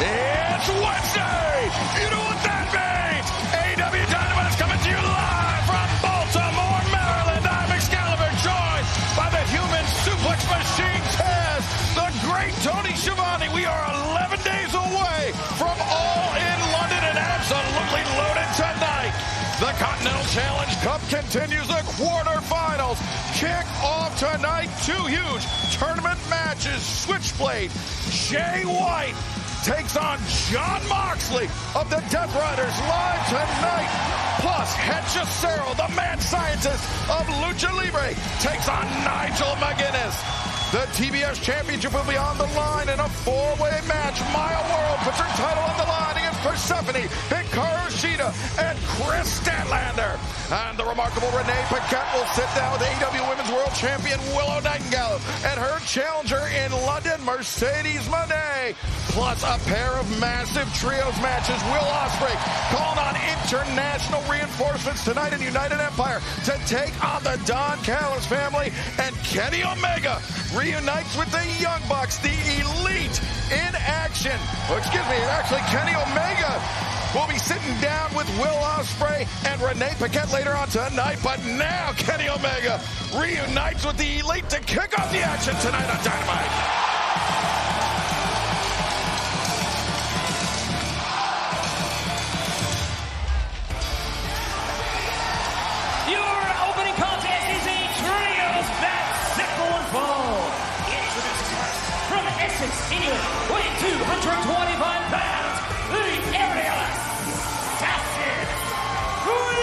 It's Wednesday! You know what that means! AEW Dynamite is coming to you live from Baltimore, Maryland. I'm Excalibur, joined by the human suplex machine, Taz, the great Tony Schiavone. We are 11 days away from All in London and absolutely loaded tonight. The Continental Challenge Cup continues. The quarterfinals kick off tonight. Two huge tournament matches. Switchblade, Jay White takes on Jon Moxley of the Death Riders live tonight. Plus, Hechicero, the mad scientist of Lucha Libre, takes on Nigel McGuinness. The TBS Championship will be on the line in a four-way match. Maya World puts her title on the line against Persephone, Hikaru Shida, and Chris Statlander. And the remarkable Renee Paquette will sit down with AEW Women's World Champion Willow Nightingale and her challenger in London, Mercedes Moné. Plus a pair of massive trios matches. Will Ospreay calling on international reinforcements tonight in United Empire to take on the Don Callis family. And Kenny Omega reunites with the Young Bucks, the Elite in action. Oh, excuse me, actually Kenny Omega will be sitting down with Will Ospreay and Renee Paquette later on tonight. But now Kenny Omega reunites with the Elite to kick off the action tonight on Dynamite. England, weighing 225 pounds, the aerial assassin, Will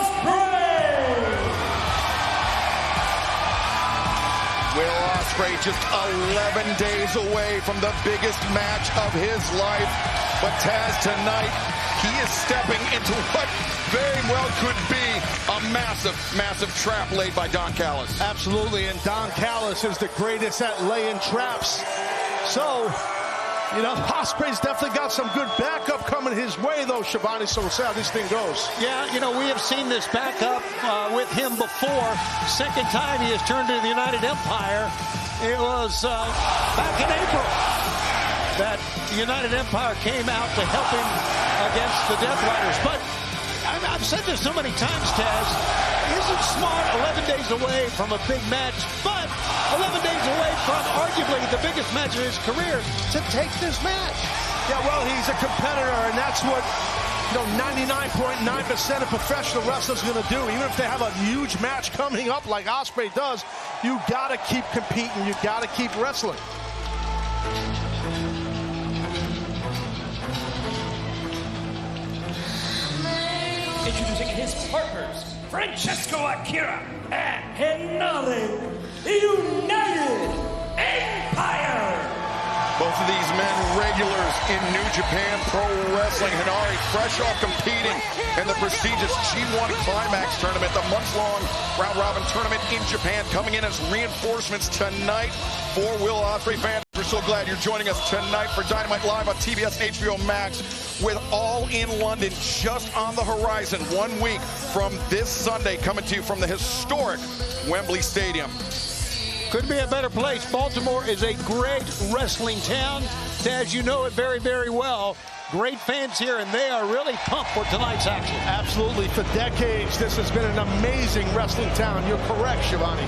Ospreay! Will Ospreay just 11 days away from the biggest match of his life. But Taz, tonight, he is stepping into what very well could be a massive, massive trap laid by Don Callis. Absolutely, and Don Callis is the greatest at laying traps. So, you know, Ospreay's definitely got some good backup coming his way, though, Schiavone, so we'll see how this thing goes. Yeah, you know, we have seen this backup with him before. Second time he has turned to the United Empire. It was back in April that the United Empire came out to help him against the Death Riders. But I've said this so many times, Taz, isn't smart 11 days away from a big match, but 11 days away from arguably the biggest match of his career to take this match. Yeah, well, he's a competitor, and that's what 99.9% of professional wrestlers are going to do. Even if they have a huge match coming up like Ospreay does, you got to keep competing. You got to keep wrestling. Introducing his partners, Francesco Akira and Henare, United Empire. Both of these men regulars in New Japan Pro Wrestling. Henare fresh off competing in the prestigious G1 Climax tournament, the months-long round-robin tournament in Japan, coming in as reinforcements tonight for Will Ospreay fans. We're so glad you're joining us tonight for Dynamite Live on TBS and HBO Max, with All in London just on the horizon, 1 week from this Sunday, coming to you from the historic Wembley Stadium. Couldn't be a better place. Baltimore is a great wrestling town. As you know it very, very well. Great fans here, and they are really pumped for tonight's action. Absolutely. For decades, this has been an amazing wrestling town. You're correct, Schiavone.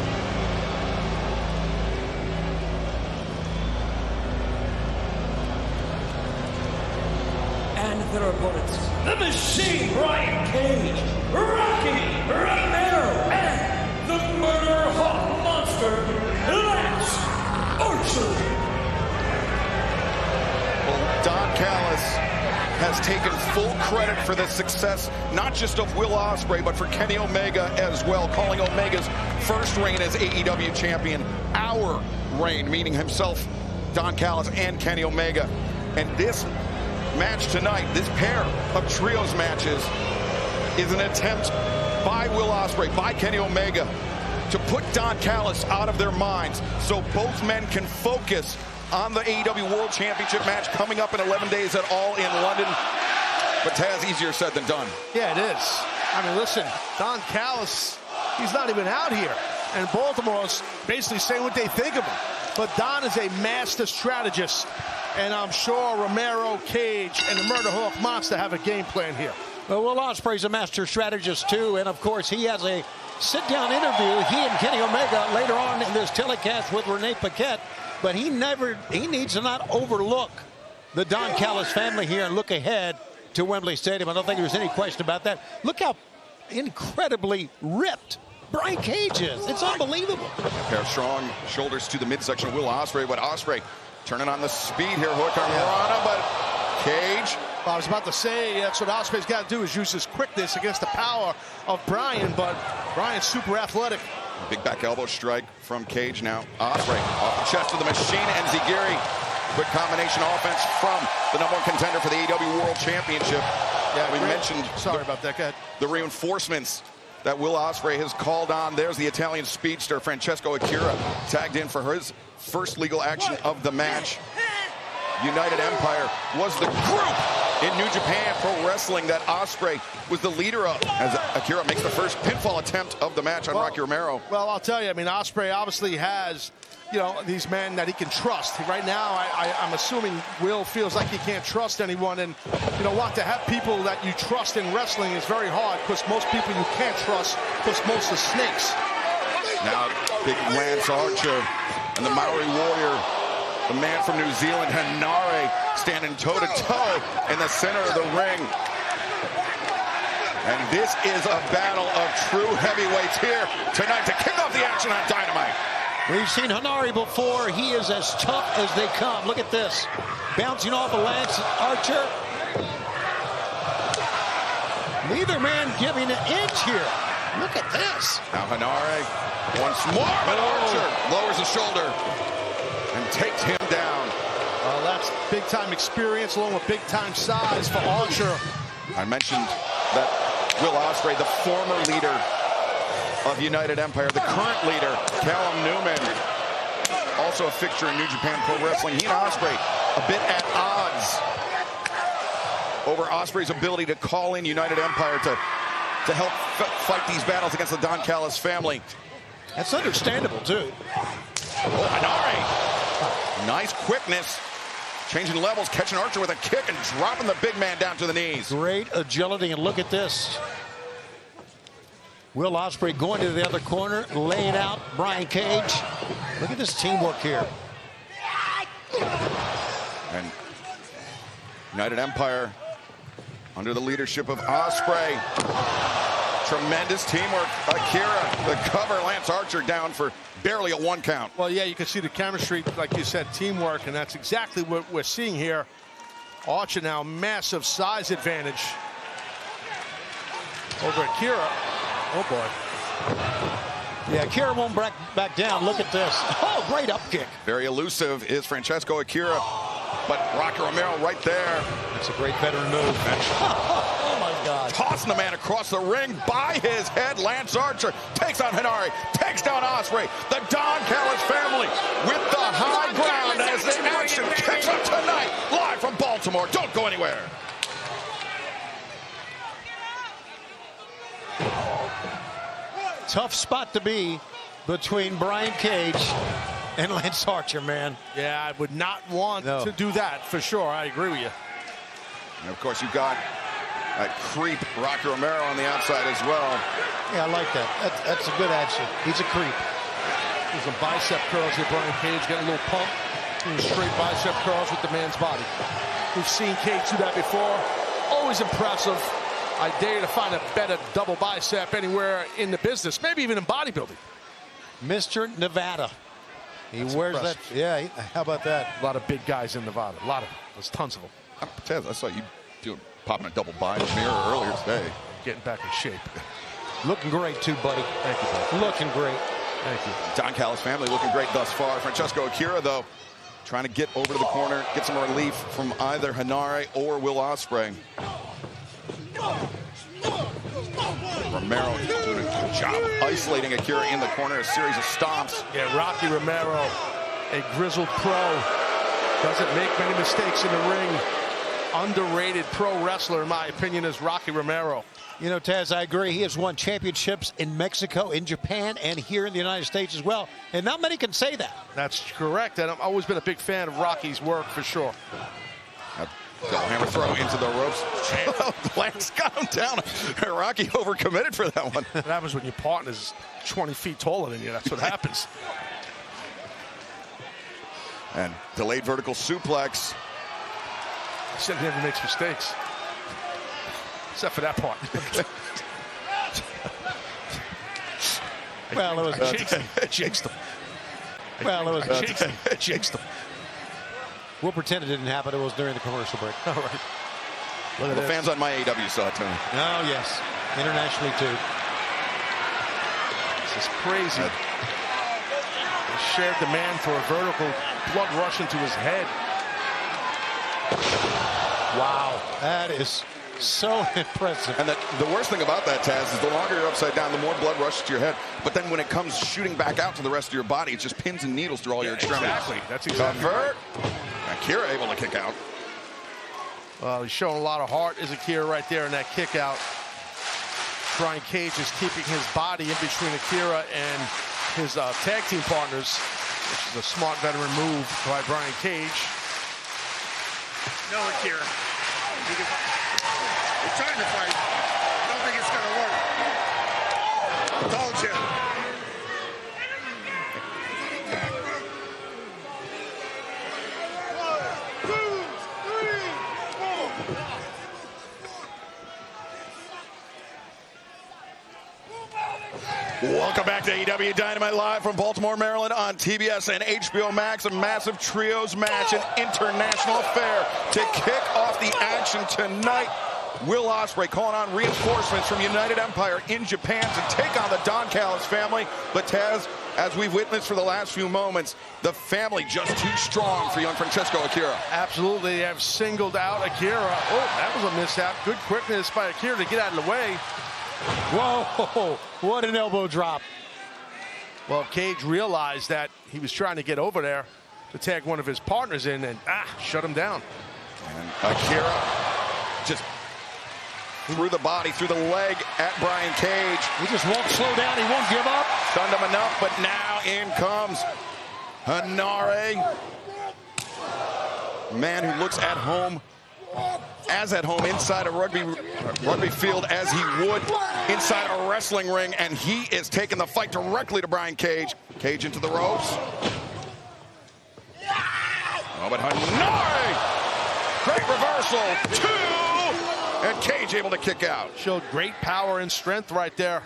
And their opponents, the Machine, Brian Cage, Rocky Romero, and the Murder Hawk Monster, Lance Archer. Well, Don Callis has taken full credit for the success, not just of Will Ospreay, but for Kenny Omega as well, calling Omega's first reign as AEW champion our reign, meaning himself, Don Callis, and Kenny Omega. And this match tonight, this pair of trios matches, is an attempt by Will Ospreay, by Kenny Omega, to put Don Callis out of their minds so both men can focus on the AEW World Championship match coming up in 11 days at All in London. But Taz, easier said than done. Yeah, it is. I mean, listen, Don Callis, he's not even out here. and Baltimore's basically saying what they think of him. But Don is a master strategist, and I'm sure Romero, Cage, and the Murder Hawk Monster have a game plan here. Well, Will Ospreay's a master strategist, too, and, of course, he has a sit-down interview, he and Kenny Omega, later on in this telecast with Renee Paquette, but he needs to not overlook the Don Callis family here and look ahead to Wembley Stadium. I don't think there's any question about that. Look how incredibly ripped Brian Cage is. It's unbelievable. A pair of strong shoulders to the midsection of Will Ospreay, but Ospreay turning on the speed here. Hook on Morana, but Cage. Well, I was about to say that's what Ospreay's got to do, is use his quickness against the power of Brian, but Brian's super athletic. Big back elbow strike from Cage now. Ospreay off the chest of the Machine, and Zigiri. Quick combination offense from the #1 contender for the AEW World Championship. Yeah, we mentioned. Sorry about that. Go ahead. The reinforcements that Will Ospreay has called on. There's the Italian speedster Francesco Akira tagged in for his first legal action of the match. United Empire was the group in New Japan Pro Wrestling that Ospreay was the leader of, as Akira makes the first pinfall attempt of the match on Rocky Romero. Well, I'll tell you, I mean, Ospreay obviously has, you know, these men that he can trust. Right now, I'm assuming Will feels like he can't trust anyone, and you know what, to have people that you trust in wrestling is very hard, because most people you can't trust, because most are snakes. Now, big Lance Archer and the Maori Warrior, the man from New Zealand, Henare, standing toe-to-toe in the center of the ring. And this is a battle of true heavyweights here tonight to kick off the action on Dynamite. We've seen Henare before. He is as tough as they come. Look at this. Bouncing off of Lance Archer. Neither man giving an inch here. Look at this. Now Henare once more, but Archer lowers his shoulder and takes him down. That's big-time experience along with big-time size for Archer. I mentioned that Will Ospreay, the former leader of United Empire, the current leader, Callum Newman, also a fixture in New Japan Pro Wrestling. He and Ospreay a bit at odds over Ospreay's ability to call in United Empire to help fight these battles against the Don Callis family. That's understandable, too. Oh, Henare. Nice quickness. Changing levels, catching Archer with a kick and dropping the big man down to the knees. Great agility, and look at this. Will Ospreay going to the other corner, laying out Brian Cage. Look at this teamwork here. And United Empire under the leadership of Ospreay. Tremendous teamwork. Akira, the cover, Lance Archer down for barely a 1 count. Well, yeah, you can see the chemistry, like you said, teamwork, and that's exactly what we're seeing here. Archer now, massive size advantage over Akira. Oh, boy. Yeah, Akira won't back down. Look at this. Oh, great up kick. Very elusive is Francesco Akira, but Rocky Romero right there. That's a great veteran move. Oh, my God. Tossing the man across the ring by his head. Lance Archer takes on Henare, takes down Ospreay. The Don Callis family with the high ground as the action kicks up tonight. Live from Baltimore. Don't go anywhere. Tough spot to be between Brian Cage and Lance Archer, man. Yeah, I would not want to do that, for sure. I agree with you. And, of course, you've got that creep Rocky Romero on the outside as well. Yeah, I like that. That's a good action. He's a creep. There's some bicep curls here. Brian Cage getting a little pump. Straight bicep curls with the man's body. We've seen Cage do that before. Always impressive. I dare to find a better double bicep anywhere in the business, maybe even in bodybuilding. Mr. Nevada. He wears impressive. that. Yeah, how about that? A lot of big guys in Nevada. A lot of them. There's tons of them. I saw you popping a double bi in the mirror earlier today. Getting back in shape. Looking great, too, buddy. Thank you, buddy. Looking great. Thank you. Don Callis family looking great thus far. Francesco Akira, though, trying to get over to the corner, get some relief from either Henare or Will Ospreay. Romero doing a good job isolating Akira in the corner, a series of stomps. Yeah, Rocky Romero, a grizzled pro, doesn't make many mistakes in the ring. underrated pro wrestler, in my opinion, is Rocky Romero. You know, Taz, I agree. He has won championships in Mexico, in Japan, and here in the United States as well. And not many can say that. That's correct. And I've always been a big fan of Rocky's work, for sure. Double hammer throw into the ropes. Lance got him down. Rocky overcommitted for that one. What happens when your partner's 20 feet taller than you? That's what happens. And delayed vertical suplex. He said he never makes mistakes. Except for that part. Well, it was jinxed him. Well, it was Jinxed him. We'll pretend it didn't happen. It was during the commercial break. All right. Look at The this. fans on my AEW saw it, Tony. Oh, yes. Internationally, too. This is crazy. A shared demand for a vertical blood rush into his head. Wow. That is so impressive. And the worst thing about that, Taz, is the longer you're upside down, the more blood rushes to your head. But then when it comes shooting back out to the rest of your body, it's just pins and needles through all your extremities. Exactly. That's exactly right. Convert. Akira able to kick out. Well, he's showing a lot of heart, is Akira, right there in that kick out. Brian Cage is keeping his body in between Akira and his tag team partners, which is a smart veteran move by Brian Cage. No, Akira. You're trying to fight. I don't think it's going to work. I told you. Welcome back to AEW Dynamite Live from Baltimore, Maryland on TBS and HBO Max. A massive trios match, an international affair to kick off the action tonight. Will Ospreay calling on reinforcements from United Empire in Japan to take on the Don Callis family. But Taz, as we've witnessed for the last few moments, the family just too strong for young Francesco Akira. Absolutely, they have singled out Akira. Oh, that was a mishap. Good quickness by Akira to get out of the way. Whoa, what an elbow drop. Well, Cage realized that he was trying to get over there to tag one of his partners in and shut him down. And Akira just through the body, through the leg at Brian Cage. He just won't slow down. He won't give up. Stunned him enough, but now in comes Henare. Man who looks at home, as at home inside a rugby field as he would inside a wrestling ring, and he is taking the fight directly to Brian Cage. Cage into the ropes. Oh, but Henare, great reversal, 2, and Cage able to kick out. Showed great power and strength right there.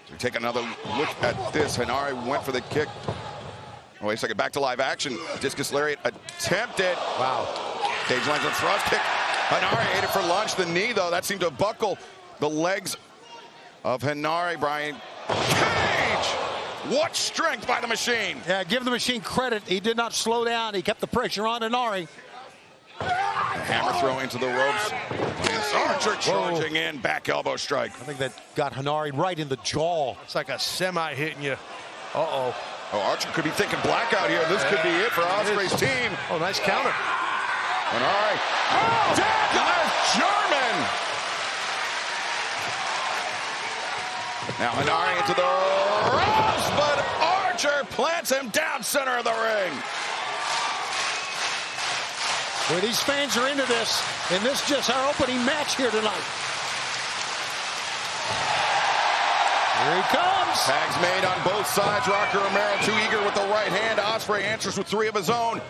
So we take another look at this. Henare went for the kick. Oh, wait a second, back to live action. Discus lariat attempted. Wow. Cage lands a thrust kick. Henare ate it for lunch. The knee, though, that seemed to buckle the legs of Henare. Brian Cage! What strength by the Machine! Yeah, give the Machine credit. He did not slow down. He kept the pressure on Henare. Hammer throw into the ropes. Lance Archer charging in. Back elbow strike. I think that got Henare right in the jaw. It's like a semi hitting you. Uh-oh. Oh, Archer could be thinking blackout here. This could be it for Ospreay's team. Oh, nice counter. Henare. Oh, there's German. Now Henare into the ropes, but Archer plants him down center of the ring. Well, these fans are into this, and this is just our opening match here tonight. Here he comes. Tags made on both sides. Rocky Romero too eager with the right hand. Ospreay answers with 3 of his own.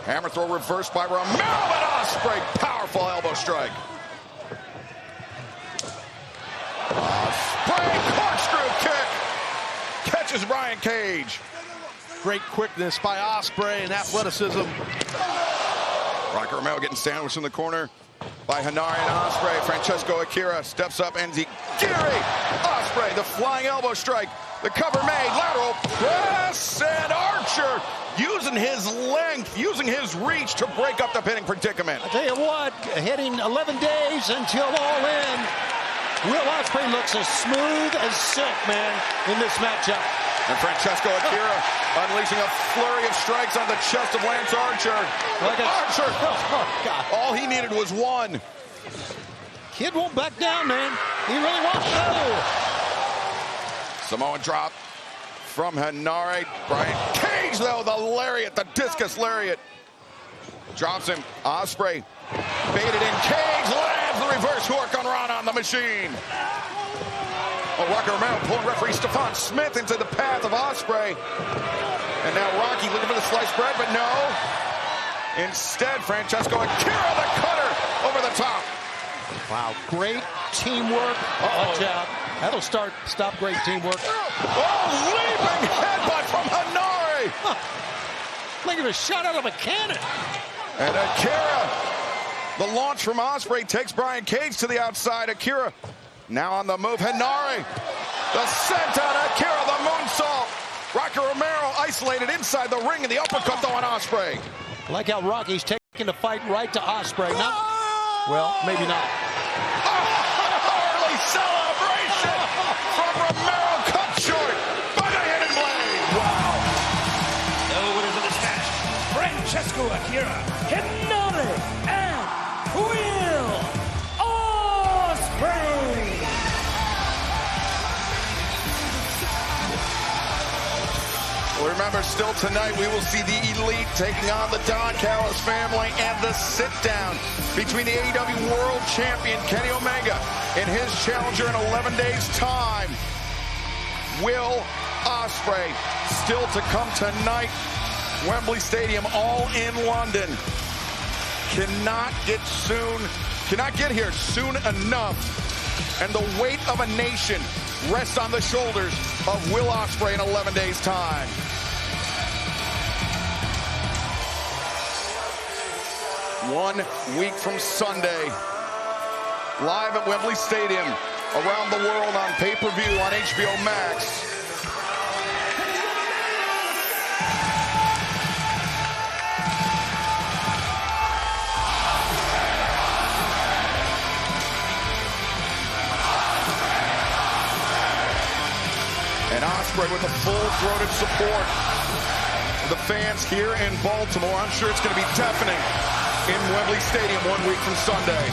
Hammer throw reversed by Romero, but Ospreay, powerful elbow strike. Ospreay, corkscrew kick. Catches Brian Cage. Great quickness by Ospreay and athleticism. Rocky Romero getting sandwiched in the corner by Henare and Ospreay. Francesco Akira steps up, Enzuigiri. Ospreay, the flying elbow strike. The cover made, lateral press, and Archer using his length, using his reach to break up the pinning predicament. I tell you what, heading 11 days until All In, Will Ospreay looks as smooth as silk, man, in this matchup. And Francesco Akira unleashing a flurry of strikes on the chest of Lance Archer. Archer! Oh, God. All he needed was one. Kid won't back down, man. He really won't. Oh. Samoan drop from Henare. Brian Cage, though, the lariat, the discus lariat. Drops him. Ospreay baited in. Cage lands the reverse hurricanrana on the machine. Oh, Rocky Romero pulling referee Stephon Smith into the path of Ospreay. And now Rocky looking for the sliced bread, but no. Instead, Francesco Akira, the cutter, over the top. Wow, great teamwork. Watch out. That'll stop great teamwork. Oh, leaping headbutt from Henare. Like a shot out of a cannon. And Akira, the launch from Ospreay takes Brian Cage to the outside. Akira now on the move. Henare, the senton. Akira, the moonsault. Rocky Romero isolated inside the ring, and the uppercut though on Ospreay. I like how Rocky's taking the fight right to Ospreay. Well, maybe not. Early celebration from Romero, cut short by the hidden blade. Wow. The winners of this match, Francesco Akira, Henare, and Will Ospreay. Remember, still tonight, we will see the Elite taking on the Don Callis family and the sit-down between the AEW World Champion Kenny Omega and his challenger in 11 days' time, Will Ospreay. Still to come tonight, Wembley Stadium, all in London. Cannot get here soon enough. And the weight of a nation rests on the shoulders of Will Ospreay in 11 days' time. One week from Sunday, live at Wembley Stadium, around the world on pay-per-view on HBO Max. And Ospreay with a full-throated support. The fans here in Baltimore, I'm sure it's going to be deafening in Wembley Stadium 1 week from Sunday.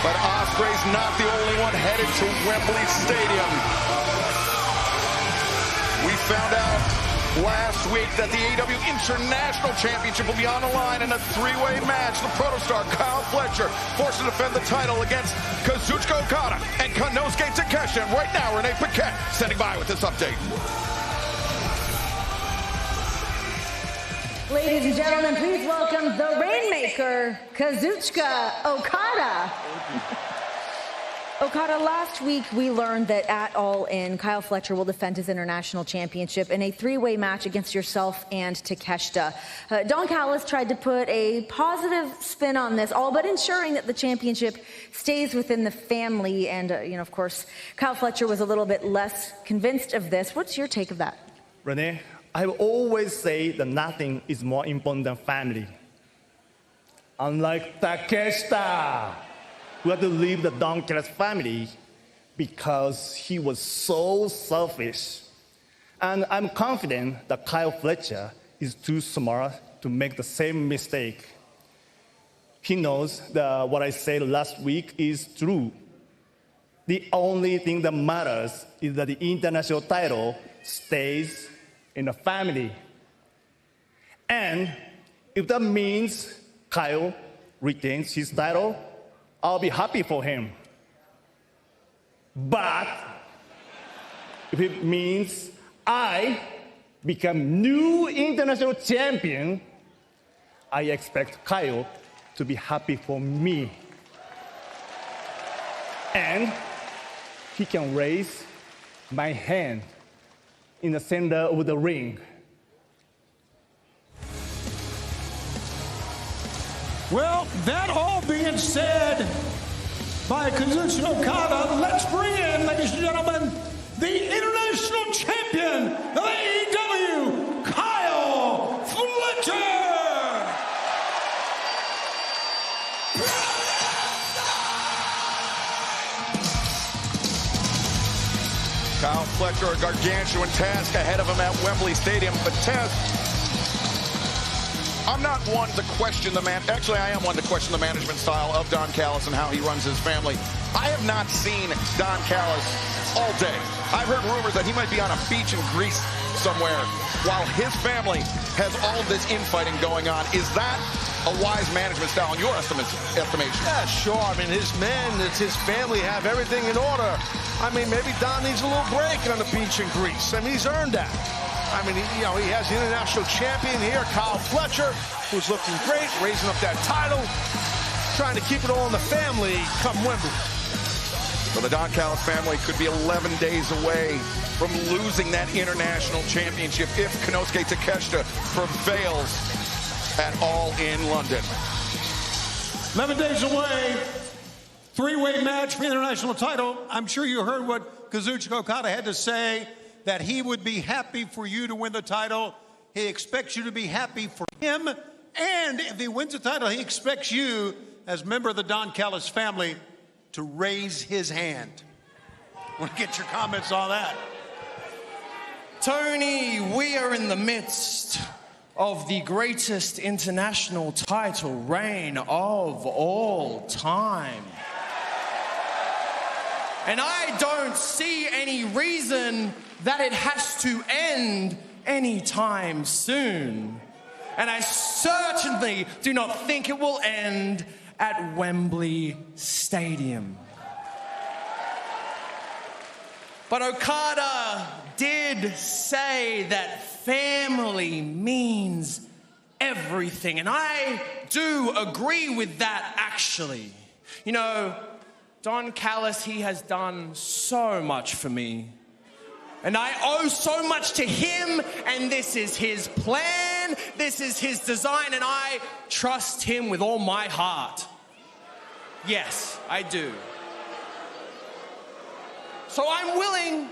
But Ospreay's not the only one headed to Wembley Stadium. We found out last week that the AEW International Championship will be on the line in a three-way match. The protostar Kyle Fletcher forced to defend the title against Kazuchika Okada and Konosuke Takeshita. And right now, Renee Paquette standing by with this update. Ladies and gentlemen, please welcome the Rainmaker, Kazuchika Okada. Okada, last week we learned that at All In, Kyle Fletcher will defend his international championship in a three-way match against yourself and Takeshita. Don Callis tried to put a positive spin on this, all but ensuring that the championship stays within the family. And, of course, Kyle Fletcher was a little bit less convinced of this. What's your take of that? Renee, I will always say that nothing is more important than family. Unlike Takeshita, who had to leave the Don Callis family because he was so selfish. And I'm confident that Kyle Fletcher is too smart to make the same mistake. He knows that what I said last week is true. The only thing that matters is that the international title stays in the family. And if that means Kyle retains his title, I'll be happy for him. But if it means I become new international champion, I expect Kyle to be happy for me. And he can raise my hand in the center of the ring. Well, that all being said by Kazuchika Okada, let's bring in, ladies and gentlemen, the international champion of AEW, Kyle Fletcher! Kyle Fletcher, a gargantuan task ahead of him at Wembley Stadium. But Tess, I'm not one to question actually, I am one to question the management style of Don Callis and how he runs his family. I have not seen Don Callis all day. I've heard rumors that he might be on a beach in Greece somewhere while his family has all of this infighting going on. Is that a wise management style in your estimation? Yeah, sure. I mean, his men, it's his family, have everything in order. I mean, maybe Don needs a little break on the beach in Greece. I mean, he's earned that. I mean, he has the international champion here, Kyle Fletcher, who's looking great, raising up that title, trying to keep it all in the family come Wembley. So the Don Callis family could be 11 days away from losing that international championship if Konosuke Takeshita prevails at All in London. 11 days away, three-way match for the international title. I'm sure you heard what Kazuchika Okada had to say, that he would be happy for you to win the title. He expects you to be happy for him. And if he wins the title, he expects you, as a member of the Don Callis family, to raise his hand. I want to get your comments on that. Tony, we are in the midst of the greatest international title reign of all time. And I don't see any reason that it has to end anytime soon. And I certainly do not think it will end at Wembley Stadium. But Okada did say that family means everything. And I do agree with that, actually. You know, Don Callis, he has done so much for me. And I owe so much to him, and this is his plan, this is his design, and I trust him with all my heart. Yes, I do. So I'm willing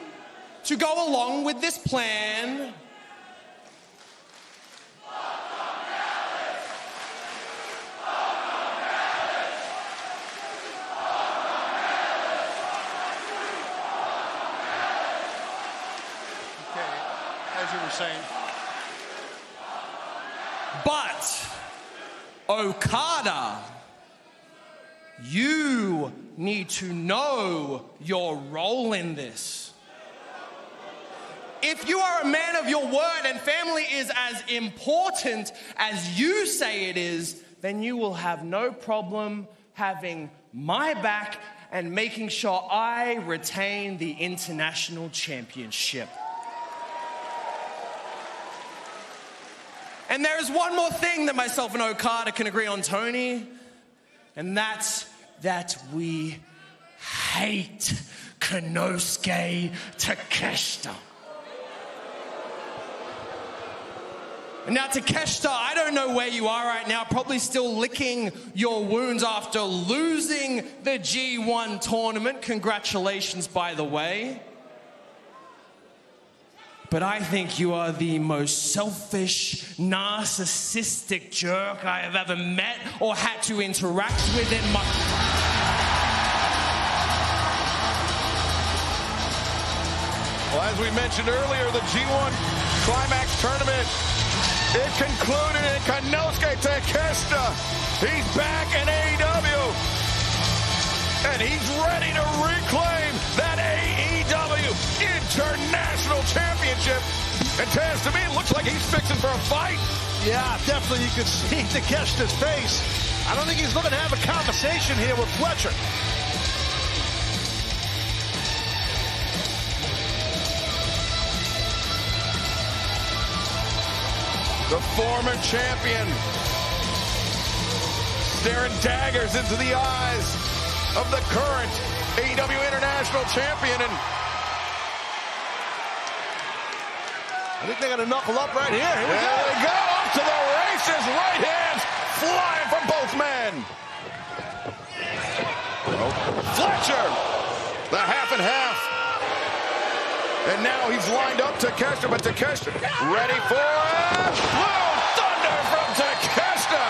to go along with this plan. As you were saying. But, Okada, you need to know your role in this. If you are a man of your word and family is as important as you say it is, then you will have no problem having my back and making sure I retain the international championship. And there is one more thing that myself and Okada can agree on, Tony, and that's that we hate Konosuke Takeshita. Now, Takeshita, I don't know where you are right now, probably still licking your wounds after losing the G1 tournament. Congratulations, by the way. But I think you are the most selfish, narcissistic jerk I have ever met or had to interact with in my... Well, as we mentioned earlier, the G1 Climax Tournament, it concluded in Konosuke Takeshita. He's back in AEW. And he's ready to reclaim that AEW International Championship. And Taz, to me, it looks like he's fixing for a fight. Yeah, definitely you could see Takeshita's face. I don't think he's looking to have a conversation here with Fletcher. The former champion staring daggers into the eyes of the current AEW International Champion. And I think they're going to knuckle up right here. Here we go. There we go. Up to the races. Right hands flying from both men. Fletcher, the half and half. And now he's lined up Takeshita, but Takeshita ready for it. Blue Thunder from Takeshita.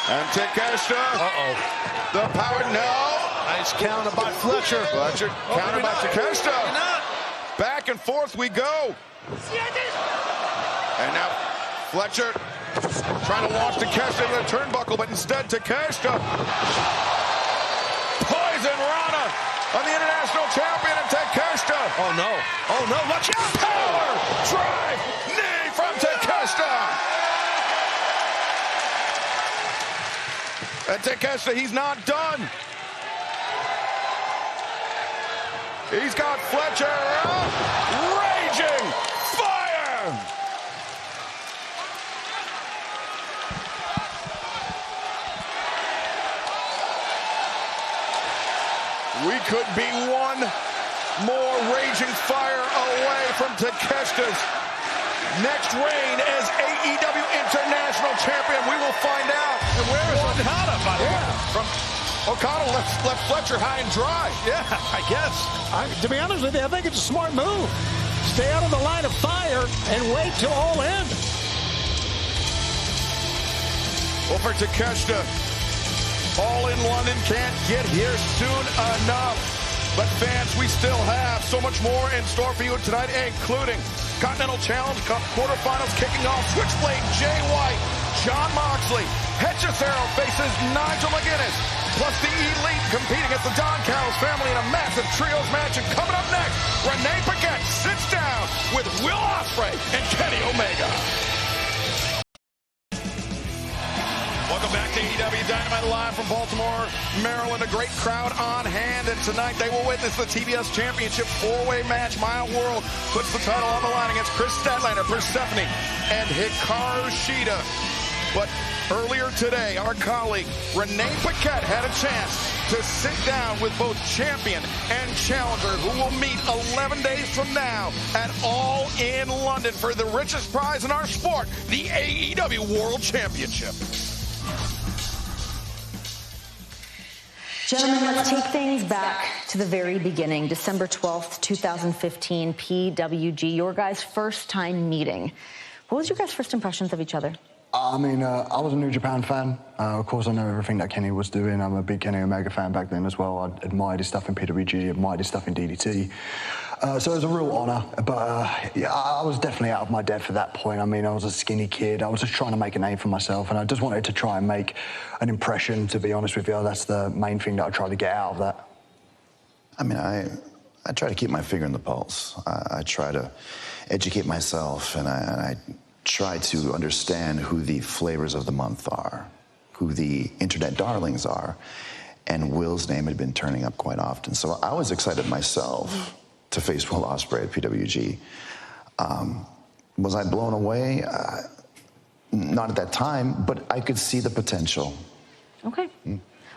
And Takeshita. The power, no. Nice counter by Fletcher. Fletcher counter by Takeshita. Back and forth we go. And now Fletcher trying to launch Takeshita into the turnbuckle, but instead Takeshita. Poison Rana on the international champion and Takeshita. Oh no, watch out. Power drive knee from Takeshita. And Takeshita, he's not done. He's got Fletcher up. Raging fire. We could be one more raging fire away from Takeshita's next reign as AEW International Champion. We will find out. And where is Okada, by the way? From Okada left Fletcher high and dry. Yeah, I guess. To be honest with you, I think it's a smart move. Stay out of the line of fire and wait till all end. Well, for Takeshita, All In London can't get here soon enough. But fans, we still have so much more in store for you tonight, including Continental Challenge Cup quarterfinals kicking off. Switchblade Jay White, Jon Moxley, Hechicero faces Nigel McGuinness, plus the Elite competing against the Don Callis family in a massive trios match. And coming up next, Renee Paquette sits down with Will Ospreay and Kenny Omega. Welcome back to AEW Dynamite live from Baltimore, Maryland. A great crowd on hand, and tonight they will witness the TBS Championship four-way match. My World puts the title on the line against Chris Statlander, Persephone, and Hikaru Shida. But earlier today, our colleague Renee Paquette had a chance to sit down with both champion and challenger, who will meet 11 days from now at All In London for the richest prize in our sport, the AEW World Championship. Gentlemen, let's take things back to the very beginning. December 12th, 2015, PWG, your guys' first time meeting. What was your guys' first impressions of each other? I mean, I was a New Japan fan. Of course, I know everything that Kenny was doing. I'm a big Kenny Omega fan back then as well. I admired his stuff in PWG, admired his stuff in DDT. So it was a real honour, but yeah, I was definitely out of my depth at that point. I mean, I was a skinny kid. I was just trying to make a name for myself, and I just wanted to try and make an impression, to be honest with you. That's the main thing that I tried to get out of that. I mean, I try to keep my finger in the pulse. I try to educate myself, and I try to understand who the flavors of the month are, who the internet darlings are, and Will's name had been turning up quite often. So I was excited myself to face Will Ospreay at PWG. Was I blown away? Not at that time, but I could see the potential. Okay.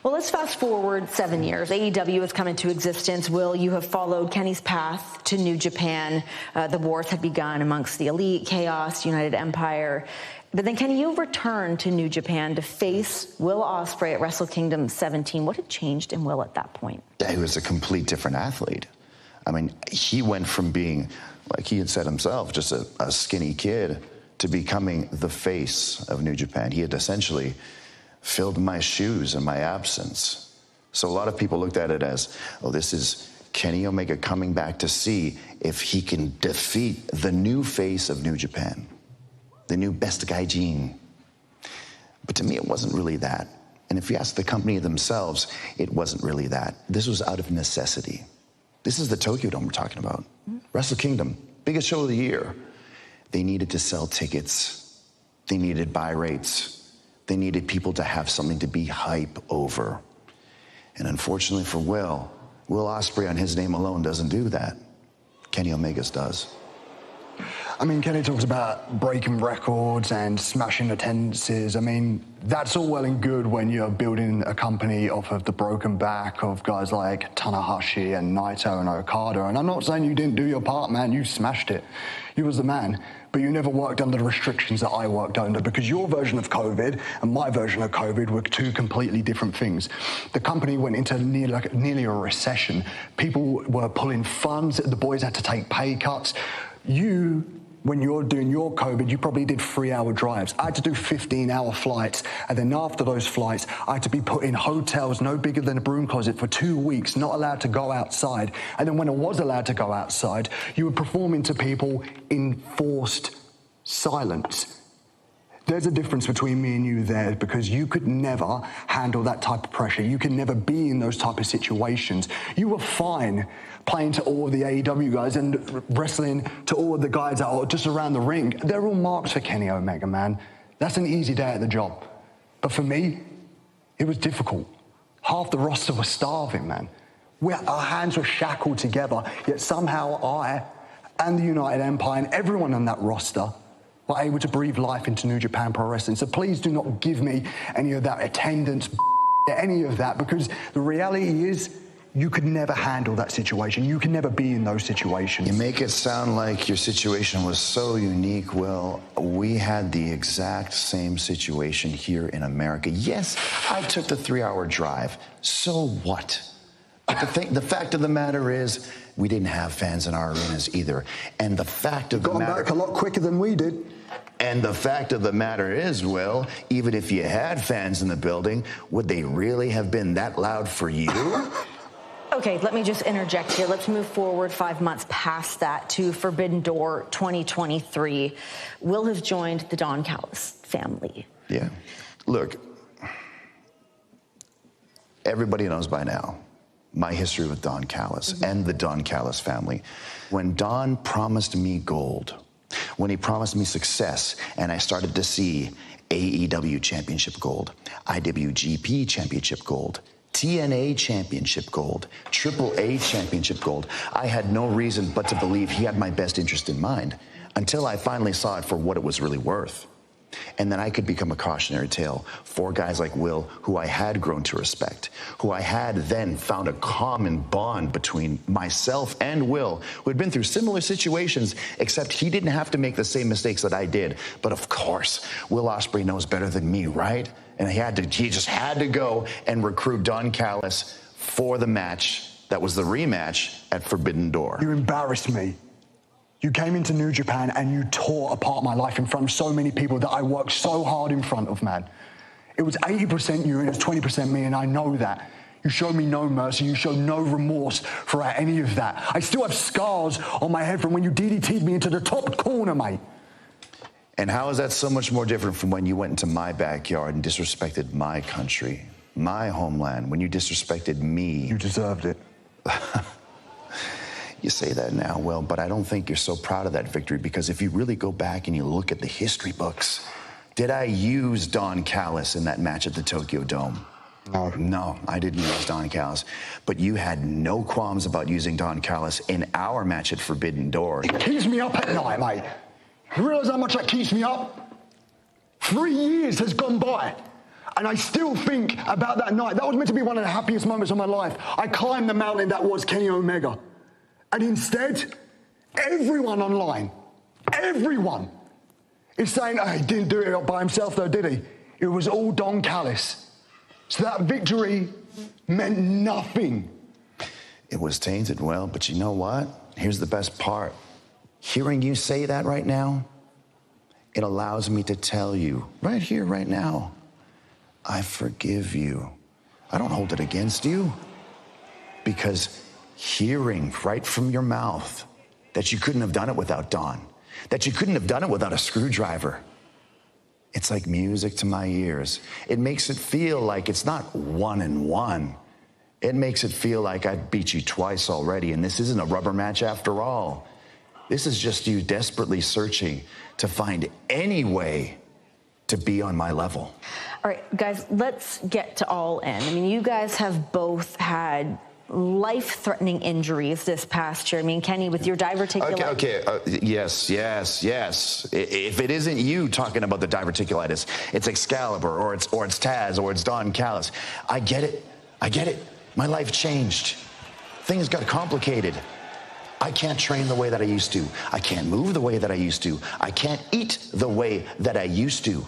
Well, let's fast forward 7 years. AEW has come into existence. Will, you have followed Kenny's path to New Japan. The wars had begun amongst the Elite, Chaos, United Empire. But then, Kenny, you returned to New Japan to face Will Ospreay at Wrestle Kingdom 17. What had changed in Will at that point? He was a complete different athlete. I mean, he went from being, like he had said himself, just a skinny kid to becoming the face of New Japan. He had essentially filled my shoes in my absence. So a lot of people looked at it as, oh, this is Kenny Omega coming back to see if he can defeat the new face of New Japan, the new best gaijin. But to me, it wasn't really that. And if you ask the company themselves, it wasn't really that. This was out of necessity. This is the Tokyo Dome we're talking about. Wrestle Kingdom, biggest show of the year. They needed to sell tickets. They needed buy rates. They needed people to have something to be hype over. And unfortunately for Will Ospreay on his name alone doesn't do that. Kenny Omega's does. I mean, Kenny talks about breaking records and smashing attendances. I mean, that's all well and good when you're building a company off of the broken back of guys like Tanahashi and Naito and Okada. And I'm not saying you didn't do your part, man. You smashed it. You was the man. But you never worked under the restrictions that I worked under, because your version of COVID and my version of COVID were two completely different things. The company went into nearly a recession. People were pulling funds. The boys had to take pay cuts. You when you're doing your COVID, you probably did 3-hour drives. I had to do 15-hour flights. And then after those flights, I had to be put in hotels no bigger than a broom closet for 2 weeks, not allowed to go outside. And then when I was allowed to go outside, you were performing to people in forced silence. There's a difference between me and you there, because you could never handle that type of pressure. You could never be in those type of situations. You were fine playing to all of the AEW guys and wrestling to all of the guys that are just around the ring. They're all marks for Kenny Omega, man. That's an easy day at the job. But for me, it was difficult. Half the roster was starving, man. Our hands were shackled together, yet somehow I and the United Empire and everyone on that roster were able to breathe life into New Japan Pro Wrestling. So please do not give me any of that attendance, any of that, because the reality is you could never handle that situation. You can never be in those situations. You make it sound like your situation was so unique. Well, we had the exact same situation here in America. Yes, I took the 3-hour drive. So what? But the fact of the matter is, we didn't have fans in our arenas either. And the fact of the matter... Got back a lot quicker than we did. And the fact of the matter is, Will, even if you had fans in the building, would they really have been that loud for you? Okay, let me just interject here. Let's move forward 5 months past that to Forbidden Door 2023. Will has joined the Don Callis family. Yeah. Look, everybody knows by now my history with Don Callis and the Don Callis family. When Don promised me gold, when he promised me success, and I started to see AEW Championship gold, IWGP Championship gold, TNA Championship gold, AAA Championship gold, I had no reason but to believe he had my best interest in mind until I finally saw it for what it was really worth. And then I could become a cautionary tale for guys like Will, who I had grown to respect, who I had then found a common bond between myself and Will, who had been through similar situations, except he didn't have to make the same mistakes that I did. But of course, Will Ospreay knows better than me, right? And he just had to go and recruit Don Callis for the match that was the rematch at Forbidden Door. You embarrassed me. You came into New Japan and you tore apart my life in front of so many people that I worked so hard in front of, man. It was 80% you and it was 20% me, and I know that. You showed me no mercy. You showed no remorse for any of that. I still have scars on my head from when you DDT'd me into the top corner, mate. And how is that so much more different from when you went into my backyard and disrespected my country, my homeland, when you disrespected me? You deserved it. You say that now, Will, but I don't think you're so proud of that victory, because if you really go back and you look at the history books, did I use Don Callis in that match at the Tokyo Dome? No, I didn't use Don Callis. But you had no qualms about using Don Callis in our match at Forbidden Door. It keeps me up at night, mate. You realize how much that keeps me up? 3 years has gone by, and I still think about that night. That was meant to be one of the happiest moments of my life. I climbed the mountain that was Kenny Omega. And instead, everyone online, everyone, is saying, oh, he didn't do it by himself though, did he? It was all Don Callis. So that victory meant nothing. It was tainted, Will, but you know what? Here's the best part. Hearing you say that right now, it allows me to tell you, right here, right now, I forgive you. I don't hold it against you, because hearing right from your mouth that you couldn't have done it without Don, that you couldn't have done it without a screwdriver, it's like music to my ears. It makes it feel like it's not 1-1. It makes it feel like I beat you twice already, and this isn't a rubber match after all. This is just you desperately searching to find any way to be on my level. All right, guys, let's get to All In. I mean, you guys have both had life-threatening injuries this past year. I mean, Kenny, with your diverticulitis. Yes. If it isn't you talking about the diverticulitis, it's Excalibur, or it's Taz, or it's Don Callis. I get it. My life changed. Things got complicated. I can't train the way that I used to. I can't move the way that I used to. I can't eat the way that I used to.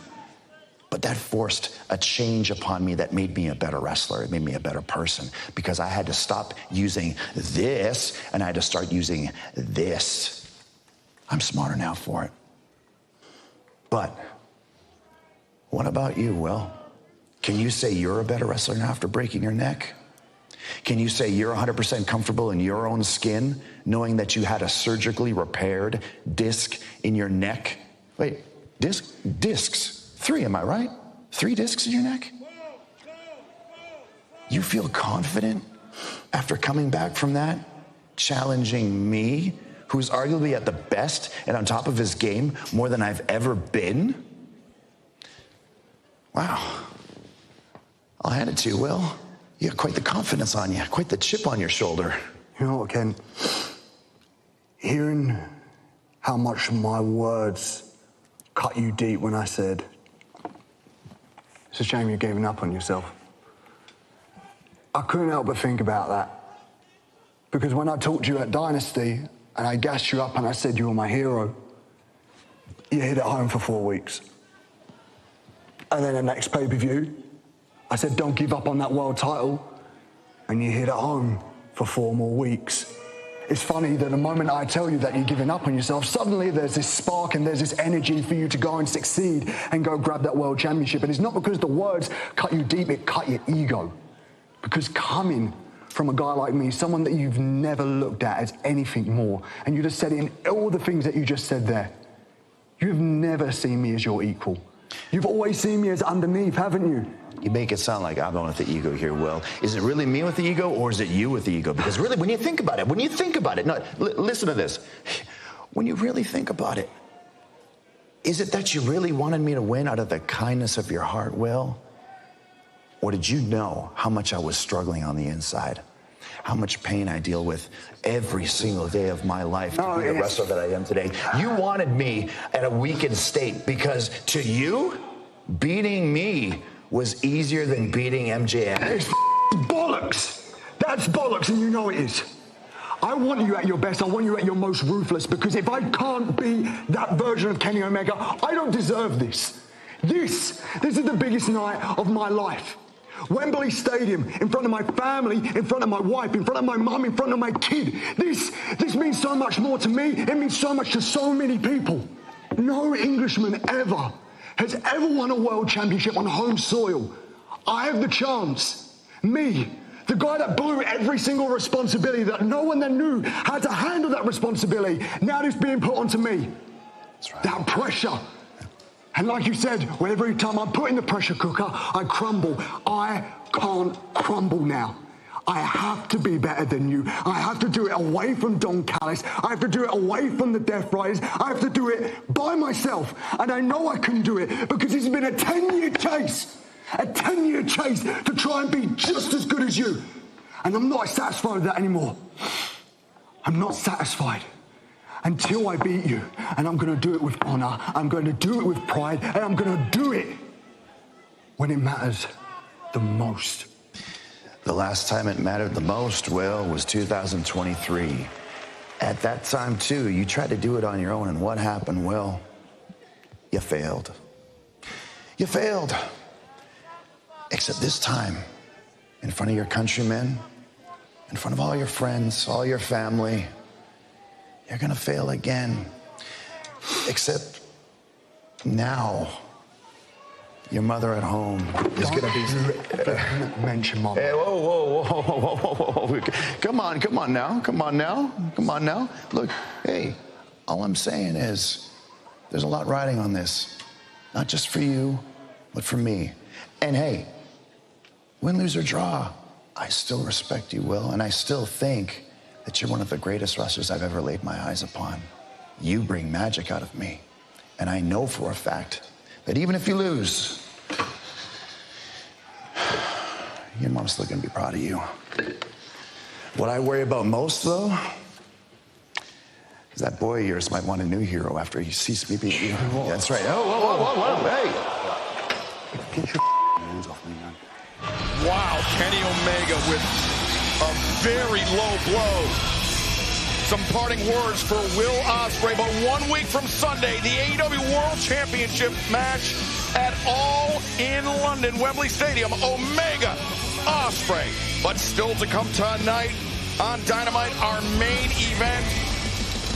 But that forced a change upon me that made me a better wrestler. It made me a better person, because I had to stop using this and I had to start using this. I'm smarter now for it. But what about you, Will? Can you say you're a better wrestler now after breaking your neck? Can you say you're 100% comfortable in your own skin, knowing that you had a surgically repaired disc in your neck? Wait, discs? 3, am I right? 3 discs in your neck? You feel confident after coming back from that, challenging me, who's arguably at the best and on top of his game more than I've ever been? Wow. I'll hand it to you, Will. You got quite the confidence on you, quite the chip on your shoulder. You know what, Ken? Hearing how much my words cut you deep when I said, it's a shame you're giving up on yourself. I couldn't help but think about that. Because when I talked to you at Dynasty, and I gassed you up and I said you were my hero, you hid at home for 4 weeks. And then the next pay-per-view, I said, don't give up on that world title. And you hid at home for 4 more weeks. It's funny that the moment I tell you that you're giving up on yourself, suddenly there's this spark and there's this energy for you to go and succeed and go grab that world championship. And it's not because the words cut you deep, it cut your ego. Because coming from a guy like me, someone that you've never looked at as anything more, and you just said in all the things that you just said there, you've never seen me as your equal. You've always seen me as underneath, haven't you? You make it sound like I'm going with the ego here, Will. Is it really me with the ego, or is it you with the ego? Because really, when you think about it, no, listen to this. When you really think about it, is it that you really wanted me to win out of the kindness of your heart, Will? Or did you know how much I was struggling on the inside? How much pain I deal with every single day of my life to be the wrestler that I am today? You wanted me at a weakened state because to you, beating me was easier than beating MJF. It's bollocks. That's bollocks, and you know it is. I want you at your best. I want you at your most ruthless, because if I can't be that version of Kenny Omega, I don't deserve this. This is the biggest night of my life. Wembley Stadium, in front of my family, in front of my wife, in front of my mum, in front of my kid. This means so much more to me. It means so much to so many people. No Englishman ever has ever won a world championship on home soil. I have the chance. Me, the guy that blew every single responsibility that no one then knew how to handle that responsibility. Now it's being put onto me. That's right. That pressure. And like you said, every time I put in the pressure cooker, I crumble. I can't crumble now. I have to be better than you. I have to do it away from Don Callis. I have to do it away from the Death Riders. I have to do it by myself. And I know I can do it because it's been a 10-year chase. A 10-year chase to try and be just as good as you. And I'm not satisfied with that anymore. I'm not satisfied until I beat you. And I'm going to do it with honor. I'm going to do it with pride. And I'm going to do it when it matters the most. The last time it mattered the most, Will, was 2023. At that time, too, you tried to do it on your own, and what happened, Will? You failed. You failed. Except this time, in front of your countrymen, in front of all your friends, all your family, you're gonna fail again. Except now, your mother at home is going to be... mention Mom. Hey, whoa. Come on now. Look, hey, all I'm saying is there's a lot riding on this. Not just for you, but for me. And hey, win, lose, or draw, I still respect you, Will, and I still think that you're one of the greatest wrestlers I've ever laid my eyes upon. You bring magic out of me. And I know for a fact that even if you lose, your mom's still gonna be proud of you. What I worry about most, though, is that boy of yours might want a new hero after he sees me beat you. Yeah, that's right. Whoa, hey. Get your hands off me, man. Wow, Kenny Omega with a very low blow. Some parting words for Will Ospreay, but 1 week from Sunday, the AEW World Championship match at All in London, Wembley Stadium, Omega, Ospreay. But still to come tonight on Dynamite, our main event.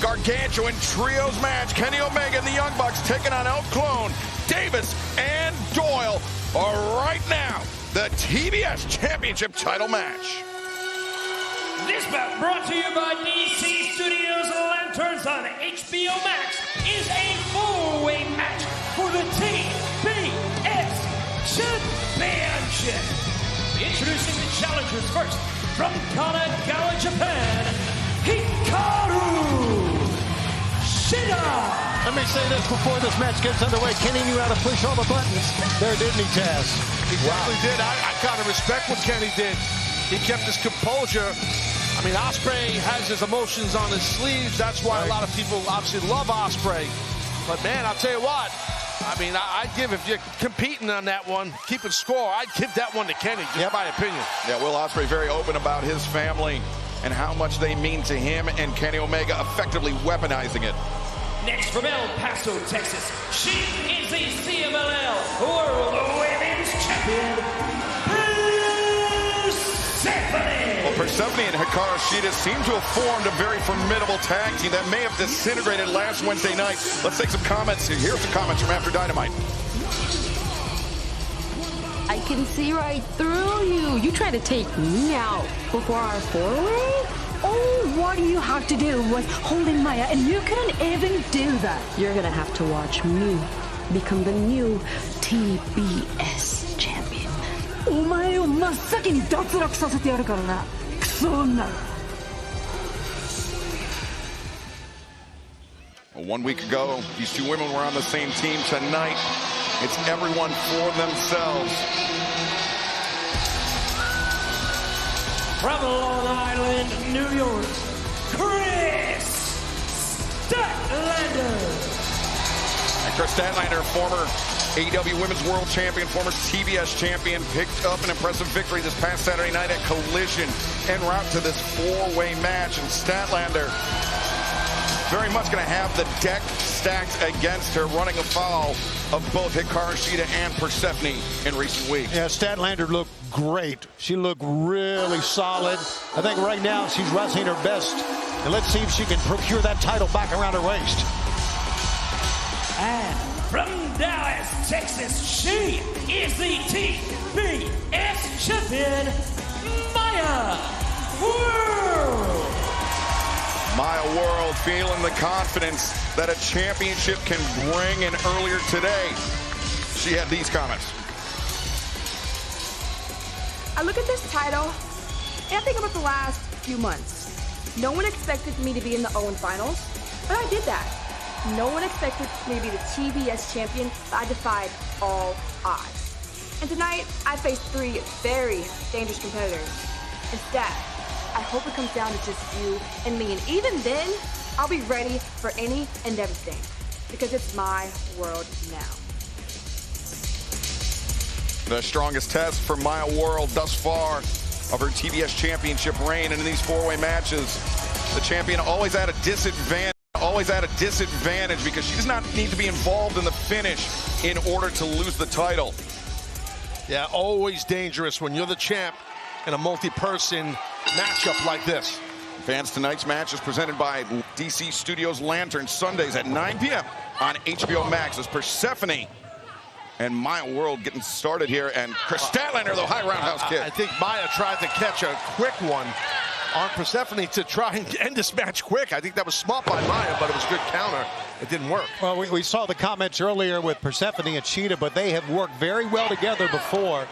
gargantuan trios match. Kenny Omega and the Young Bucks taking on El Clone, Davis, and Doyle are right now the TBS Championship title match. This bout, brought to you by DC Studios Lanterns on HBO Max, is a four-way match for the TBS Championship. Introducing the challengers first, from Kanagawa, Japan, Hikaru Shida. Let me say this before this match gets underway. Kenny knew how to push all the buttons there, didn't he, Taz? He definitely did. I kind of respect what Kenny did. He kept his composure. I mean, Ospreay has his emotions on his sleeves. That's why a lot of people obviously love Ospreay. But, man, I'll tell you what. I mean, I'd give, if you're competing on that one, keeping score, I'd give that one to Kenny, just my opinion. Yeah, Will Ospreay very open about his family and how much they mean to him, and Kenny Omega effectively weaponizing it. Next from El Paso, Texas, she is the CMLL World Women's Champion, Persephone. Well, Persephone and Hikaru Shida seem to have formed a very formidable tag team that may have disintegrated last Wednesday night. Let's take some comments. Here's some comments from After Dynamite. I can see right through you. You try to take me out before our four-way? All what you have to do was holding Maya, and you couldn't even do that. You're gonna have to watch me become the new TBS champion. お前を真っ先に脱落させてやるからな。クソ女。Well, 1 week ago, these two women were on the same team. Tonight, it's everyone for themselves. From Long Island, New York, Chris Statlander. And Chris Statlander, former AEW Women's World Champion, former TBS Champion, picked up an impressive victory this past Saturday night at Collision en route to this four-way match. And Statlander very much going to have the deck stacked against her, running afoul of both Hikaru Shida and Persephone in recent weeks. Yeah, Statlander looked great. She looked really solid. I think right now she's wrestling her best. And let's see if she can procure that title back around her waist. And from Dallas, Texas, she is the TBS champion, Maya World. Maya World feeling the confidence that a championship can bring, and earlier today, she had these comments. I look at this title, and I think about the last few months. No one expected me to be in the Owen Finals, but I did that. No one expected me to be the TBS champion, but I defied all odds. And tonight, I faced three very dangerous competitors. Instead, I hope it comes down to just you and me. And even then, I'll be ready for any and everything, because it's my world now. The strongest test for Maya World thus far of her TBS championship reign. And in these four-way matches, the champion always at a disadvantage. Because she does not need to be involved in the finish in order to lose the title. Yeah, always dangerous when you're the champ in a multi-person matchup like this. Fans, tonight's match is presented by DC Studios Lanterns, Sundays at 9 p.m. on HBO Max. As Persephone and Maya World getting started here, and Chris Statlander, the high roundhouse kick. I think Maya tried to catch a quick one on Persephone to try and end this match quick. I think that was smart by Maya, but it was a good counter. It didn't work. Well, we saw the comments earlier with Persephone and Shida, but they have worked very well together before.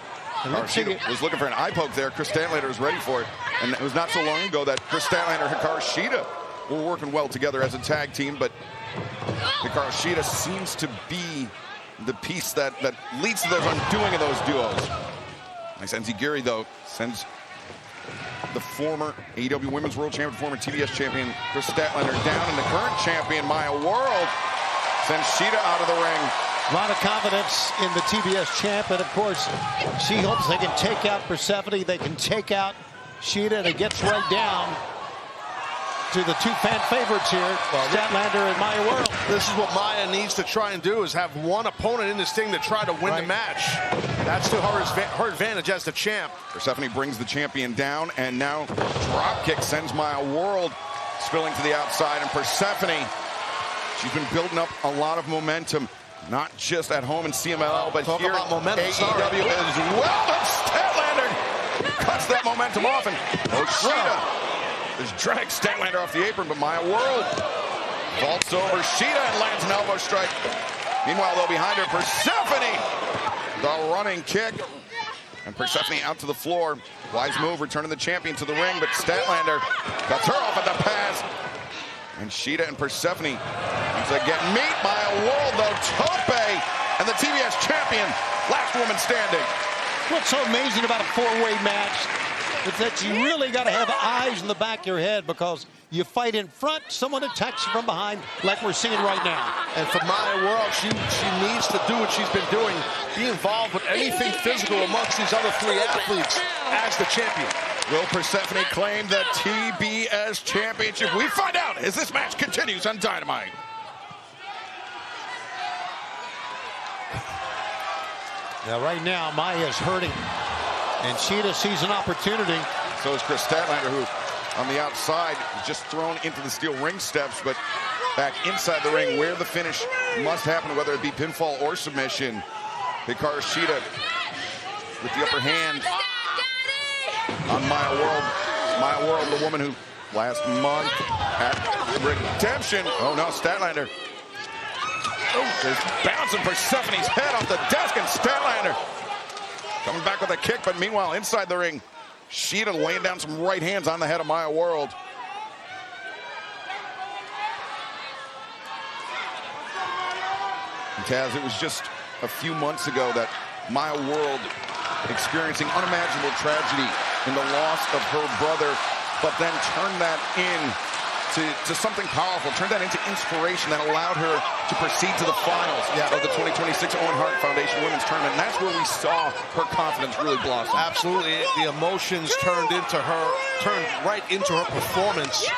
Shida was looking for an eye poke there. Chris Statlander was ready for it. And it was not so long ago that Chris Statlander and Hikaru Shida were working well together as a tag team, but Hikaru Shida seems to be the piece that leads to those undoing of those duos. Nice enziguri, though, sends the former AEW Women's World Champion, former TBS Champion Chris Statlander down, and the current champion Maya World sends Shida out of the ring. A lot of confidence in the TBS champ, and of course, she hopes they can take out Persephone, they can take out Shida, and it gets right down to the two fan favorites here, Statlander and Maya World. This is what Maya needs to try and do, is have one opponent in this thing to try to win the match. That's to her advantage as the champ. Persephone brings the champion down, and now drop kick sends Maya World spilling to the outside, and Persephone, she's been building up a lot of momentum, not just at home in CMLL, but Talk here about momentum, AEW as well. And Statlander cuts that momentum off, and Shida just drags Statlander off the apron, but Maya World vaults over Shida and lands an elbow strike. Meanwhile, though, behind her, Persephone, the running kick, and Persephone out to the floor. Wise move, returning the champion to the ring, but Statlander cuts her off at the pass. And Shida and Persephone again meet. Maya World, though, Tope, and the TBS champion, last woman standing. What's so amazing about a four-way match is that you really got to have eyes in the back of your head, because you fight in front, someone attacks you from behind, like we're seeing right now. And for Maya World, she needs to do what she's been doing, be involved with anything physical amongst these other three athletes as the champion. Will Persephone claim the TBS championship? We find out as this match continues on Dynamite. Now, right now, Maya's hurting, and Shida sees an opportunity. So is Chris Statlander, who on the outside is just thrown into the steel ring steps, but back inside the ring where the finish must happen, whether it be pinfall or submission. Hikaru Shida with the upper hand on Maya World. Maya World, the woman who last month at Redemption. Oh no, Statlander is bouncing Persephone's head off the desk, and Statlander coming back with a kick, but meanwhile inside the ring, Shida laying down some right hands on the head of Maya World. And Taz, it was just a few months ago that Maya World experiencing unimaginable tragedy in the loss of her brother, but then turned that to something powerful, turned that into inspiration that allowed her to proceed to the finals of the 2026 Owen Hart Foundation Women's Tournament. And that's where we saw her confidence really blossom. Absolutely, the emotions turned right into her performance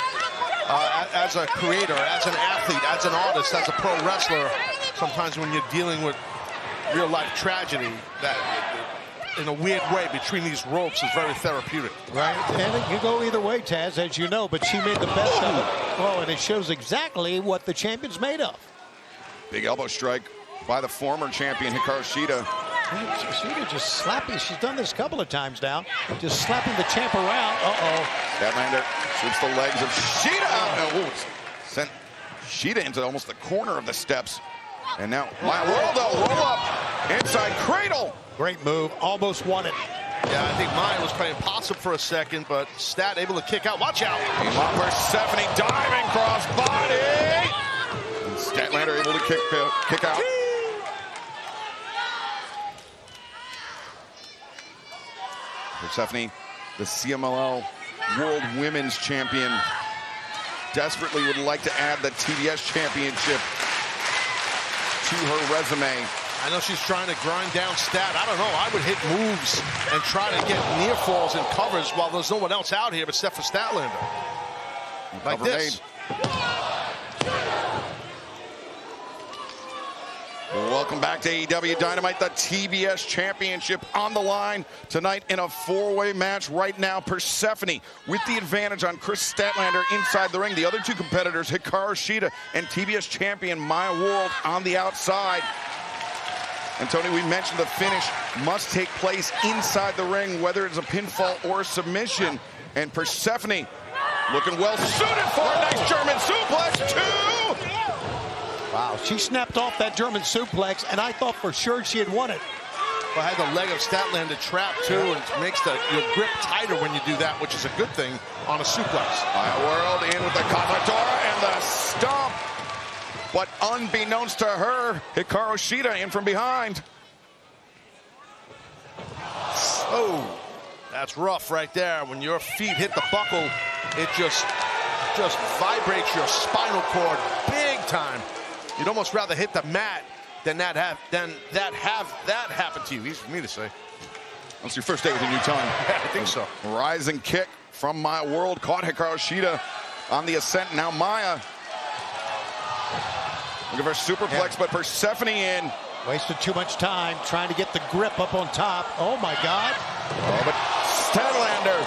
as a creator, as an athlete, as an artist, as a pro wrestler. Sometimes when you're dealing with real life tragedy, that in a weird way between these ropes is very therapeutic. Right, and it can go either way, Taz, as you know, but she made the best of it. Oh, and it shows exactly what the champion's made of. Big elbow strike by the former champion, Hikaru Shida. Shida just slapping, she's done this a couple of times now, just slapping the champ around. Statlander sweeps the legs of Shida out. No, sent Shida into almost the corner of the steps. And now Maya World, roll up, inside cradle. Great move, almost won it. Yeah, I think Maya was playing possum for a second, but Stat able to kick out. Watch out. Persephone diving cross body. And Statlander able to kick out. Persephone, the CMLL World Women's Champion, desperately would like to add the TBS Championship to her resume. I know she's trying to grind down Stat. I don't know. I would hit moves and try to get near falls and covers while there's no one else out here except for Statlander. Like this. Welcome back to AEW Dynamite. The TBS Championship on the line tonight in a four-way match. Right now, Persephone with the advantage on Chris Statlander inside the ring. The other two competitors, Hikaru Shida and TBS champion Maya World on the outside. And Tony, we mentioned the finish must take place inside the ring, whether it's a pinfall or a submission. And Persephone looking well suited for a nice German suplex, too. Wow, she snapped off that German suplex, and I thought for sure she had won it. Well, I had the leg of Statlander trapped, too, and it makes your grip tighter when you do that, which is a good thing on a suplex. Maya World in with the Kamadora and the stomp. But unbeknownst to her, Hikaru Shida in from behind. Oh, that's rough right there. When your feet hit the buckle, it just vibrates your spinal cord big time. You'd almost rather hit the mat than that happen to you. Easy for me to say. That's your first day with a new tongue. Yeah, I think so. Rising kick from Maya World caught Hikaru Shida on the ascent. Now Maya looking for a superplex, but Persephone in. Wasted too much time trying to get the grip up on top. Oh my God. Oh, but Statlander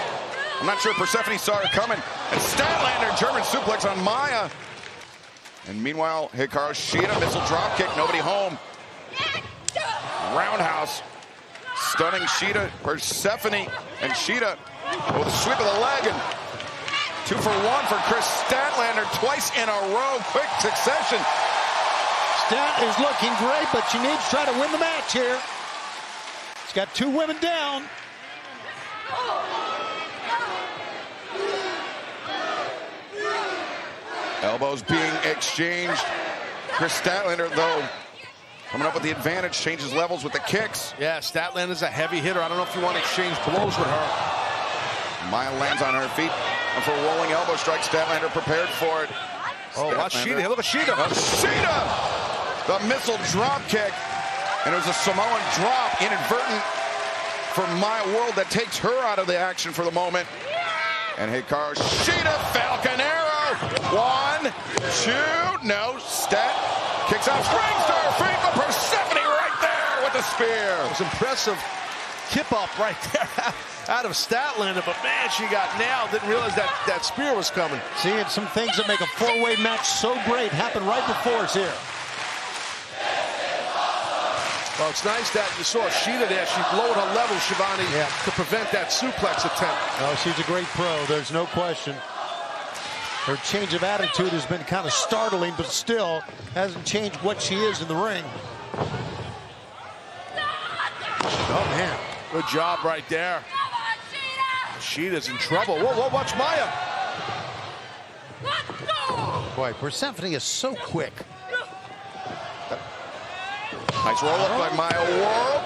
I'm not sure Persephone saw her coming. And Statlander, German suplex on Maya. And meanwhile, Hikaru Shida, missile dropkick, nobody home. Roundhouse, stunning Shida, Persephone, and Shida with a sweep of the leg, and 2 for 1 for Chris Statlander, twice in a row, quick succession. Stat is looking great, but she needs to try to win the match here. She's got 2 women down. Elbows being exchanged. Chris Statlander, though, coming up with the advantage, changes levels with the kicks. Yeah, Statlander's a heavy hitter. I don't know if you want to exchange blows with her. Maya lands on her feet. And for a rolling elbow strike, Statlander prepared for it. Oh, watch Shida. Look at Shida. Shida! The missile drop kick. And it was a Samoan drop, inadvertent for Maya World, that takes her out of the action for the moment. And Hikaru Shida, Falcon Arrow. 1, 2, no, Stat kicks out, springs to her feet, but Persephone right there with the spear. It was impressive kip up right there out of Statlander, but man, she got nailed. Didn't realize that spear was coming. Seeing some things that make a 4-way match so great happen right before us here. Well, it's nice that you saw Shida there. She lowered her level, Shivani, to prevent that suplex attempt. Oh, she's a great pro. There's no question. Her change of attitude has been kind of startling, but still hasn't changed what she is in the ring. Oh, man. Good job right there. Shida's in trouble. Whoa, whoa, watch Maya. Boy, Persephone is so quick. Nice roll up by Maya World.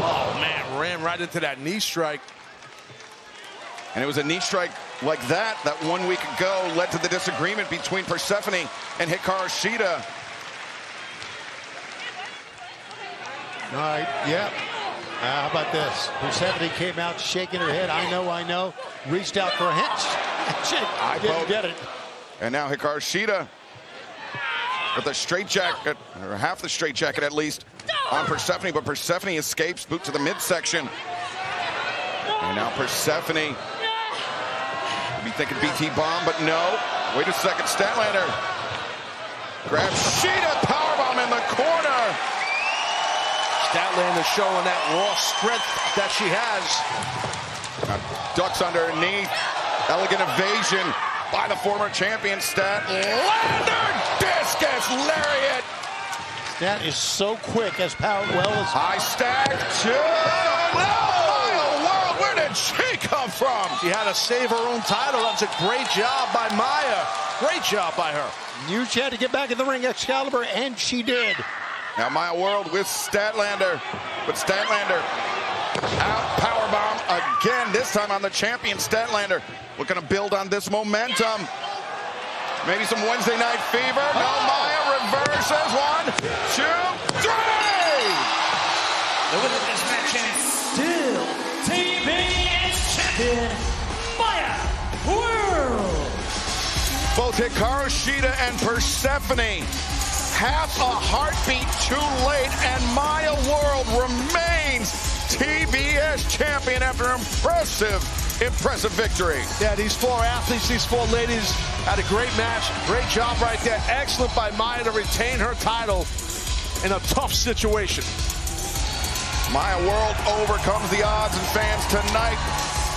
Oh, man, ran right into that knee strike. And it was a knee strike like that 1 week ago led to the disagreement between Persephone and Hikaru Shida. All right, yeah. How about this? Persephone came out shaking her head. I know. Reached out for a handshake. Didn't get it. And now Hikaru Shida with a straight jacket, or half the straight jacket at least, on Persephone, but Persephone escapes, boot to the midsection. And now Persephone be thinking BT bomb, but no. Wait a second, Statlander grabs Shida, powerbomb in the corner. Statlander showing that raw strength that she has. Now, ducks underneath, elegant evasion by the former champion Statlander. Discus lariat. Stat is so quick as power well as high stack. Where did she come from? She had to save her own title. That's a great job by Maya. Great job by her. Knew she had to get back in the ring, Excalibur, and she did. Now Maya World with Statlander, but Statlander out, powerbomb again, this time on the champion Statlander. Looking to build on this momentum. Maybe some Wednesday Night Fever. No, Maya reverses. 1, 2, 3. The winner of this match is still TBS champion, Maya World. Both Hikaru Shida and Persephone, half a heartbeat too late, and Maya World remains TBS champion after impressive victory. Yeah, these 4 athletes, these 4 ladies had a great match. Great job right there. Excellent by Maya to retain her title in a tough situation. Maya World overcomes the odds, and fans, tonight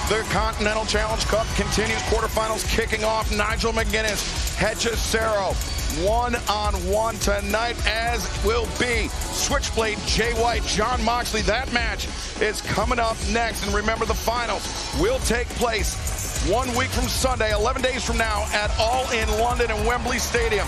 the Continental Challenge Cup continues. Quarterfinals kicking off. Nigel McGuinness, Hechicero, 1-on-1 tonight, as will be Switchblade, Jay White, John Moxley. That match is coming up next. And remember, the finals will take place 1 week from Sunday, 11 days from now, at All in London and Wembley Stadium.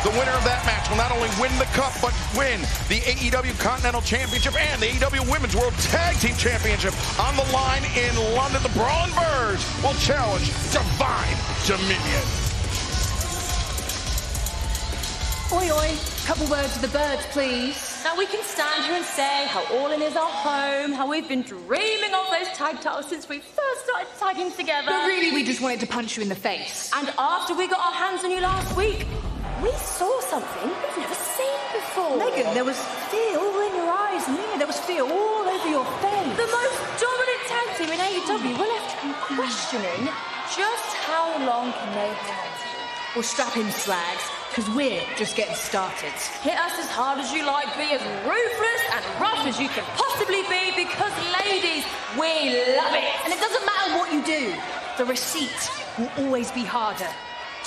The winner of that match will not only win the cup, but win the AEW Continental Championship and the AEW Women's World Tag Team Championship. On the line in London, the Brawling Birds will challenge Divine Dominion. Oi, oi. Couple words to the birds, please. Now we can stand here and say how All In is our home, how we've been dreaming of those tag titles since we first started tagging together. But really, we just wanted to punch you in the face. And after we got our hands on you last week, we saw something we've never seen before. Megan, there was fear all in your eyes, and there was fear all over your face. The most dominant tag team in AEW were left questioning just how long can they hang on to. Well, strap in, Slags, because we're just getting started. Hit us as hard as you like, be as ruthless and rough as you can possibly be, because, ladies, we love it. And it doesn't matter what you do, the receipt will always be harder.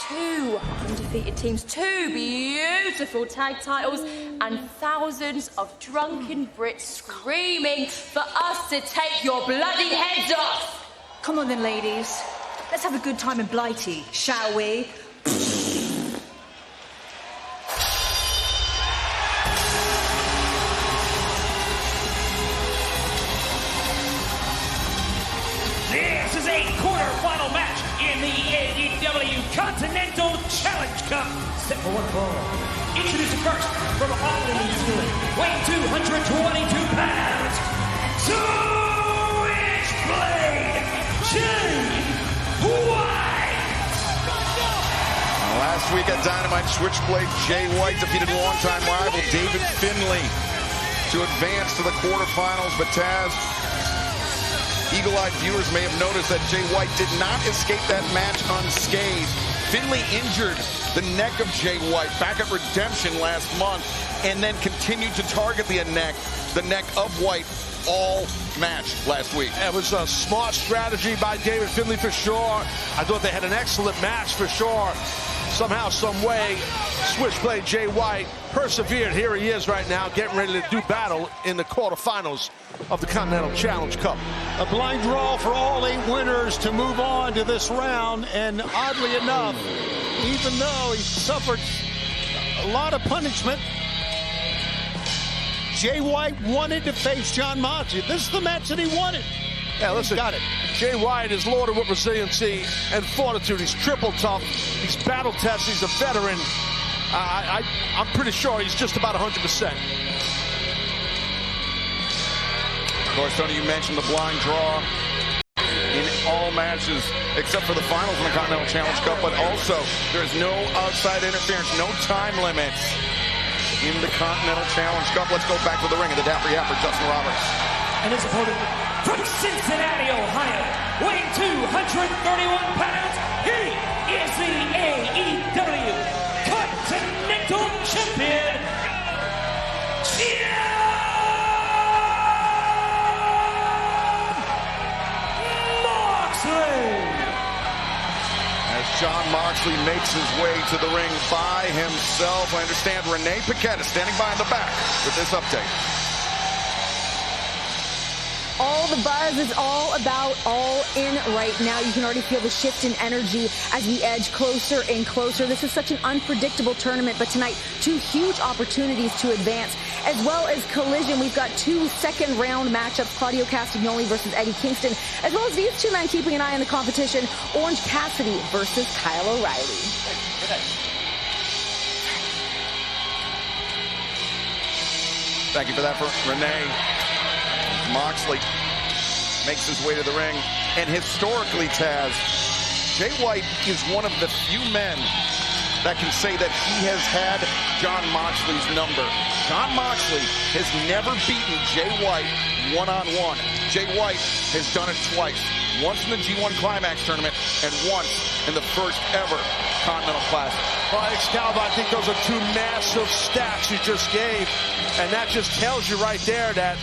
2 undefeated teams, 2 beautiful tag titles, and thousands of drunken Brits screaming for us to take your bloody heads off. Come on then, ladies. Let's have a good time in Blighty, shall we? This is a quarterfinal match in the AEW Continental Challenge Cup. Set for one fall. Introducing first from Auckland, New Zealand, weighing 222 pounds, Switchblade Jay White. Last week at Dynamite, Switchblade Jay White defeated longtime rival David Finlay to advance to the quarterfinals, but Taz, eagle-eyed viewers may have noticed that Jay White did not escape that match unscathed. Finlay injured the neck of Jay White back at Redemption last month, and then continued to target the neck of White all match last week. It was a smart strategy by David Finlay for sure. I thought they had an excellent match for sure. Somehow, some way, Switchblade Jay White persevered. Here he is right now, getting ready to do battle in the quarterfinals of the Continental Challenge Cup. A blind draw for all 8 winners to move on to this round, and oddly enough, even though he suffered a lot of punishment, Jay White wanted to face Jon Moxley. This is the match that he wanted. Yeah, listen, got it. Jay White is loaded with resiliency and fortitude. He's triple tough. He's battle tested. He's a veteran. I'm pretty sure he's just about 100%. Of course, Tony, you mentioned the blind draw in all matches except for the finals in the Continental Challenge Cup, but also there's no outside interference, no time limits in the Continental Challenge Cup. Let's go back to the ring of the Dapper Yapper, Justin Roberts. And his opponent from Cincinnati, Ohio, weighing 231 pounds, he is the AEW Continental Champion, Jon Moxley. As Jon Moxley makes his way to the ring by himself, I understand Renee Paquette is standing by in the back with this update. All the buzz is all about All In right now. You can already feel the shift in energy as we edge closer and closer. This is such an unpredictable tournament, but tonight, 2 huge opportunities to advance, as well as Collision. We've got 2 second-round matchups, Claudio Castagnoli versus Eddie Kingston, as well as these 2 men keeping an eye on the competition, Orange Cassidy versus Kyle O'Reilly. Thank you for that, Renee. Moxley makes his way to the ring, and historically, Taz, Jay White is one of the few men that can say that he has had Jon Moxley's number. Jon Moxley has never beaten Jay White one-on-one. Jay White has done it twice. Once in the G1 Climax tournament and once in the first ever Continental Classic. Well, Excalibur, I think those are 2 massive stats you just gave, and that just tells you right there that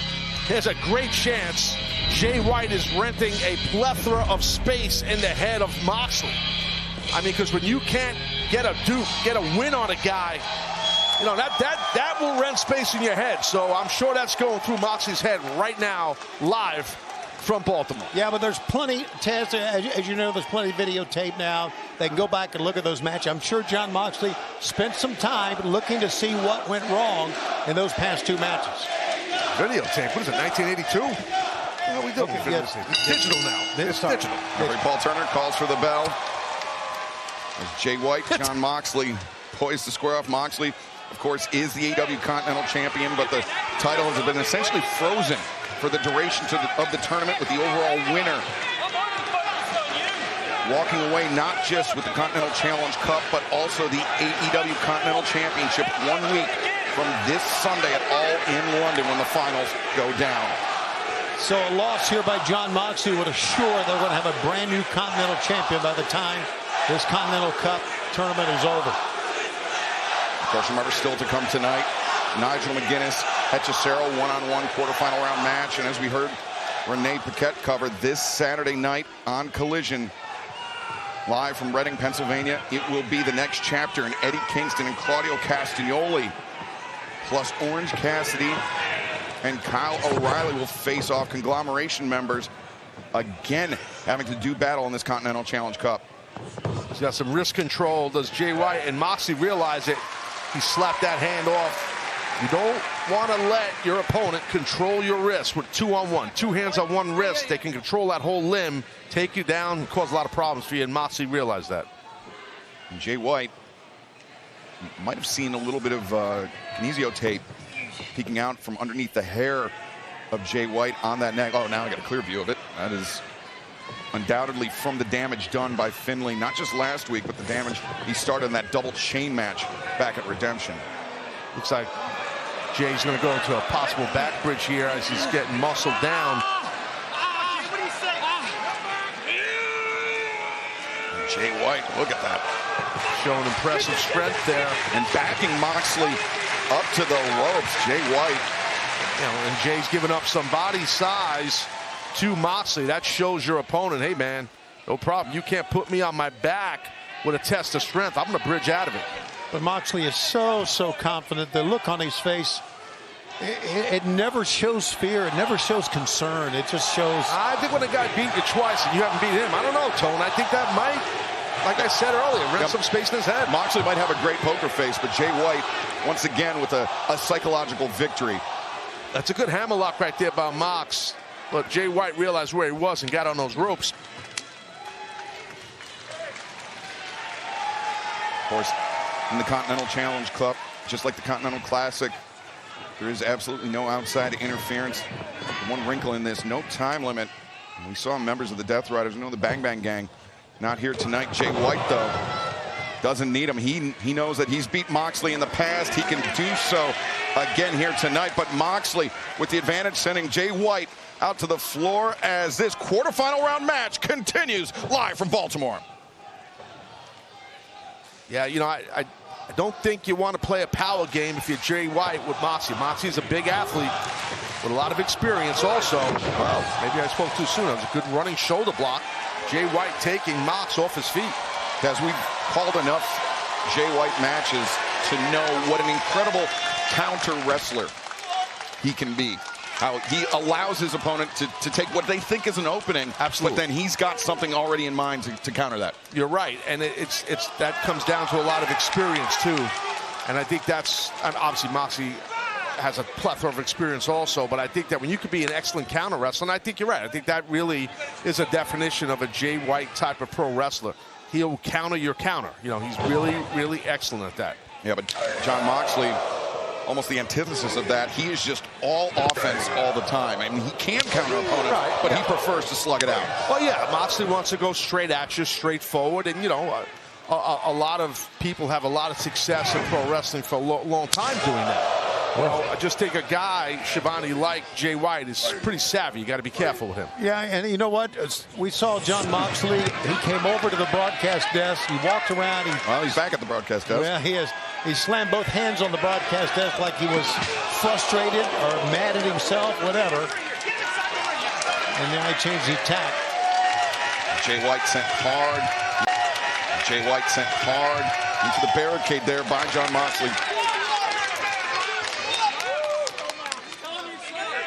there's a great chance Jay White is renting a plethora of space in the head of Moxley. I mean, because when you can't get a win on a guy, you know, that will rent space in your head. So I'm sure that's going through Moxley's head right now, live from Baltimore. Yeah, but there's plenty, Taz, as you know, there's plenty of videotape now. They can go back and look at those matches. I'm sure Jon Moxley spent some time looking to see what went wrong in those past 2 matches. Videotape, what is it, 1982? Well, we don't get videotape. It's digital now. It's digital. Referee Paul Turner calls for the bell. As Jay White, Jon Moxley poised to square off. Moxley, of course, is the AEW Continental Champion, but the title has been essentially frozen for the duration of the tournament, with the overall winner walking away not just with the Continental Challenge Cup, but also the AEW Continental Championship 1 week from this Sunday at All in London when the finals go down. So a loss here by Jon Moxley would assure they're going to have a brand new Continental Champion by the time this Continental Cup tournament is over. Of course, remember, still to come tonight, Nigel McGuinness, Hechicero, one-on-one quarterfinal round match. And as we heard Renee Paquette cover this Saturday night on Collision, live from Reading, Pennsylvania, it will be the next chapter in Eddie Kingston and Claudio Castagnoli, plus Orange Cassidy and Kyle O'Reilly will face off conglomeration members again, having to do battle in this Continental Challenge Cup. He's got some wrist control. Does Jay White, and Moxley realize it? He slapped that hand off. You don't want to let your opponent control your wrist with 2-on-1. 2 hands on one wrist. They can control that whole limb, take you down, and cause a lot of problems for you, and Moxley realized that. And Jay White might have seen a little bit of kinesio tape peeking out from underneath the hair of Jay White on that neck. Oh, now I got a clear view of it. That is undoubtedly from the damage done by Finlay, not just last week, but the damage he started in that double chain match back at Redemption. Looks like Jay's going to go into a possible back bridge here as he's getting muscled down. Jay White, look at that. Showing impressive strength there. And backing Moxley up to the ropes. Jay White. You know, and Jay's giving up some body size to Moxley. That shows your opponent, hey man, no problem. You can't put me on my back with a test of strength. I'm going to bridge out of it. But Moxley is so confident. The look on his face, it never shows fear. It never shows concern. It just shows. I think when a guy beat you twice and you haven't beat him, I don't know, Tone. I think that might, like I said earlier, rent some space in his head. Moxley might have a great poker face, but Jay White, once again, with a psychological victory. That's a good hammerlock right there by Mox. But Jay White realized where he was and got on those ropes. Of course, in the Continental Challenge Cup, just like the Continental Classic, there is absolutely no outside interference. The one wrinkle in this, no time limit. And we saw members of the Death Riders, the Bang Bang Gang, not here tonight. Jay White, though, doesn't need him. He knows that he's beat Moxley in the past. He can do so again here tonight. But Moxley, with the advantage, sending Jay White out to the floor as this quarterfinal round match continues live from Baltimore. Yeah, you know, I don't think you want to play a power game if you're Jay White with Moxley. Moxley's a big athlete with a lot of experience also. Well, maybe I spoke too soon. It was a good running shoulder block. Jay White taking Mox off his feet. As we've called enough Jay White matches to know what an incredible counter wrestler he can be. How he allows his opponent to take what they think is an opening, absolutely, but then he's got something already in mind to counter that. You're right, and it's that comes down to a lot of experience too, and I think that's, obviously Moxley has a plethora of experience also, but I think that when you could be an excellent counter wrestler, and I think you're right, I think that really is a definition of a Jay White type of pro wrestler. He'll counter your counter. You know, he's really excellent at that. Yeah, but Jon Moxley, almost the antithesis of that. He is just all offense all the time. I mean, he can counter an opponent, right, but he prefers to slug it out. Well, yeah, Moxley wants to go straight at you, straightforward, and you know, a lot of people have a lot of success in pro wrestling for a long time doing that. Well, I just think a guy, Shivani, like Jay White is pretty savvy. You got to be careful with him. Yeah, and you know what? We saw Jon Moxley. He came over to the broadcast desk. He walked around. Well, he's back at the broadcast desk. Yeah, he is. He slammed both hands on the broadcast desk like he was frustrated or mad at himself, whatever. And now he changed the attack. Jay White sent hard. Jay White sent hard into the barricade there by Jon Moxley.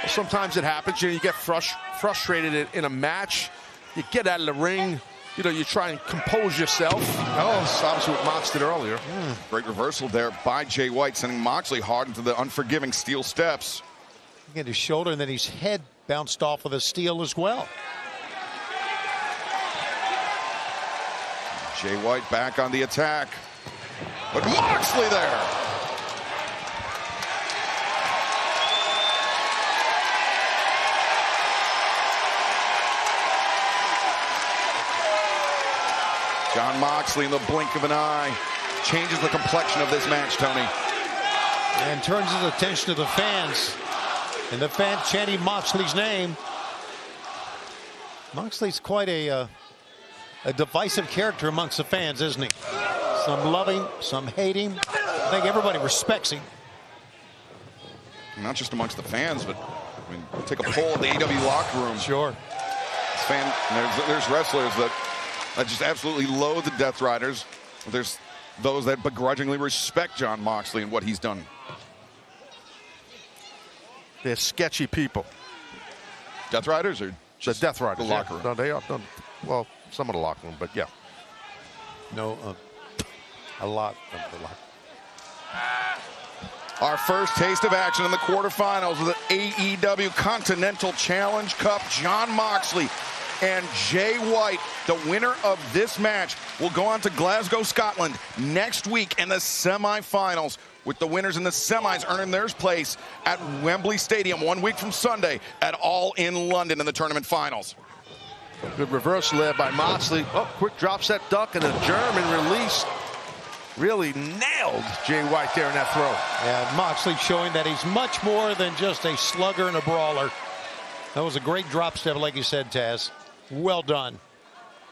Sometimes it happens. You know, you get frustrated in a match. You get out of the ring. You know, you try and compose yourself. Oh, it's obviously what Mox did earlier. Great reversal there by Jay White, sending Moxley hard into the unforgiving steel steps. He had his shoulder, and then his head bounced off of the steel as well. Jay White back on the attack. But Moxley there. Jon Moxley, in the blink of an eye, changes the complexion of this match, Tony. And turns his attention to the fans. And the fans chanting Moxley's name. Moxley's quite a divisive character amongst the fans, isn't he? Some love him, some hate him. I think everybody respects him. Not just amongst the fans, but I mean, take a poll of the AEW locker room. Sure. There's wrestlers that just absolutely loathe the Death Riders. There's those that begrudgingly respect Jon Moxley and what he's done. They're sketchy people. Death Riders or just the Death Riders? The locker room. No, they are. No, well, some of the locker room, but yeah. No, a lot of the locker. Our first taste of action in the quarterfinals of the AEW Continental Challenge Cup. Jon Moxley and Jay White, the winner of this match, will go on to Glasgow, Scotland next week in the semifinals, with the winners in the semis earning their place at Wembley Stadium 1 week from Sunday at All in London in the tournament finals. Good reversal there by Moxley. Oh, quick drop set duck and a German release. Really nailed Jay White there in that throw. Yeah, Moxley showing that he's much more than just a slugger and a brawler. That was a great drop step, like you said, Taz. Well done.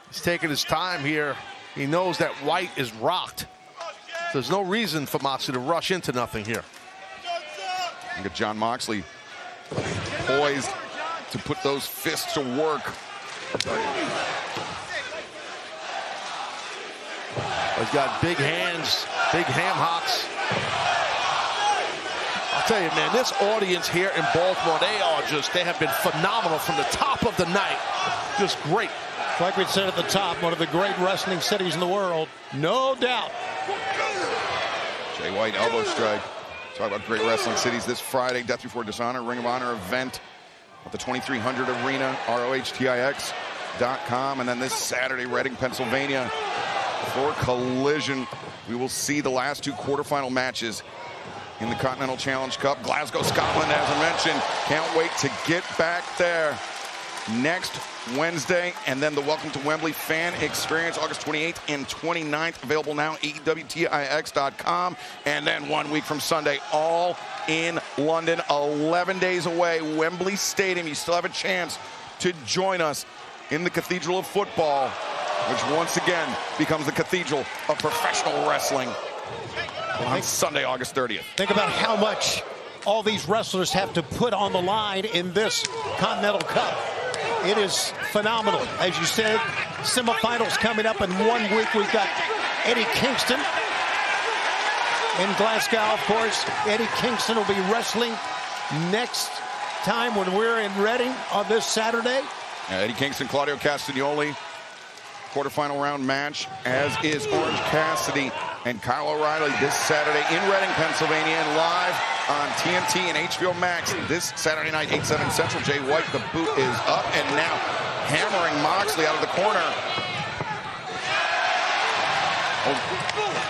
He's taking his time here. He knows that White is rocked. There's no reason for Moxley to rush into nothing here. Look at Jon Moxley poised to put those fists to work. He's got big hands, big ham hocks. I'll tell you, man, this audience here in Baltimore, they have been phenomenal from the top of the night. Just great. Like we said at the top, one of the great wrestling cities in the world, no doubt. Jay White elbow strike. Talk about great wrestling cities this Friday, Death Before Dishonor, Ring of Honor event at the 2300 Arena, ROHTIX.com. And then this Saturday, Reading, Pennsylvania, for Collision. We will see the last two quarterfinal matches in the Continental Challenge Cup. Glasgow, Scotland, as I mentioned. Can't wait to get back there next Wednesday. And then the Welcome to Wembley fan experience, August 28th and 29th. Available now, AEWTIX.com. And then 1 week from Sunday, all in London, 11 days away, Wembley Stadium. You still have a chance to join us in the Cathedral of Football, which once again becomes the Cathedral of Professional Wrestling on Sunday, August 30th. Think about how much all these wrestlers have to put on the line in this Continental Cup. It is phenomenal. As you said, semifinals coming up in 1 week. We've got Eddie Kingston in Glasgow, of course. Eddie Kingston will be wrestling next time when we're in Reading on this Saturday. Eddie Kingston, Claudio Castagnoli, quarterfinal round match, as is Orange Cassidy and Kyle O'Reilly this Saturday in Reading, Pennsylvania, and live on TNT and HBO Max this Saturday night, 8/7 Central. Jay White, the boot is up, and now hammering Moxley out of the corner. Oh,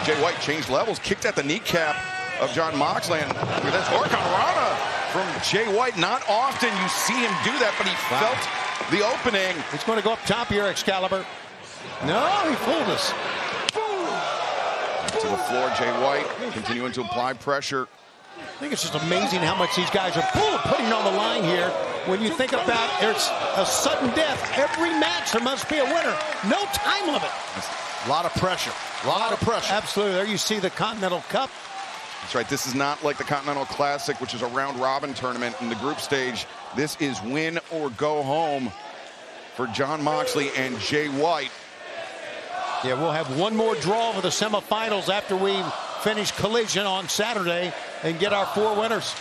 Jay White changed levels, kicked at the kneecap of Jon Moxley, and that's Hurricanrana from Jay White. Not often you see him do that, but he felt the opening. He's going to go up top here, Excalibur. No, he fooled us. To the floor, Jay White continuing to apply pressure. I think it's just amazing how much these guys are putting on the line here. When you think about there's a sudden death, every match there must be a winner. No time limit. A lot of pressure. A lot of pressure. Absolutely. There you see the Continental Cup. That's right. This is not like the Continental Classic, which is a round-robin tournament in the group stage. This is win or go home for Jon Moxley and Jay White. Yeah, we'll have one more draw for the semifinals after we finish Collision on Saturday and get our 4 winners.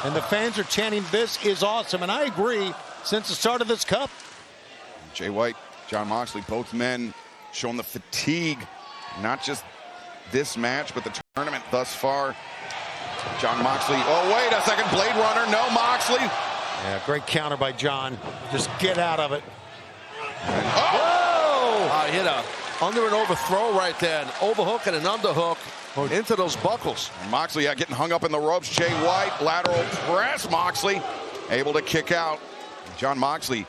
And the fans are chanting, "This is awesome." And I agree, since the start of this cup. Jay White, Jon Moxley, both men showing the fatigue, not just this match, but the tournament thus far. Jon Moxley, oh, wait a second, Blade Runner, no, Moxley. Yeah, great counter by Jon. Just get out of it. He hit a under and overthrow right there, an overhook and an underhook into those buckles. Moxley getting hung up in the ropes. Jay White, lateral press. Moxley able to kick out. Jon Moxley,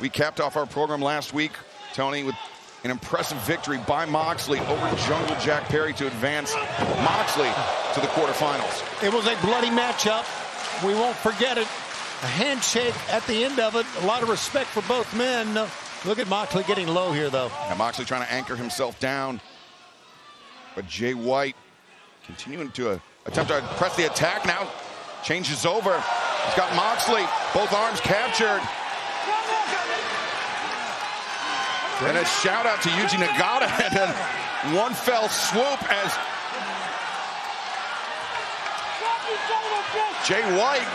we capped off our program last week, Tony, with an impressive victory by Moxley over Jungle Jack Perry to advance Moxley to the quarterfinals. It was a bloody matchup. We won't forget it. A handshake at the end of it. A lot of respect for both men. Look at Moxley getting low here, though. And Moxley trying to anchor himself down. But Jay White continuing to attempt to press the attack now. Changes over. He's got Moxley. Both arms captured. And a shout out to Yuji Nagata. And then one fell swoop as Jay White.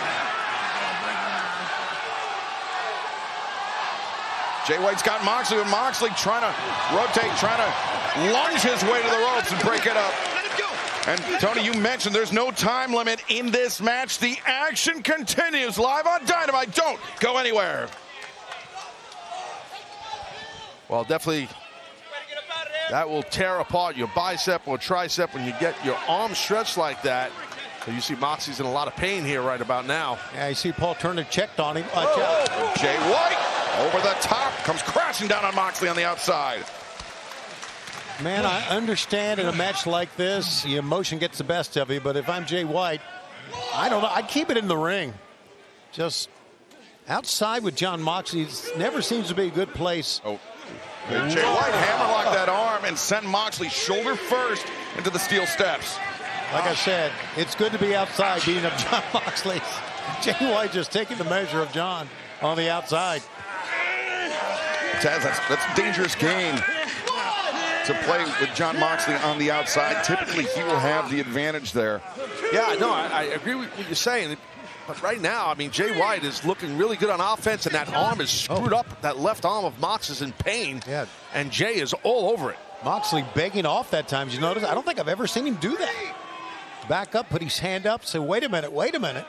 Jay White's got Moxley, and Moxley trying to rotate, trying to lunge his way to the ropes and break it up. And Tony, you mentioned there's no time limit in this match. The action continues live on Dynamite. Don't go anywhere. Well, definitely that will tear apart your bicep or tricep when you get your arm stretched like that. So you see Moxley's in a lot of pain here right about now. Yeah, you see Paul Turner checked on him. Jay White over the top, comes crashing down on Moxley on the outside. Man, I understand in a match like this, the emotion gets the best of you, but if I'm Jay White, I don't know. I'd keep it in the ring. Just outside with Jon Moxley never seems to be a good place. Oh, Jay White hammerlocked that arm and sent Moxley shoulder first into the steel steps. Like I said, it's good to be outside beating up Jon Moxley. Jay White just taking the measure of Jon on the outside. Taz, that's a dangerous game to play with Jon Moxley on the outside. Typically, he will have the advantage there. Yeah, no, I agree with what you're saying. But right now, I mean, Jay White is looking really good on offense, and that arm is screwed up. That left arm of Mox is in pain, and Jay is all over it. Moxley begging off that time. Did you notice? I don't think I've ever seen him do that. Back up, put his hand up, say, wait a minute, wait a minute.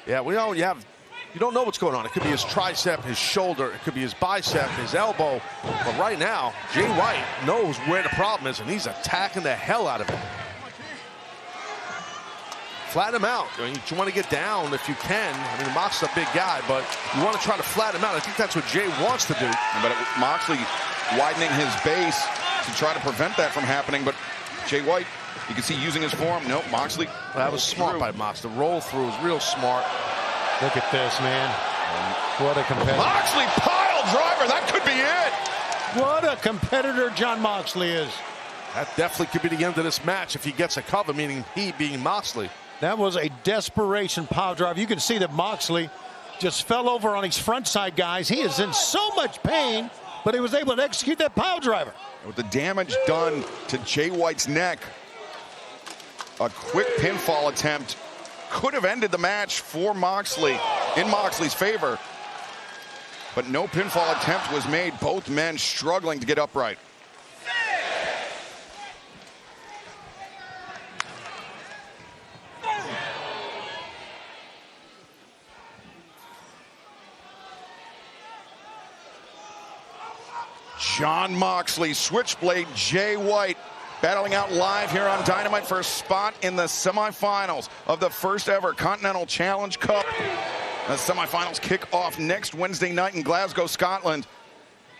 Yeah, we know you don't know what's going on. It could be his tricep, his shoulder, it could be his bicep, his elbow. But right now, Jay White knows where the problem is, and he's attacking the hell out of it. Flatten him out. I mean, you want to get down if you can. I mean, Moxley's a big guy, but you want to try to flatten him out. I think that's what Jay wants to do. But Moxley widening his base to try to prevent that from happening. But Jay White, you can see using his form. Nope, Moxley. That was smart by Mox. The roll through was real smart. Look at this, man. What a competitor. Moxley pile driver. That could be it. What a competitor Jon Moxley is. That definitely could be the end of this match if he gets a cover, meaning he being Moxley. That was a desperation power drive. You can see that Moxley just fell over on his front side, guys. He is in so much pain, but he was able to execute that power driver. With the damage done to Jay White's neck, a quick pinfall attempt could have ended the match for Moxley in Moxley's favor. But no pinfall attempt was made. Both men struggling to get upright. Jon Moxley, Switchblade, Jay White, battling out live here on Dynamite for a spot in the semifinals of the first ever Continental Challenge Cup. The semifinals kick off next Wednesday night in Glasgow, Scotland.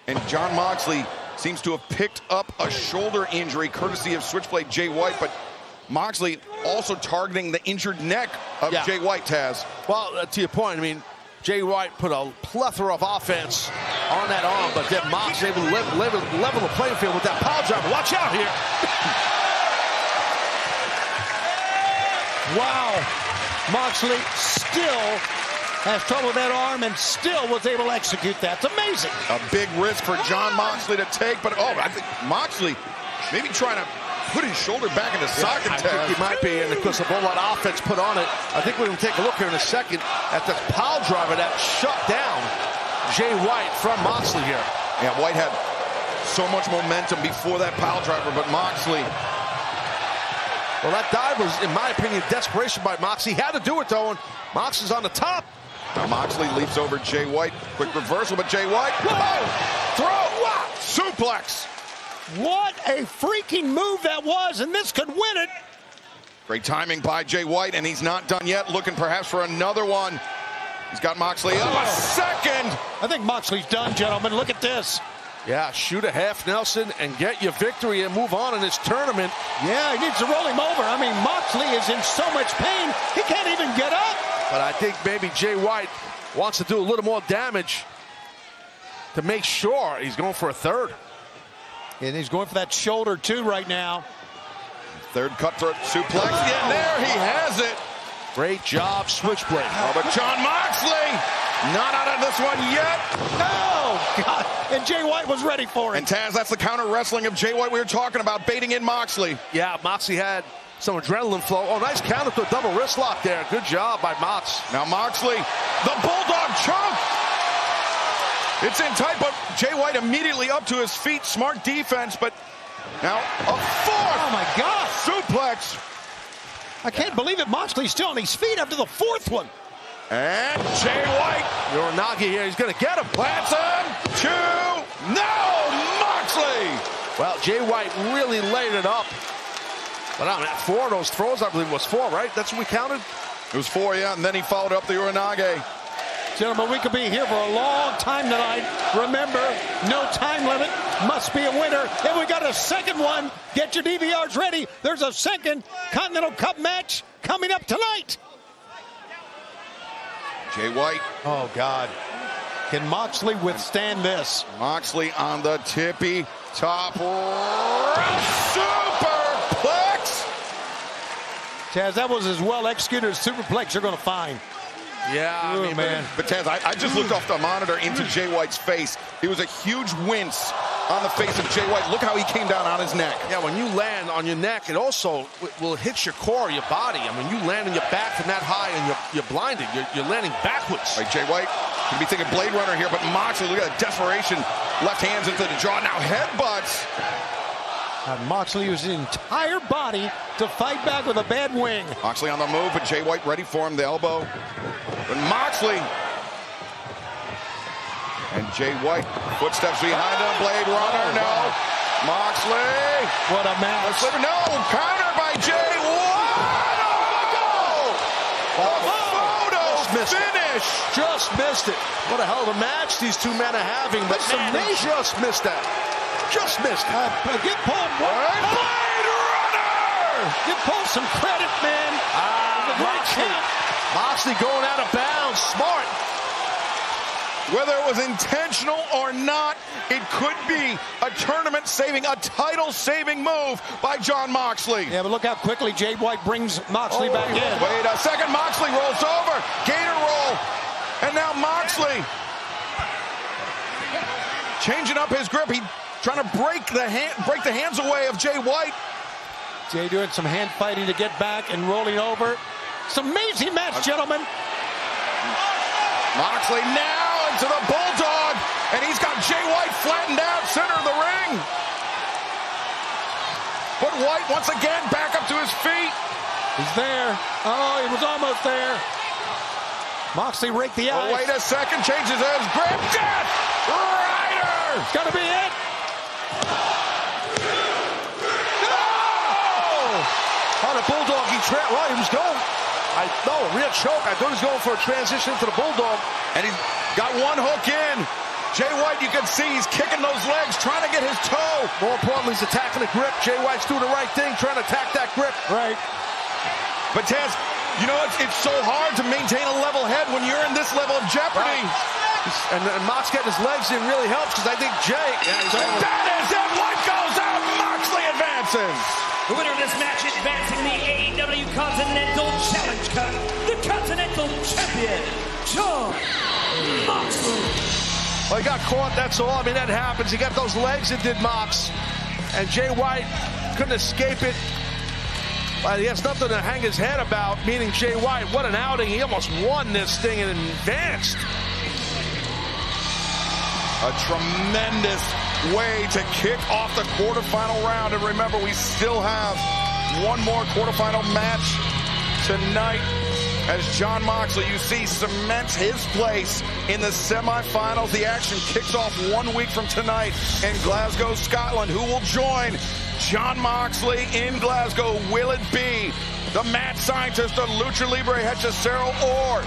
And Jon Moxley seems to have picked up a shoulder injury courtesy of Switchblade Jay White, but Moxley also targeting the injured neck of Jay White, Taz. Well, to your point, I mean, Jay White put a plethora of offense on that arm, but then Mox able to level the playing field with that power driver. Watch out here. Wow. Moxley still has trouble with that arm and still was able to execute that. It's amazing. A big risk for Jon Moxley to take, but I think Moxley maybe trying to put his shoulder back into socket. I think he might be, and because of all that offense put on it, I think we're going to take a look here in a second at the power driver that shut down Jay White from Moxley here. Yeah, White had so much momentum before that power driver, but Moxley. Well, that dive was, in my opinion, desperation by Moxley. He had to do it, though, and Mox is on the top. Now Moxley leaps over Jay White. Quick reversal, but Jay White. Whoa! Throw! Wow! Suplex! What a freaking move that was, and this could win it. Great timing by Jay White, and he's not done yet. Looking perhaps for another one. He's got Moxley up a second. I think Moxley's done, gentlemen. Look at this. Yeah, shoot a half Nelson and get your victory and move on in this tournament. Yeah, he needs to roll him over. I mean, Moxley is in so much pain, he can't even get up. But I think maybe Jay White wants to do a little more damage to make sure he's going for a third. And he's going for that shoulder, too, right now. Third cutthroat suplex. And there he has it. Great job, Switchblade. Oh, but Jon Moxley not out of this one yet. No! God. And Jay White was ready for it. And Taz, that's the counter wrestling of Jay White we were talking about, baiting in Moxley. Yeah, Moxley had some adrenaline flow. Oh, nice counter to a double wrist lock there. Good job by Mox. Now Moxley, the Bulldog choke. It's in tight, but Jay White immediately up to his feet. Smart defense, but now a fourth. Oh, my God. Suplex. I can't believe it. Moxley's still on his feet after the fourth one. And Jay White. Uranage here. He's going to get him. Plants him. Two. No, Moxley. Well, Jay White really laid it up. But I mean, 4 of those throws, I believe, was 4, right? That's what we counted? It was 4, yeah, and then he followed up the Uranage. Gentlemen, we could be here for a long time tonight. Remember, no time limit. Must be a winner. And we got a second one. Get your DVRs ready. There's a second Continental Cup match coming up tonight. Jay White. Oh, God. Can Moxley withstand this? Moxley on the tippy top rope. Superplex. Taz, that was as well executed as superplex you're going to find. Yeah, I mean, man. But Taz, I just looked off the monitor into Jay White's face. It was a huge wince on the face of Jay White. Look how he came down on his neck. Yeah, when you land on your neck, it also will hit your core, your body. I mean, you land on your back from that high and you're blinded. You're landing backwards. Right, Jay White could be thinking Blade Runner here, but Moxley, look at the desperation. Left hands into the jaw. Now headbutts. Moxley used his entire body to fight back with a bad wing. Moxley on the move, but Jay White ready for him, the elbow. But Moxley. And Jay White, footsteps behind him, Blade Runner, no. Moxley. What a match. No, counter by Jay White. Oh, photo finish. Just missed it. What a hell of a match these two men are having, but man, they just missed that. Just missed it. Give Paul Blade Runner. Give Paul some credit, man. Moxley going out of bounds. Smart. Whether it was intentional or not, it could be a tournament-saving, a title-saving move by Jon Moxley. Yeah, but look how quickly Jay White brings Moxley back in. Wait a second. Moxley rolls over. Gator roll. And now Moxley changing up his grip. He trying to break the hands away of Jay White. Jay doing some hand fighting to get back and rolling over. It's an amazing match, gentlemen. Moxley now into the Bulldog, and he's got Jay White flattened out center of the ring. But White once again back up to his feet. He's there. Oh, he was almost there. Moxley raked the ice. Oh, wait a second, changes his grip. Death Rider. It's got to be it. On the Bulldog, he was going. No, real choke. I thought he was going for a transition to the Bulldog. And he's got one hook in. Jay White, you can see he's kicking those legs, trying to get his toe. More importantly, he's attacking the grip. Jay White's doing the right thing, trying to attack that grip. Right. But Taz, you know, it's so hard to maintain a level head when you're in this level of jeopardy. Right. And Mox getting his legs in really helps because I think Jay... that is it. White goes out. Moxley advances. The winner of this match advancing the AEW Continental Challenge Cup, the Continental Champion, Jon Moxley. Well, he got caught, that's all. I mean, that happens. He got those legs and did Mox. And Jay White couldn't escape it. But he has nothing to hang his head about, meaning Jay White. What an outing. He almost won this thing and advanced. A tremendous way to kick off the quarterfinal round. And remember, we still have one more quarterfinal match tonight as Jon Moxley, you see, cements his place in the semifinals. The action kicks off 1 week from tonight in Glasgow, Scotland. Who will join Jon Moxley in Glasgow? Will it be the mad scientist of Lucha Libre Hechicero, or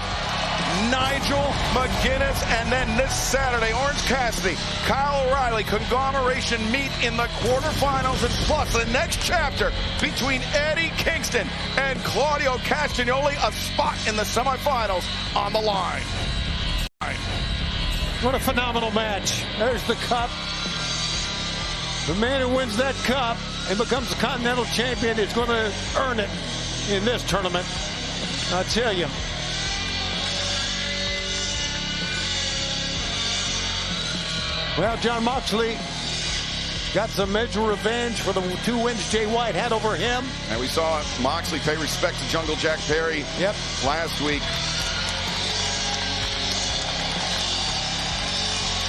Nigel McGuinness? And then this Saturday, Orange Cassidy, Kyle O'Reilly, conglomeration meet in the quarterfinals, and plus the next chapter between Eddie Kingston and Claudio Castagnoli, a spot in the semifinals on the line. What a phenomenal match. There's the cup. The man who wins that cup and becomes the Continental Champion is going to earn it in this tournament. I tell you. Well, Jon Moxley got some major revenge for the 2 wins Jay White had over him. And we saw Moxley pay respect to Jungle Jack Perry last week.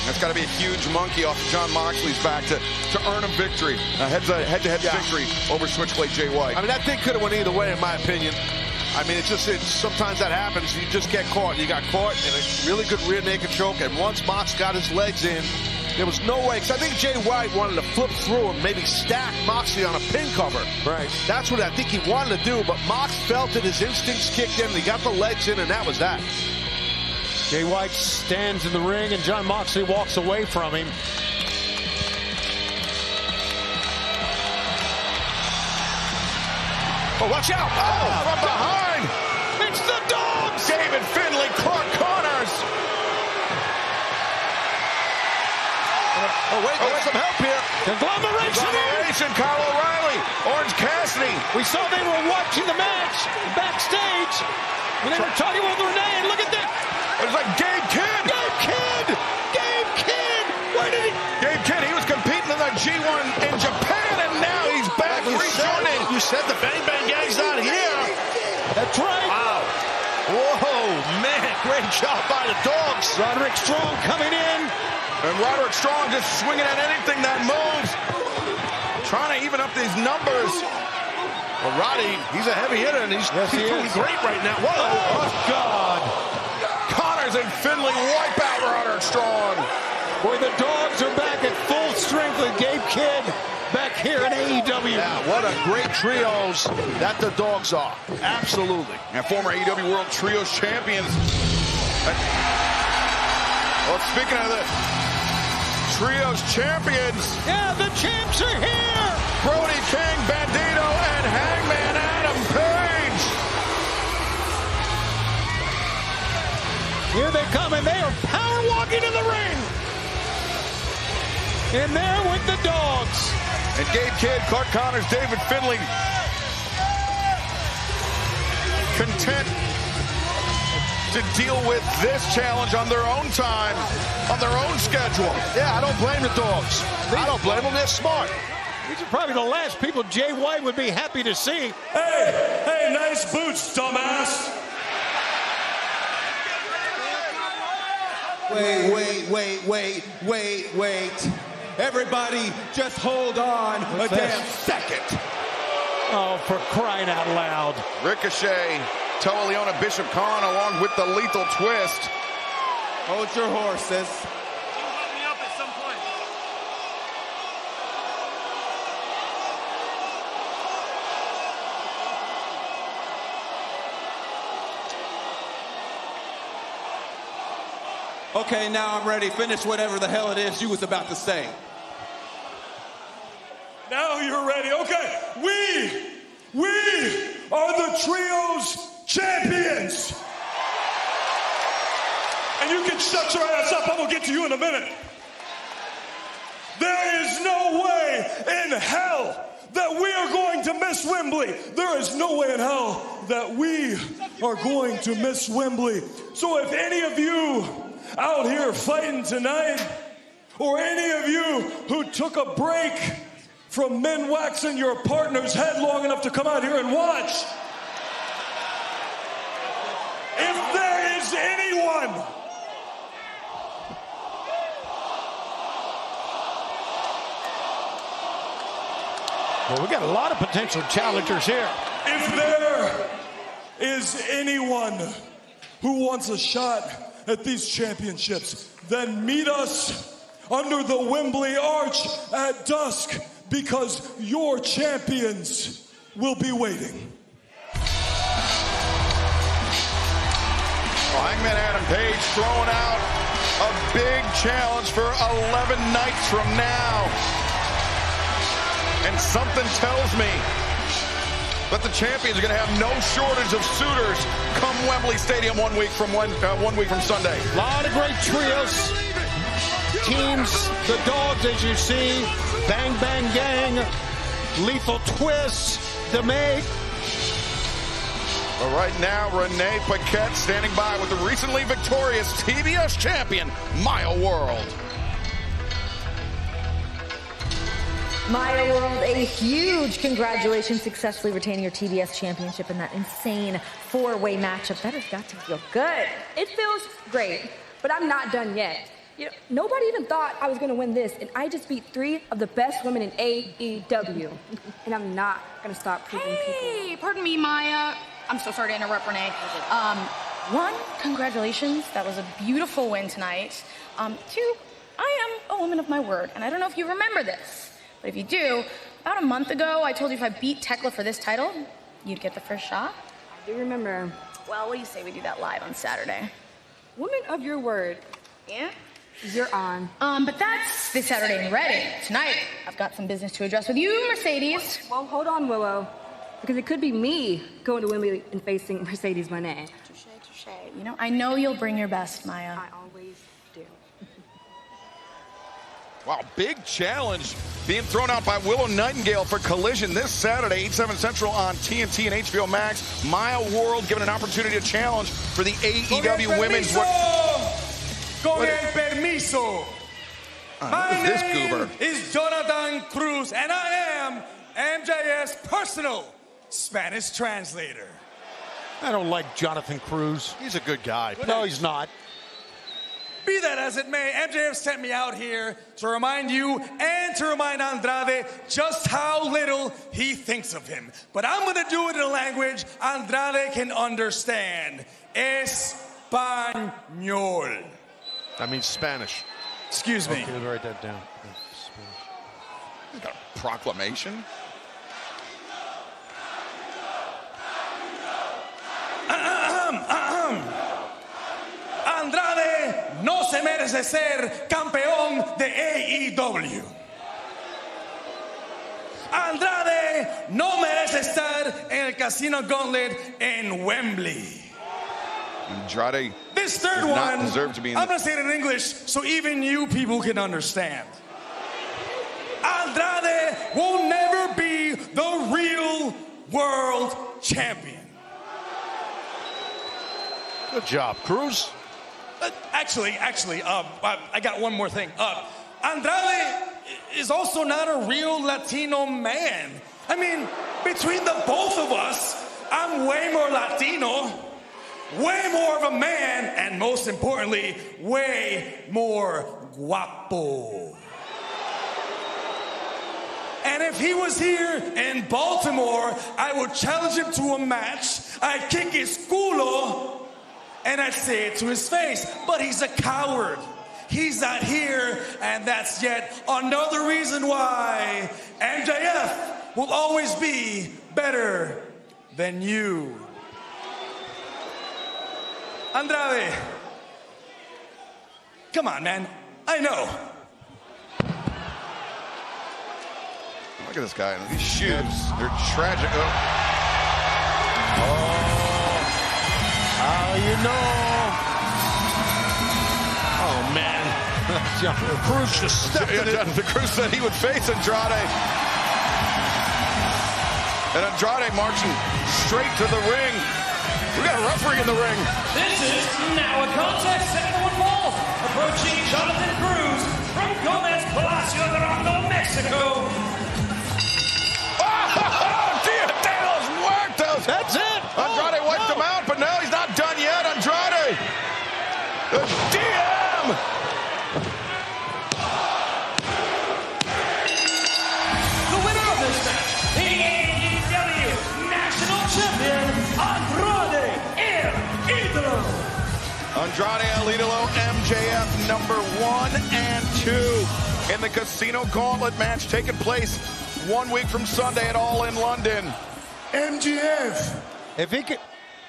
That's got to be a huge monkey off of Jon Moxley's back to earn a victory, a head-to-head victory over Switchblade Jay White. I mean, that thing could have went either way, in my opinion. I mean, sometimes that happens. You just get caught. You got caught in a really good rear naked choke, and once Mox got his legs in, there was no way. Because I think Jay White wanted to flip through and maybe stack Moxley on a pin cover. Right. That's what I think he wanted to do, but Mox felt it. His instincts kicked in. He got the legs in, and that was that. Jay White stands in the ring, and Jon Moxley walks away from him. Oh, watch out! Oh, from behind! It's the Dogs! David Finlay, Clark Connors! Oh, wait, there's some help here. Conglomeration! Kyle O'Reilly, Orange Cassidy. We saw they were watching the match backstage, and they were talking with Renee, and look at that! It's like Gabe Kidd! Gabe Kidd! Gabe Kidd! Where did he... Gabe Kidd, he was competing in the G1 in Japan, and now he's back rejoining. You said the Bang Bang Gang's not here. That's right. Wow. Whoa, man, great job by the Dogs. Roderick Strong coming in. And Roderick Strong just swinging at anything that moves. Trying to even up these numbers. Well, Roddy, he's a heavy hitter, and he's doing great right now. Whoa. Oh, God. Connors and Finlay wipe out Roderick Strong. Boy, the Dogs are back at full strength with Gabe Kidd back here in AEW. Yeah, what a great trios that the Dogs are. Absolutely. And former AEW World Trios champions. Well, speaking of the Trios champions. Yeah, the champs are here. Brody King, Bandito, and Hangman Adam Page. Here they come, and they are power walking in the ring. And there with the Dogs. And Gabe Kidd, Clark Connors, David Finlay. Content to deal with this challenge on their own time, on their own schedule. Yeah, I don't blame the Dogs. I don't blame them. They're smart. These are probably the last people Jay White would be happy to see. Hey, nice boots, dumbass. Wait. Everybody, just hold on damn second. Oh, for crying out loud. Ricochet, Toa Leona, Bishop Khan, along with the Lethal Twist. Hold your horses. Okay, now I'm ready. Finish whatever the hell it is you was about to say. Now you're ready. Okay, we are the Trios champions. And you can shut your ass up. I'm gonna get to you in a minute. There is no way in hell that we are going to miss Wembley. There is no way in hell that we are going to miss Wembley. So if any of you out here fighting tonight, or any of you who took a break from men waxing your partner's head long enough to come out here and watch, if there is anyone Well, we got a lot of potential challengers here. If there is anyone who wants a shot at these championships, then meet us under the Wembley Arch at dusk, because your champions will be waiting. Well, Hangman Adam Page throwing out a big challenge for 11 nights from now. And something tells me that the champions are going to have no shortage of suitors come Wembley Stadium 1 week from Sunday. A lot of great trios teams, the dogs, as you see, Bang Bang Gang, Lethal Twist, DeMay. But right now, Renee Paquette standing by with the recently victorious TBS champion, Maya World. Maya World, a huge congratulations, successfully retaining your TBS championship in that insane four-way matchup. That has got to feel good. It feels great, but I'm not done yet. You know, nobody even thought I was going to win this, and I just beat 3 of the best women in AEW. And I'm not going to stop proving people. Hey, pardon me, Maya. I'm so sorry to interrupt, Renee. One, congratulations. That was a beautiful win tonight. Two, I am a woman of my word, and I don't know if you remember this, but if you do, about a month ago, I told you if I beat Tekla for this title, you'd get the first shot. I do remember. Well, what do you say we do that live on Saturday? Woman of your word. Yeah? You're on. But that's this Saturday in Reading. Tonight, I've got some business to address with you, Mercedes. Well, hold on, Willow. Because it could be me going to Wembley and facing Mercedes Moné. Touche, touche. You know, I know you'll bring your best, Maya. I always do. Wow, big challenge being thrown out by Willow Nightingale for Collision this Saturday, 8/7 Central on TNT and HBO Max. Maya World given an opportunity to challenge for the AEW Women's... Con el permiso. My this name goober? is Jonathan Cruz, and I am MJF's personal Spanish translator. I don't like Jonathan Cruz. He's a good guy. No, he's not. Be that as it may, MJF sent me out here to remind you and to remind Andrade just how little he thinks of him. But I'm going to do it in a language Andrade can understand. Español. That means Spanish. Excuse me. Okay, let me write that down. You got a proclamation? Andrade no se merece ser campeón de AEW. Andrade no merece estar en el Casino Gauntlet en Wembley. Andrade This third does not one, deserve to be in I'm going to say it in English so even you people can understand. Andrade will never be the real world champion. Good job, Cruz. Actually, I got one more thing. Andrade is also not a real Latino man. I mean, between the both of us, I'm way more Latino, way more of a man, and most importantly, way more guapo. And if he was here in Baltimore, I would challenge him to a match. I'd kick his culo, and I'd say it to his face. But he's a coward. He's not here, and that's yet another reason why MJF will always be better than you. Andrade, come on, man. I know. Look at this guy. These shoes, they're tragic. How you know? Oh, man. Cruz just stepped in it. Cruz said he would face Andrade. And Andrade marching straight to the ring. We got a referee in the ring. This is now a contest set for 1 fall. Approaching Jonathan Cruz from Gomez Palacio Dorado, Mexico. Diaz worked those. That's it. Andrade wiped him out, but no, he's not done yet. Andrade. The DM. The winner of this match, the AEW National Champion, Andrade El Idolo. Andrade El Idolo, MJF number 1 and 2 in the Casino Gauntlet match taking place 1 week from Sunday at All in London. MJF, If he could...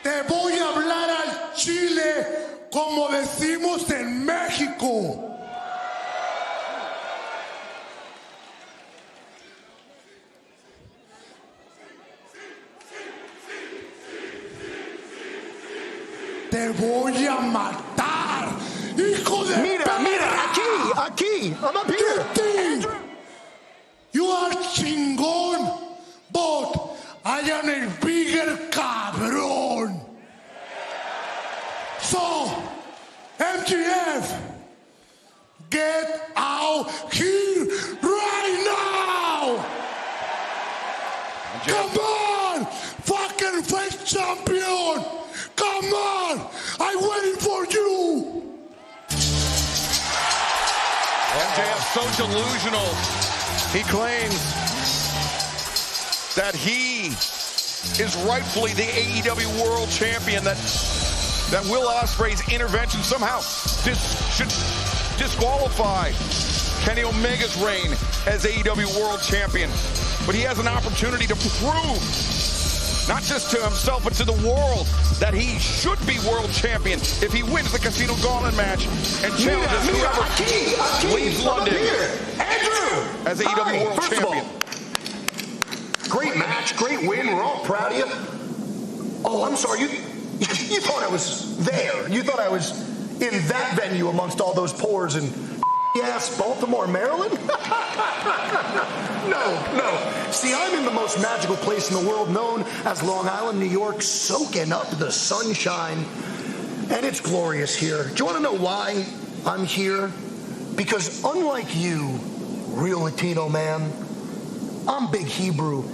te voy a hablar al Chile como decimos en México. Te voy a matar, hijo de Mira, perra. mira, aquí Aquí, I'm up here. Andrew. You are chingon, but I am a bigger cabrón. So, MJF, get out here right now! Come on, fucking face champion! Come on, I'm waiting for you! MJF so delusional. He claims that he is rightfully the AEW World Champion, that Will Ospreay's intervention somehow should disqualify Kenny Omega's reign as AEW World Champion. But he has an opportunity to prove, not just to himself, but to the world, that he should be world champion if he wins the Casino Gauntlet match and challenges whoever leaves London as AEW World Champion. Great match, great win. We're all proud of you. Oh, I'm sorry. You thought I was there. You thought I was in that venue amongst all those pores in ass Baltimore, Maryland? No. See, I'm in the most magical place in the world known as Long Island, New York, soaking up the sunshine. And it's glorious here. Do you want to know why I'm here? Because unlike you, real Latino man, I'm big Hebrew,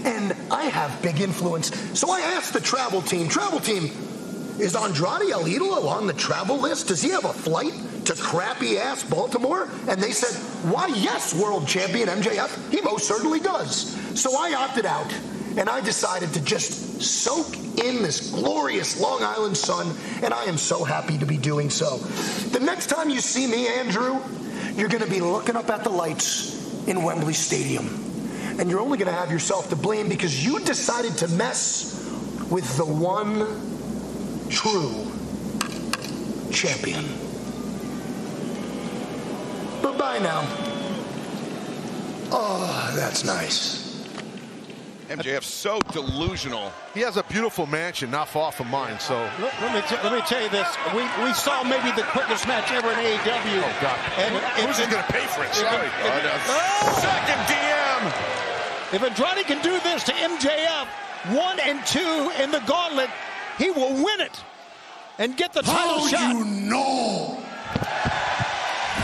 and I have big influence. So I asked the travel team, is Andrade El Idolo on the travel list? Does he have a flight to crappy-ass Baltimore? And they said, why, yes, world champion MJF, he most certainly does. So I opted out, and I decided to just soak in this glorious Long Island sun, and I am so happy to be doing so. The next time you see me, Andrew, you're going to be looking up at the lights in Wembley Stadium. And you're only going to have yourself to blame because you decided to mess with the one true champion. Bye-bye now. Oh, that's nice. MJF's so delusional. He has a beautiful mansion not far from mine, so... Let me tell you this. We saw maybe the quickest match ever in AEW. Oh, God. And who's going to pay for it? Second DM! If Andrade can do this to MJF, 1 and 2 in the gauntlet, he will win it and get the title shot. How you know?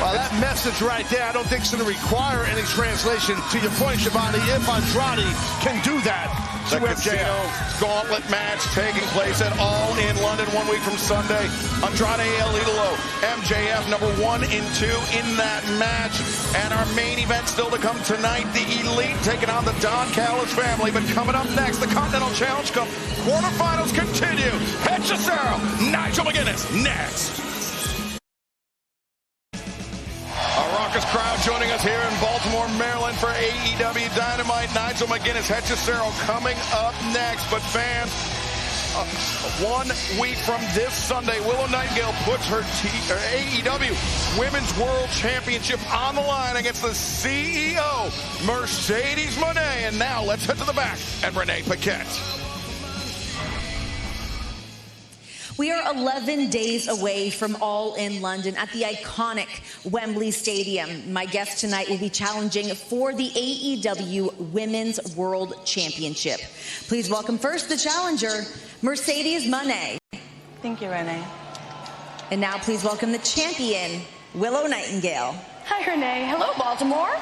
Well, that message right there, I don't think it's going to require any translation. To your point, Schiavone, if Andrade can do that The Casino Gauntlet match taking place at All in London 1 week from Sunday. Andrade El Idolo, MJF number 1 and 2 in that match. And our main event still to come tonight, the Elite taking on the Don Callis family. But coming up next, the Continental Challenge Cup quarterfinals continue. Ed Cesaro, Nigel McGuinness next. A raucous crowd joining us here in Baltimore, Maryland for AEW Dynamite. Nigel McGuinness, Ed Cesaro coming up next. But fans, 1 week from this Sunday, Willow Nightingale puts her AEW Women's World Championship on the line against the CEO, Mercedes Moné. And now let's head to the back and Renee Paquette. We are 11 days away from All in London at the iconic Wembley Stadium. My guest tonight will be challenging for the AEW Women's World Championship. Please welcome first the challenger, Mercedes Moné. Thank you, Renee. And now please welcome the champion, Willow Nightingale. Hi, Renee. Hello, Baltimore.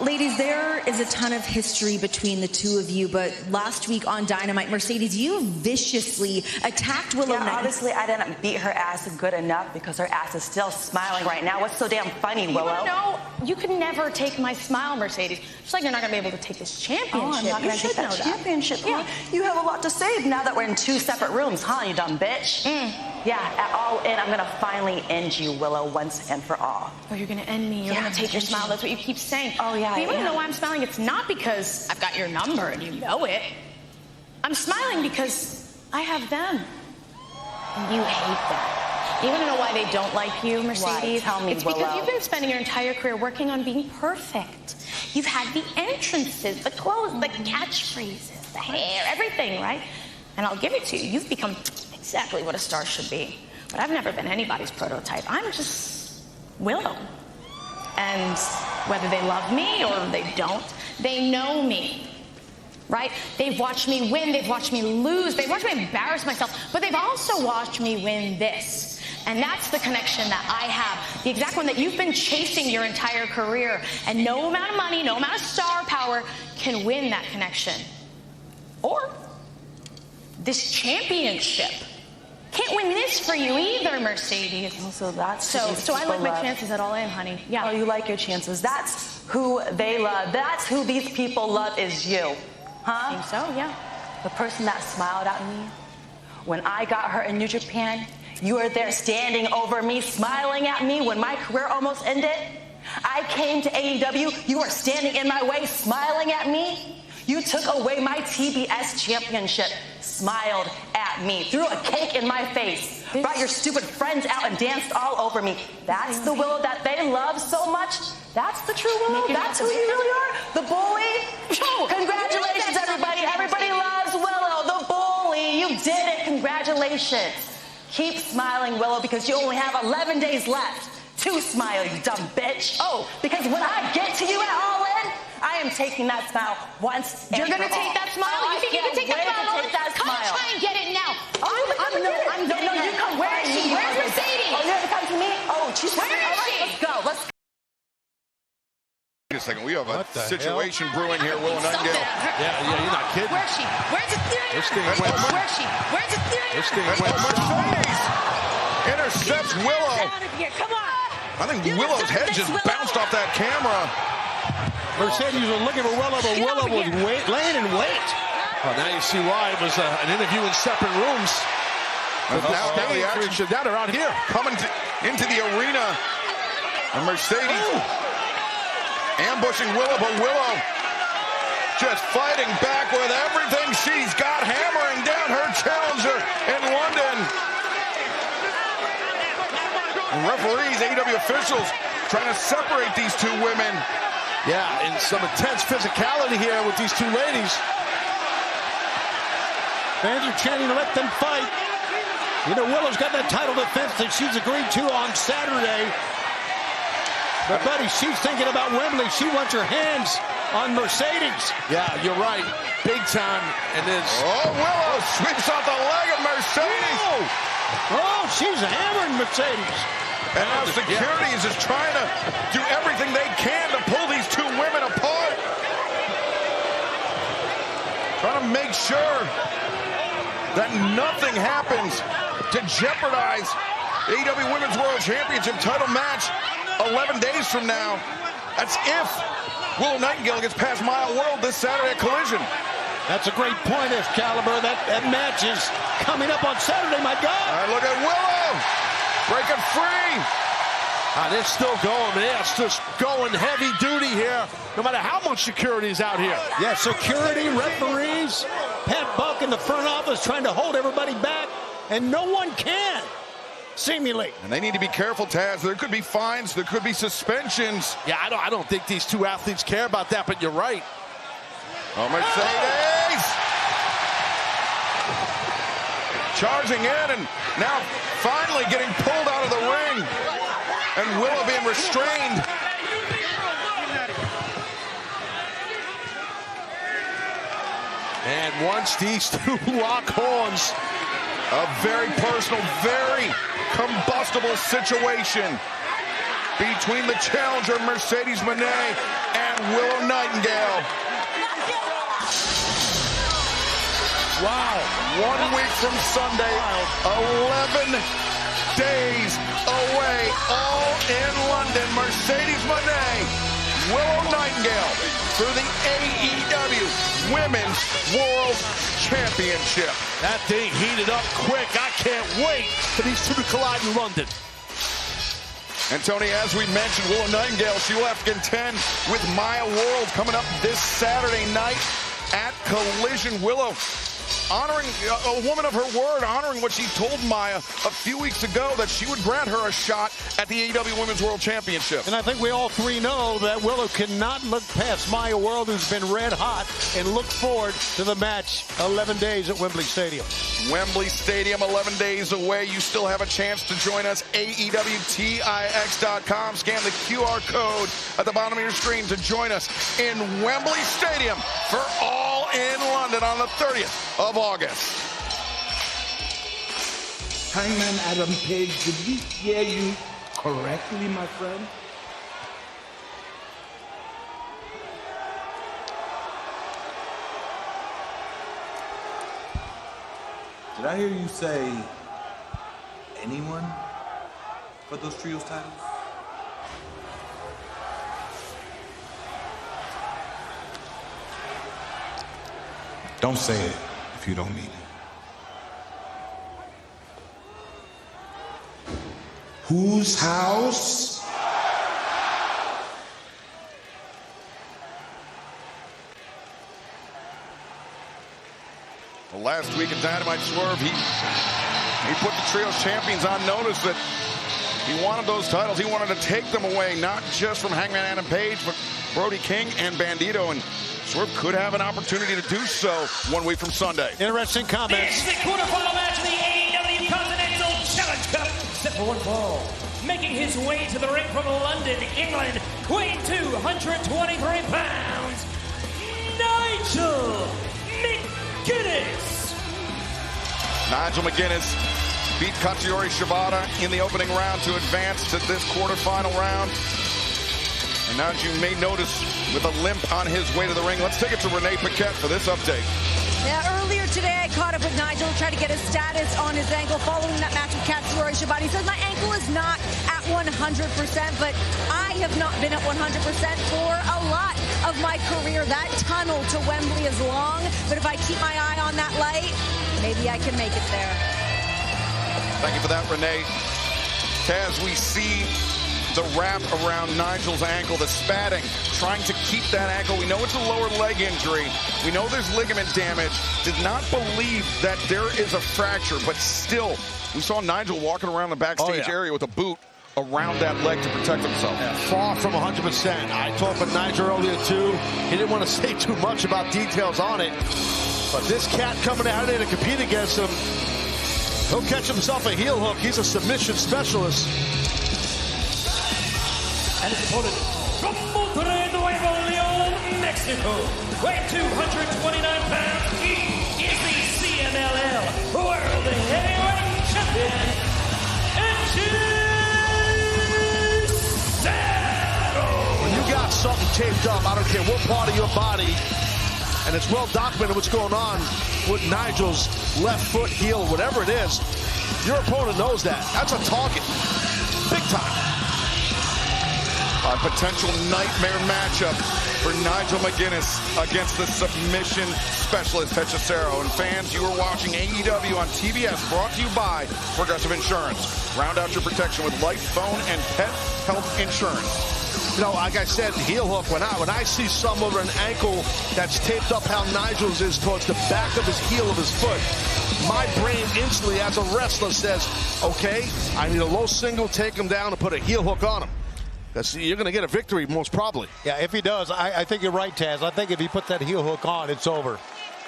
Ladies, there is a ton of history between the two of you, but last week on Dynamite, Mercedes, you viciously attacked Willow Nightingale. Obviously, I didn't beat her ass good enough because her ass is still smiling right now. What's so damn funny, Willow? No, you could never take my smile, Mercedes. Just like you're not going to be able to take this championship. Oh, I'm not going to take that championship. Yeah. You have a lot to say now that we're in 2 separate rooms, huh, you dumb bitch? Yeah, at All In, I'm going to finally end you, Willow, once and for all. Oh, you're going to end me. You're going to take your smile. That's what you keep saying. Oh, yeah, You want to know why I'm smiling? It's not because I've got your number and you know it. I'm smiling because I have them. And you hate that. You want to know why they don't like you, Mercedes? Why? Tell me, It's Willow. because you've been spending your entire career working on being perfect. You've had the entrances, the clothes, the catchphrases, the hair, everything, right? And I'll give it to you. You've become exactly what a star should be. But I've never been anybody's prototype. I'm just Willow. And whether they love me or they don't, they know me. Right? They've watched me win, they've watched me lose, they've watched me embarrass myself, but they've also watched me win this. And that's the connection that I have, the exact one that you've been chasing your entire career. And no amount of money, no amount of star power can win that connection. Or this championship. Can't win this for you either, Mercedes. So that's so I like my chances at All In, honey. Yeah. Oh, you like your chances. That's who they love. That's who these people love is you. Huh? I think so, yeah. The person that smiled at me when I got hurt in New Japan, you were there standing over me, smiling at me when my career almost ended. I came to AEW, you were standing in my way, smiling at me. You took away my TBS championship, smiled at me, threw a cake in my face, brought your stupid friends out and danced all over me. That's the Willow that they love so much. That's the true Willow. That's who you really are. The bully. Congratulations, everybody. Everybody loves Willow, the bully. You did it. Congratulations. Keep smiling, Willow, because you only have 11 days left to smile, you dumb bitch. Oh, because when I get to you at All In, I am taking that smile once and You're going to for take all. that smile? Oh, You think you can take that smile? Come on, try and get it now. I'm no, you come. Where is she? Where's Mercedes? Oh, you're going to come to me? Oh, she's Where is she? Let's go. Let's go. Wait a second, we have a situation brewing here, Willow Nightingale. Yeah, you're not kidding. Where's she? Where's the Where's she? Where's she? Where's the Mercedes intercepts Willow. Come on. I think Willow's head just bounced off that camera. Mercedes was looking for Willow, but Willow was laying in wait. Oh, now you see why it was an interview in separate rooms. Now the action down around here. Coming into the arena. And Mercedes ambushing Willow, but Willow just fighting back with everything she's got, hammering down her challenger in London. And referees, AEW officials, trying to separate these two women. Yeah, and some intense physicality here with these two ladies. Fans are chanting to let them fight. You know, Willow's got that title defense that she's agreed to on Saturday. But, buddy, she's thinking about Wembley. She wants her hands on Mercedes. Yeah, you're right. Big time. And this. Oh, Willow sweeps off the leg of Mercedes. Oh, she's hammering Mercedes. And now security is just trying to do everything they can to pull these two women apart. Trying to make sure that nothing happens to jeopardize AEW Women's World Championship title match 11 days from now. That's if Willow Nightingale gets past Mile World this Saturday at Collision. That's a great point, Excalibur. That match is coming up on Saturday, my God. All right, look at Willow. Breaking free. They're still going, man. It's just going heavy duty here, no matter how much security is out here. Yeah, security, referees, Pat Buck in the front office trying to hold everybody back, and no one can, seemingly. And they need to be careful, Taz. There could be fines. There could be suspensions. Yeah, I don't think these two athletes care about that, but you're right. Oh, Mercedes! Charging in, and now finally getting pulled out of the ring. And Willow being restrained. And once these two lock horns, a very personal, very combustible situation between the challenger Mercedes Moné and Willow Nightingale. Wow. 1 week from Sunday, 11 days away, all in London. Mercedes Moné, Willow Nightingale for the AEW Women's World Championship. That thing heated up quick. I can't wait for these two to collide in London. And Tony, as we mentioned, Willow Nightingale, she will have to contend with Maya World coming up this Saturday night at Collision. Willow honoring a woman of her word, honoring what she told Maya a few weeks ago, that she would grant her a shot at the AEW Women's World Championship. And I think we all three know that Willow cannot look past Maya World, who's been red hot, and look forward to the match 11 days at Wembley Stadium. Wembley Stadium, 11 days away. You still have a chance to join us. AEWTIX.com. Scan the QR code at the bottom of your screen to join us in Wembley Stadium for All in London on the 30th of August. Hangman Adam Page, did we hear you correctly, my friend? Did I hear you say anyone for those trios titles? Don't say it if you don't mean it. Whose house? Well, last week at Dynamite Swerve, he put the Trios champions on notice that he wanted those titles. He wanted to take them away, not just from Hangman Adam Page, but Brody King and Bandito. And Swerve could have an opportunity to do so 1 week from Sunday. Interesting comments. This is the quarterfinal match of the AEW Continental Challenge Cup. Set for one fall. Making his way to the ring from London, England, weighing 223 pounds, Nigel McGuinness. Nigel McGuinness beat Katsuyori Shibata in the opening round to advance to this quarterfinal round. And now, as you may notice, with a limp on his way to the ring, let's take it to Renee Paquette for this update. Yeah, earlier today I caught up with Nigel, tried to get a status on his ankle following that match with Katsuyori Shibata. He says, my ankle is not at 100%, but I have not been at 100% for a lot of my career. That tunnel to Wembley is long, but if I keep my eye on that light, maybe I can make it there. Thank you for that, Renee. As we see the wrap around Nigel's ankle, the spatting, trying to keep that ankle. We know it's a lower leg injury. We know there's ligament damage. Did not believe that there is a fracture, but still, we saw Nigel walking around the backstage area with a boot around that leg to protect himself. Yeah, far from 100%. I talked with Nigel earlier, too. He didn't want to say too much about details on it. But this cat coming out there to compete against him, he'll catch himself a heel hook. He's a submission specialist. And his opponent from Monterrey, Nuevo Leon, Mexico, weighing 229 pounds, he is the CMLL World Heavyweight Champion, Hechicero. When you got something taped up, I don't care what part of your body, and it's well documented what's going on with Nigel's left foot, heel, whatever it is, your opponent knows that. That's a target. Big time. A potential nightmare matchup for Nigel McGuinness against the submission specialist, Hechicero. And fans, you are watching AEW on TBS, brought to you by Progressive Insurance. Round out your protection with life, phone, and pet health insurance. You know, like I said, heel hook, when I see some over an ankle that's taped up how Nigel's is towards the back of his heel of his foot, my brain instantly, as a wrestler, says, okay, I need a low single, take him down, and put a heel hook on him. You're going to get a victory, most probably. Yeah, if he does, I think you're right, Taz. I think if he puts that heel hook on, it's over.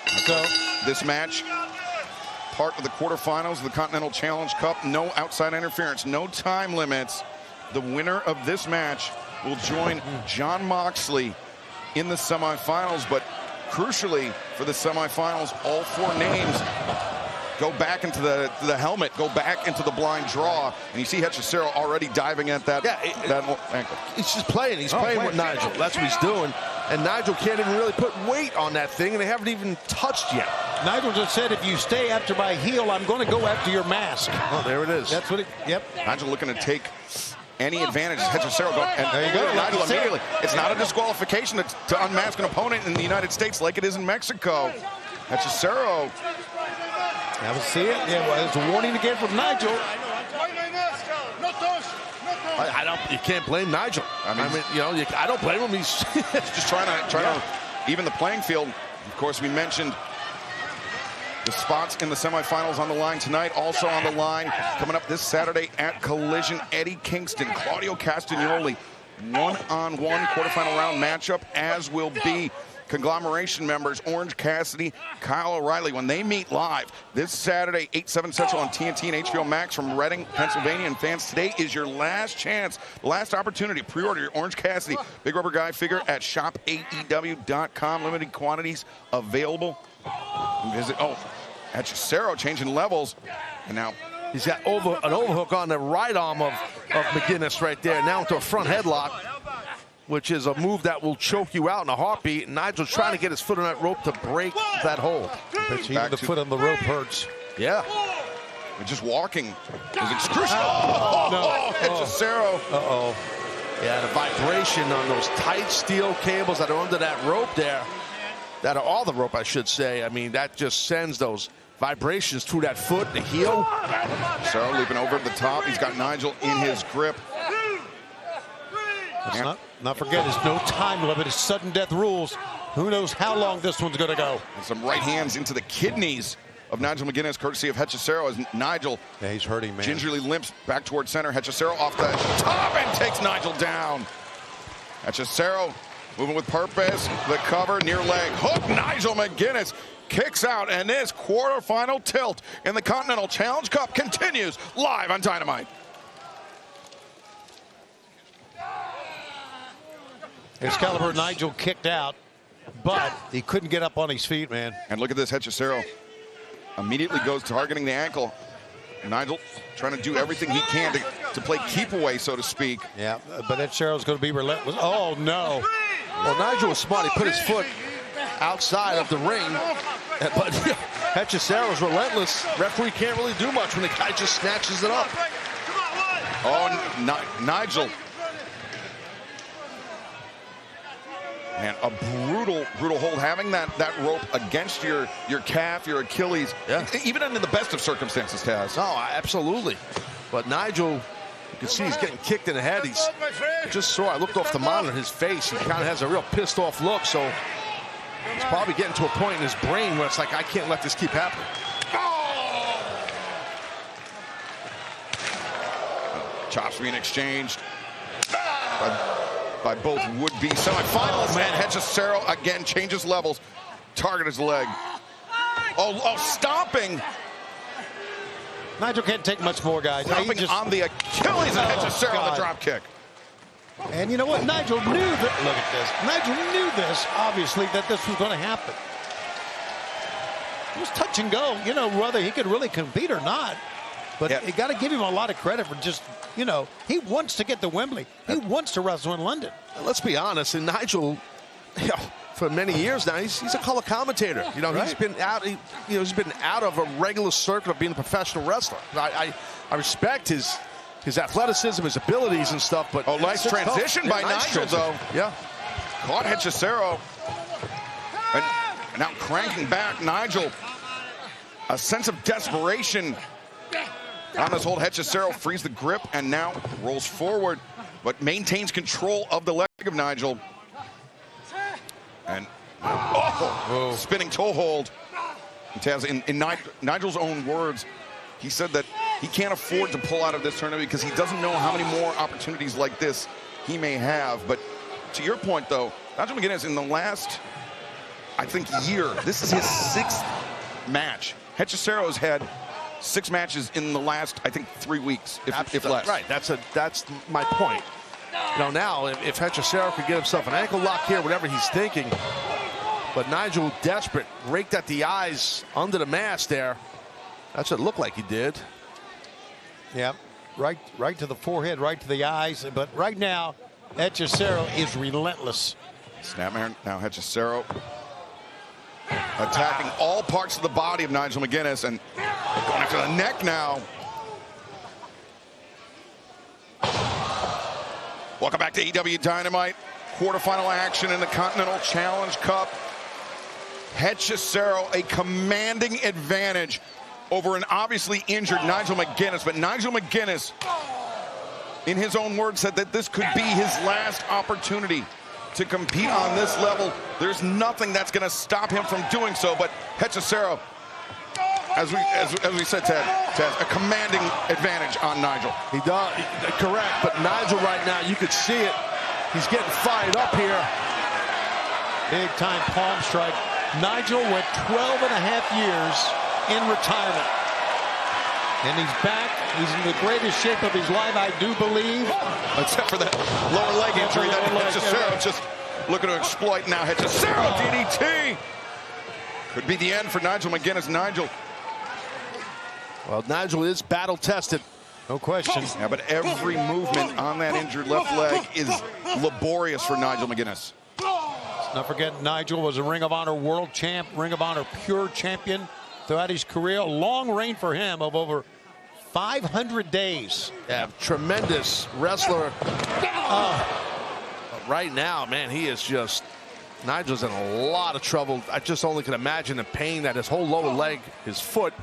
So this match, part of the quarterfinals of the Continental Challenge Cup, no outside interference, no time limits. The winner of this match will join Jon Moxley in the semifinals, but crucially for the semifinals, all four names go back into the helmet, go back into the blind draw, and you see Hechicero already diving at that, that ankle. He's just playing. He's playing with Nigel. That's what he's doing. And Nigel can't even really put weight on that thing, and they haven't even touched yet. Nigel just said, if you stay after my heel, I'm going to go after your mask. Oh, there it is. That's what it, yep. Nigel looking to take any advantage. Hechicero going, and there you go. Nigel immediately. It's not a disqualification to unmask an opponent in the United States like it is in Mexico. Hechicero. I will see it. Yeah, well, it's a warning again from Nigel. You can't blame Nigel. I mean, you know, I don't blame him. He's just trying to even the playing field. Of course, we mentioned The spots in the semifinals on the line tonight. Also on the line coming up this Saturday at Collision, Eddie Kingston, Claudio Castagnoli. One-on-one quarterfinal round matchup, as will be Conglomeration members Orange Cassidy, Kyle O'Reilly, when they meet live this Saturday, 8/7 Central on TNT and HBO Max from Reading, Pennsylvania. And fans, today is your last chance, last opportunity. Pre-order your Orange Cassidy Big Rubber Guy figure at shopaew.com. Limited quantities available. Visit, Hechicero changing levels. And now he's got an overhook on the right arm of McGuinness right there. Now into a front headlock, which is a move that will choke you out in a heartbeat. And Nigel's trying to get his foot on that rope to break that hold. But even the foot on the rope hurts. Yeah. And just walking is excruciating. Hechicero. Uh-oh. Yeah, the vibration on those tight steel cables that are under that rope there, that are all the rope, I should say. I mean, that just sends those vibrations through that foot, the heel. So leaping over the top. He's got Nigel in his grip. Let's not forget, there's no time limit. It's sudden death rules. Who knows how long this one's going to go. And some right hands into the kidneys of Nigel McGuinness, courtesy of Hechicero, as Nigel he's hurting, man. Gingerly limps back toward center. Hechicero off the top and takes Nigel down. Hechicero moving with purpose. The cover, near leg hook. Nigel McGuinness kicks out, and this quarterfinal tilt in the Continental Challenge Cup continues live on Dynamite. Excalibur, Nigel kicked out, but he couldn't get up on his feet, man. And look at this, Hechicero immediately goes targeting the ankle. Nigel trying to do everything he can to play keep away, so to speak. Yeah, but Hechicero's going to be relentless. Oh, no. Well, Nigel was smart. He put his foot outside of the ring, but Hechicero's relentless. Referee can't really do much when the guy just snatches it up. Oh, Nigel. Man, a brutal hold. Having that rope against your calf, your Achilles, even under the best of circumstances, Taz. No, absolutely. But Nigel, you can see he's getting kicked in the head. I looked off the monitor, his face. He kind of has a real pissed off look. So he's probably getting to a point in his brain where it's like, I can't let this keep happening. Chops being exchanged by both would-be semifinals. Man, Hechicero again changes levels. Target his leg. Oh, stomping. Nigel can't take much more, guys. Stomping on the Achilles and Hechicero on the drop kick. And you know what? Nigel knew that. Look at this. Nigel knew this, obviously, that this was going to happen. It was touch and go, whether he could really compete or not. But you got to give him a lot of credit for just, he wants to get to Wembley. He wants to wrestle in London. Let's be honest, and Nigel, for many years now, he's a color commentator. He's been out. He's been out of a regular circuit of being a professional wrestler. I respect his athleticism, his abilities and stuff. But nice transition by Nigel, though. Yeah, caught Hechicero, and now cranking back. Nigel, a sense of desperation on this hold. Hechicero frees the grip and now rolls forward, but maintains control of the leg of Nigel. And spinning toe hold. Taz, in Nigel's own words, he said that he can't afford to pull out of this tournament because he doesn't know how many more opportunities like this he may have. But to your point, though, Nigel McGuinness in the last, I think, year, this is his 6th match. Hechicero has had 6 matches in the last, I think, 3 weeks, if less. Right, that's my point. Now, if Hechicero could get himself an ankle lock here, whatever he's thinking, but Nigel, desperate, raked at the eyes under the mask there. That's what it looked like he did. Yeah, right to the forehead, right to the eyes. But right now, Hechicero is relentless. Snapmare, now Hechicero attacking all parts of the body of Nigel McGuinness and going after the neck now. Welcome back to AEW Dynamite. Quarterfinal action in the Continental Challenge Cup. Hechicero, a commanding advantage over an obviously injured Nigel McGuinness. But Nigel McGuinness, in his own words, said that this could be his last opportunity to compete on this level. There's nothing that's going to stop him from doing so. But Hechicero as we said, Ted, a commanding advantage on Nigel. He does, correct. But Nigel right now, you could see it. He's getting fired up here. Big time palm strike. Nigel went 12 and a half years in retirement. And he's back. He's in the greatest shape of his life, I do believe. Except for that lower leg injury that Hechicero just looking to exploit now. Hechicero DDT. Could be the end for Nigel McGuinness. Nigel. Well, Nigel is battle tested. No question. Yeah, but every movement on that injured left leg is laborious for Nigel McGuinness. Let's not forget, Nigel was a Ring of Honor world champ, Ring of Honor pure champion throughout his career. A long reign for him of over 500 days. Yeah, tremendous wrestler. Right now, man, he is just, Nigel's in a lot of trouble. I just only can imagine the pain that his whole lower leg, his foot,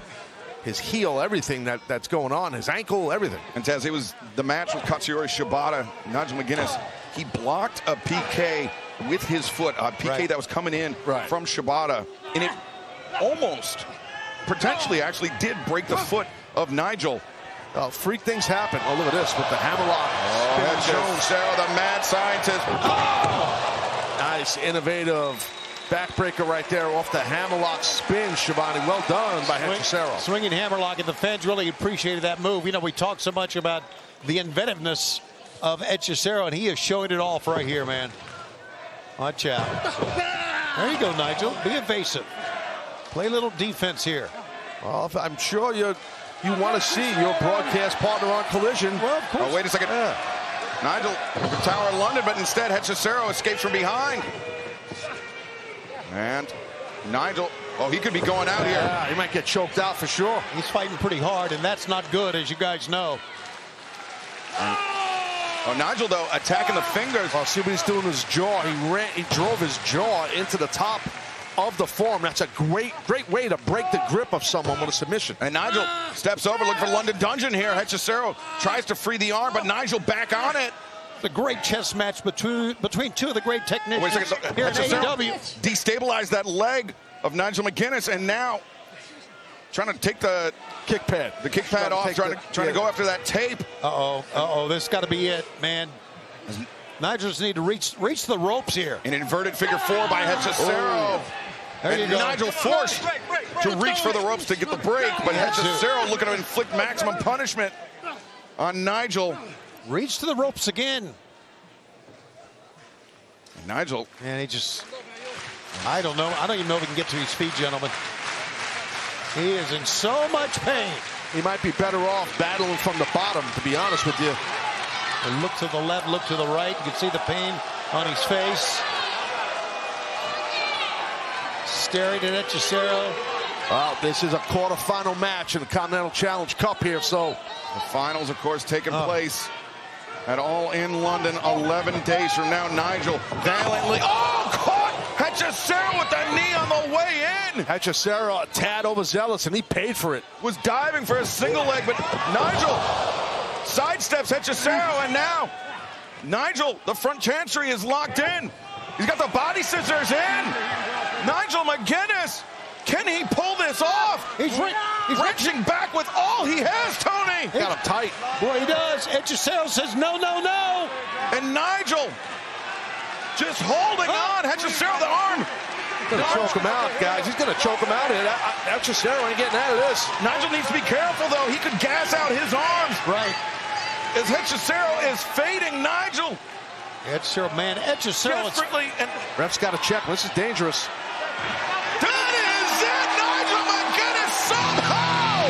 his heel, everything that's going on, his ankle, everything. And Taz, it was the match with Katsuyori Shibata. Nigel McGuinness, he blocked a PK with his foot, a PK that was coming in from Shibata, and it almost, potentially actually did break the foot of Nigel. Freak things happen. Oh, look at this with the hammerlock. Hechicero, the mad scientist. Nice, innovative backbreaker right there off the hammerlock spin, Schiavone. Well done by Hechicero. Swinging hammerlock, and the fans really appreciated that move. You know, we talk so much about the inventiveness of Hechicero, and he is showing it off right here, man. Watch out. There you go, Nigel. Be evasive. Play a little defense here. Well, I'm sure you want to see your broadcast partner on Collision. Well, of course. Oh, wait a second. Nigel, the Tower of London, but instead Hechicero escapes from behind. And Nigel, he could be going out here. Yeah, he might get choked out for sure. He's fighting pretty hard, and that's not good, as you guys know. Nigel, though, attacking the fingers. Well, see what he's doing with his jaw. He drove his jaw into the top of the form. That's a great way to break the grip of someone with a submission. And Nigel steps over, looking for London Dungeon here. Hechicero tries to free the arm, but Nigel back on it. The great chess match between two of the great technicians. Wait a second. Here in AEW. Destabilized that leg of Nigel McGuinness, and now trying to take the kick pad. The kick pad off, trying to go after that tape. This got to be it, man. Nigel just need to reach the ropes here. An inverted figure four by Hechicero. And Nigel forced to reach for the ropes to get the break, but Hechicero looking to inflict maximum punishment on Nigel. Reach to the ropes again. And Nigel. And he just, I don't know. I don't even know if he can get to his feet, gentlemen. He is in so much pain. He might be better off battling from the bottom, to be honest with you. And look to the left, look to the right. You can see the pain on his face. Staring at Hechicero. Well, this is a quarterfinal match in the Continental Challenge Cup here, so. The finals, of course, taking place at All in London 11 days from now. Nigel valiantly, caught Hechicero with the knee on the way in. Hechicero a tad overzealous, and he paid for it. Was diving for a single leg, but Nigel sidesteps Hechicero, and now Nigel, the front chancery is locked in. He's got the body scissors in. Nigel McGuinness, can he pull this off? He's wrenching back with all he has, Tony. Got him tight. Boy, he does. Hechicero says no, no, no. And Nigel just holding on. Hechicero, the arm. Gonna choke him out, guys. He's gonna choke him out here. Hechicero ain't getting out of this. Nigel needs to be careful, though. He could gas out his arms. Right. As Hechicero is fading Nigel. Hechicero, man. Hechicero. Desperately. And ref's got to check. This is dangerous. That is it. Nigel McGuinness somehow.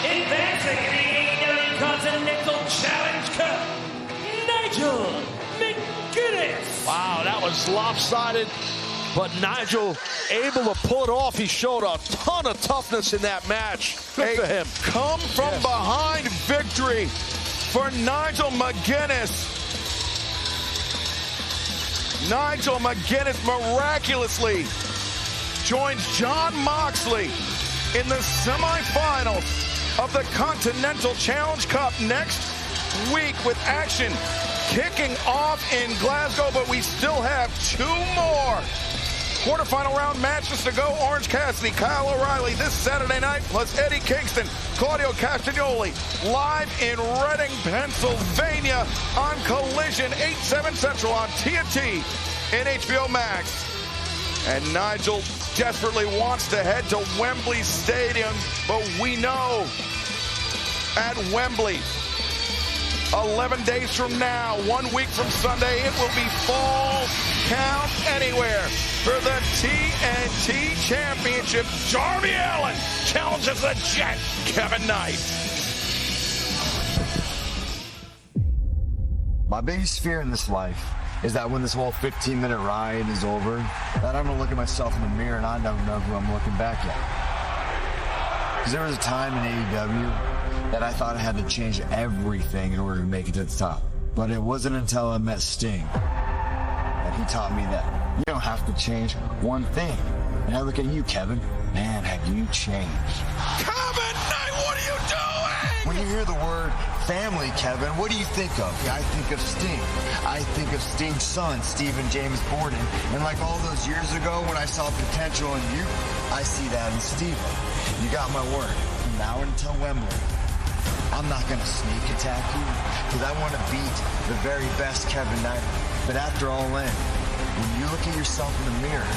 Advancing in the AEW Continental Challenge Cup, Nigel McGuinness. Wow, that was lopsided, but Nigel able to pull it off. He showed a ton of toughness in that match. Good for him. Come from behind victory for Nigel McGuinness. Nigel McGuinness miraculously joins Jon Moxley in the semifinals of the Continental Challenge Cup next week, with action kicking off in Glasgow, but we still have two more Quarterfinal round matches to go. Orange Cassidy, Kyle O'Reilly this Saturday night, plus Eddie Kingston, Claudio Castagnoli, live in Reading, Pennsylvania on Collision, 8/7 Central on TNT and HBO Max. And Nigel desperately wants to head to Wembley Stadium, but we know at Wembley, 11 days from now, 1 week from Sunday, it will be Fall Count Anywhere for the TNT Championship. Darby Allin challenges the Jet, Kevin Knight. My biggest fear in this life is that when this whole 15-minute ride is over, that I'm going to look at myself in the mirror and I don't know who I'm looking back at. Because there was a time in AEW that I thought I had to change everything in order to make it to the top. But it wasn't until I met Sting that he taught me that you don't have to change one thing. And I look at you, Kevin. Man, have you changed. Kevin Knight, what are you doing? When you hear the word family, Kevin, what do you think of? I think of Sting. I think of Sting's son, Stephen James Borden. And like all those years ago when I saw potential in you, I see that in Steven. You got my word. From now until Wembley, I'm not going to sneak attack you because I want to beat the very best Kevin Knight. But after all in, when you look at yourself in the mirror,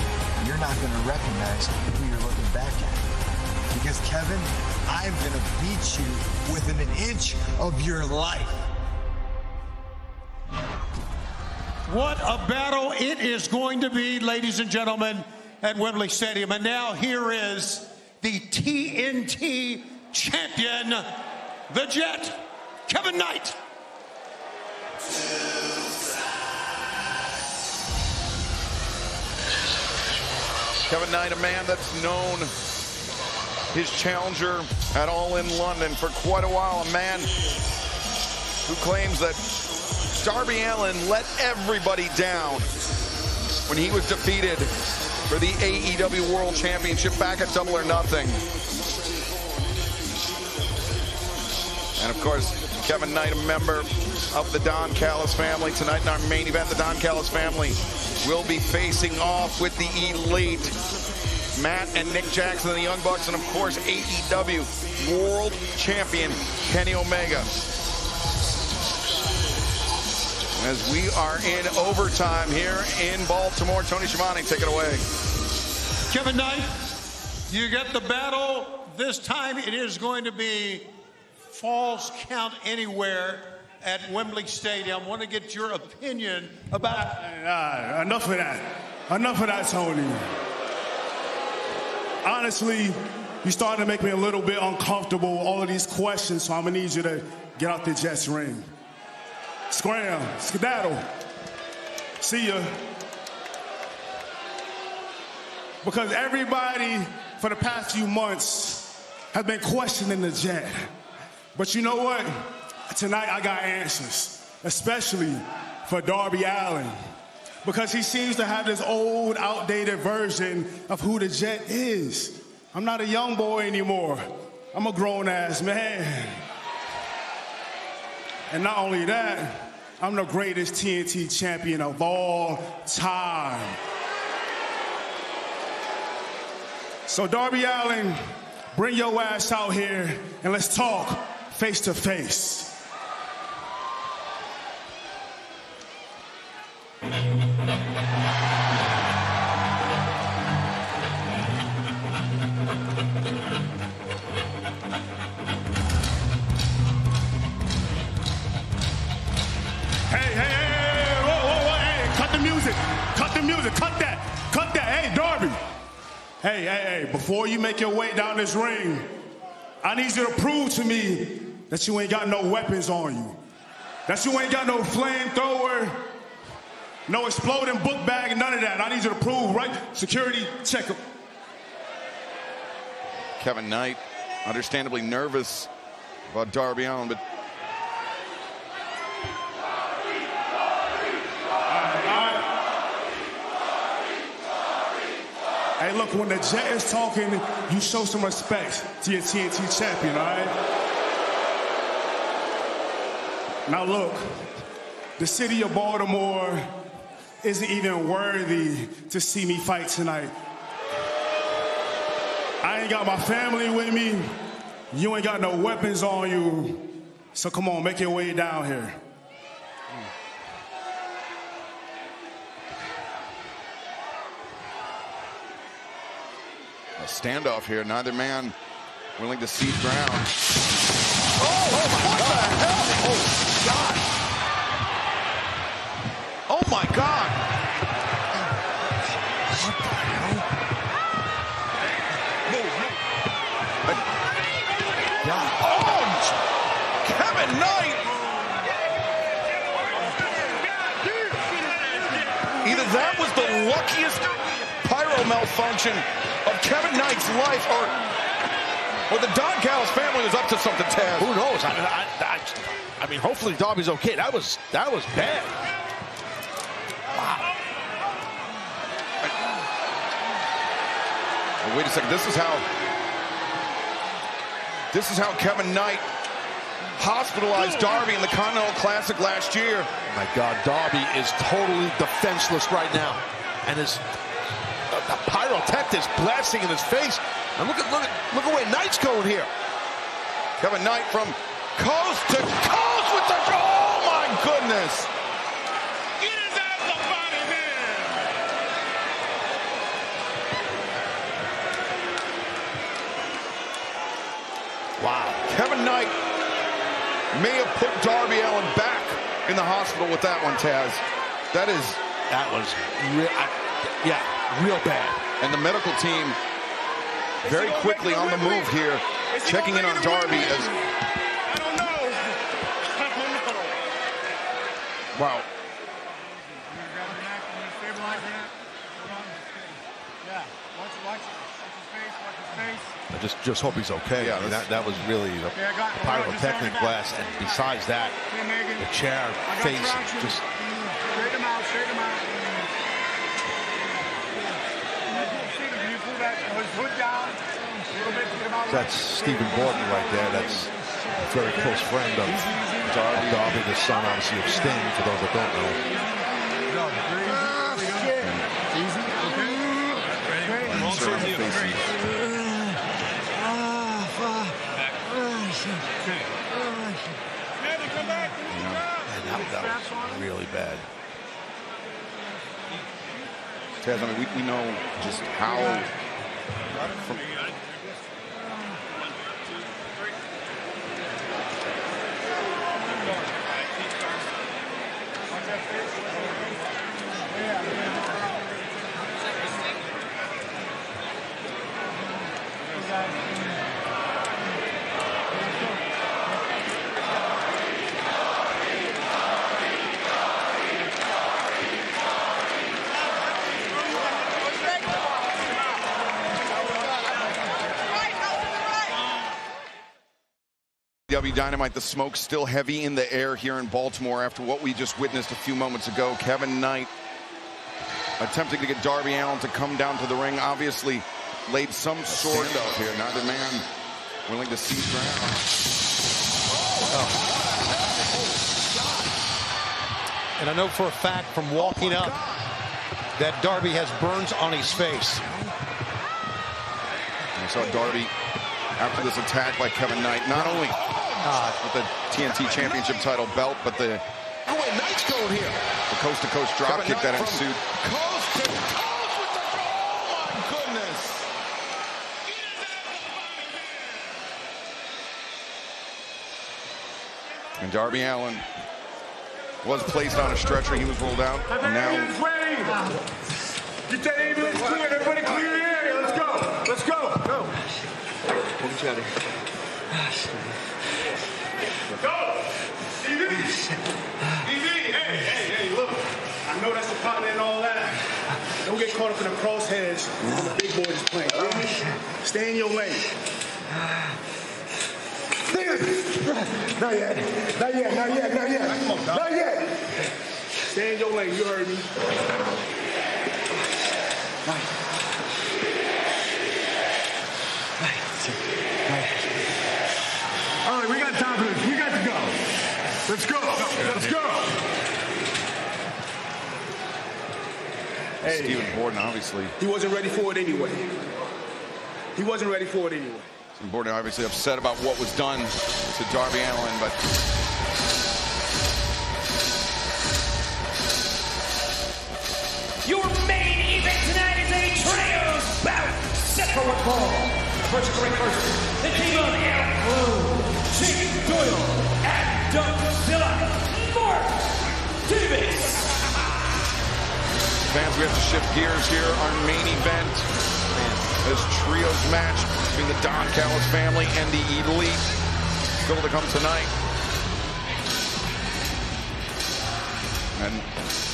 you're not going to recognize who you're looking back at. Because, Kevin, I'm going to beat you within an inch of your life. What a battle it is going to be, ladies and gentlemen, at Wembley Stadium. And now here is the TNT champion, the Jet, Kevin Knight. Kevin Knight, a man that's known his challenger at All In London for quite a while, a man who claims that Darby Allin let everybody down when he was defeated for the AEW World Championship back at Double or Nothing. And of course, Kevin Knight, a member of the Don Callis family. Tonight in our main event, the Don Callis family will be facing off with the Elite, Matt and Nick Jackson and the Young Bucks, and of course AEW World Champion Kenny Omega. As we are in overtime here in Baltimore, Tony Schiavone, take it away. Kevin Knight, you get the battle. This time it is going to be Falls Count Anywhere at Wembley Stadium. I want to get your opinion about... Enough of that. Enough of that, Tony. Honestly, you're starting to make me a little bit uncomfortable, all of these questions, so I'm going to need you to get out the Jets ring. Scram, skedaddle. See ya. Because everybody for the past few months has been questioning the Jet. But you know what? Tonight I got answers, especially for Darby Allin. Because he seems to have this old, outdated version of who the Jet is. I'm not a young boy anymore. I'm a grown-ass man. And not only that, I'm the greatest TNT champion of all time. So Darby Allin, bring your ass out here and let's talk face to face. Cut that. Hey, Darby. Hey, before you make your way down this ring, I need you to prove to me that you ain't got no weapons on you. That you ain't got no flamethrower, no exploding book bag, none of that. I need you to prove, right? Security, check him. Kevin Knight, understandably nervous about Darby Allin, but hey, look, when the Jet is talking, you show some respect to your TNT champion, all right? Now look, the city of Baltimore isn't even worthy to see me fight tonight. I ain't got my family with me. You ain't got no weapons on you. So come on, make your way down here. A standoff here. Neither man willing to cede ground. Oh my God. Oh my God. What the hell? Oh, Kevin Knight. Either that was the luckiest pyro malfunction of Kevin Knight's life, or the Don Callis family was up to something, Taz. Who knows? I mean, hopefully Darby's okay. That was bad. Wow. Oh, wait a second. This is how Kevin Knight hospitalized Darby in the Continental Classic last year. Oh my God, Darby is totally defenseless right now, and his the pyrotechnics blasting in his face. And look at where Knight's going here. Kevin Knight from coast to coast with the, oh my goodness. Wow. Kevin Knight may have put Darby Allin back in the hospital with that one, Taz. That was real bad. And the medical team very quickly on the move here, checking in on Darby as... I don't know. Wow. I just hope he's okay. Yeah, I mean, that was really the pyrotechnic blast, and besides that, the chair, face, just... Straight him out, straight him out. That's Stephen Borden right there. That's a very close friend of Darby, the son, obviously, of Sting, for those that don't know. That was really bad. Taz, I mean, we know just how... Dynamite, the smoke still heavy in the air here in Baltimore after what we just witnessed a few moments ago. Kevin Knight attempting to get Darby Allin to come down to the ring, obviously laid some sort of here. Neither man willing to cede ground. And I know for a fact from walking up that Darby has burns on his face. We saw Darby after this attack by Kevin Knight, not only with the TNT Championship title belt, but the Knight's going here. The coast-to-coast dropkick that ensued. Coast to coast with the, oh my goodness. And Darby Allin was placed on a stretcher. He was rolled out. And now... Get that ambulance cleared. Everybody clear the area. Let's go. Let's go. Go. We'll get you out of here. Go! EV! EV! Hey, look. I know that's a partner and all that. Don't get caught up in the crosshairs when the big boys playing. Stay in your lane. Not yet. Not yet. Not yet. Not yet. Not yet. Stay in your lane. You heard me. All right, we got time for this. We got to go. Let's go. Let's go. Stephen Borden, obviously. He wasn't ready for it anyway. He wasn't ready for it anyway. Stephen Borden obviously upset about what was done to Darby Allin, but Your main event tonight is a trios bout. Set for one fall. First to ring first, the team of Eric Blue, Jake Doyle, and Dougzilla, Mark Davis. fans, we have to shift gears here. Our main event, this trios match between the Don Callis family and the Elite, still to come tonight. And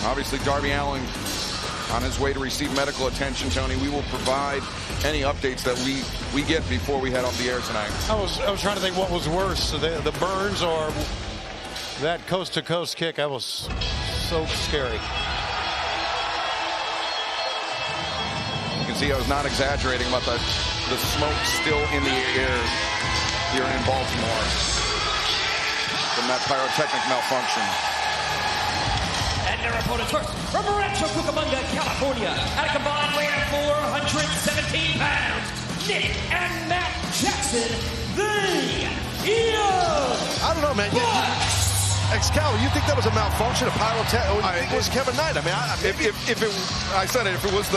obviously Darby Allin on his way to receive medical attention. Tony, we will provide any updates that we get before we head off the air tonight. I was trying to think what was worse, the burns or that coast-to-coast kick. That was so scary. You can see I was not exaggerating about the smoke still in the air here in Baltimore from that pyrotechnic malfunction. And their opponents first, from Rancho Cucamonga, California, at a combined weight of 417 pounds, Nick and Matt Jackson, the I don't know, man. Excalibur, you think that was a malfunction of pyrotechnic? Or you think it was Kevin Knight? I mean, I said it. If it was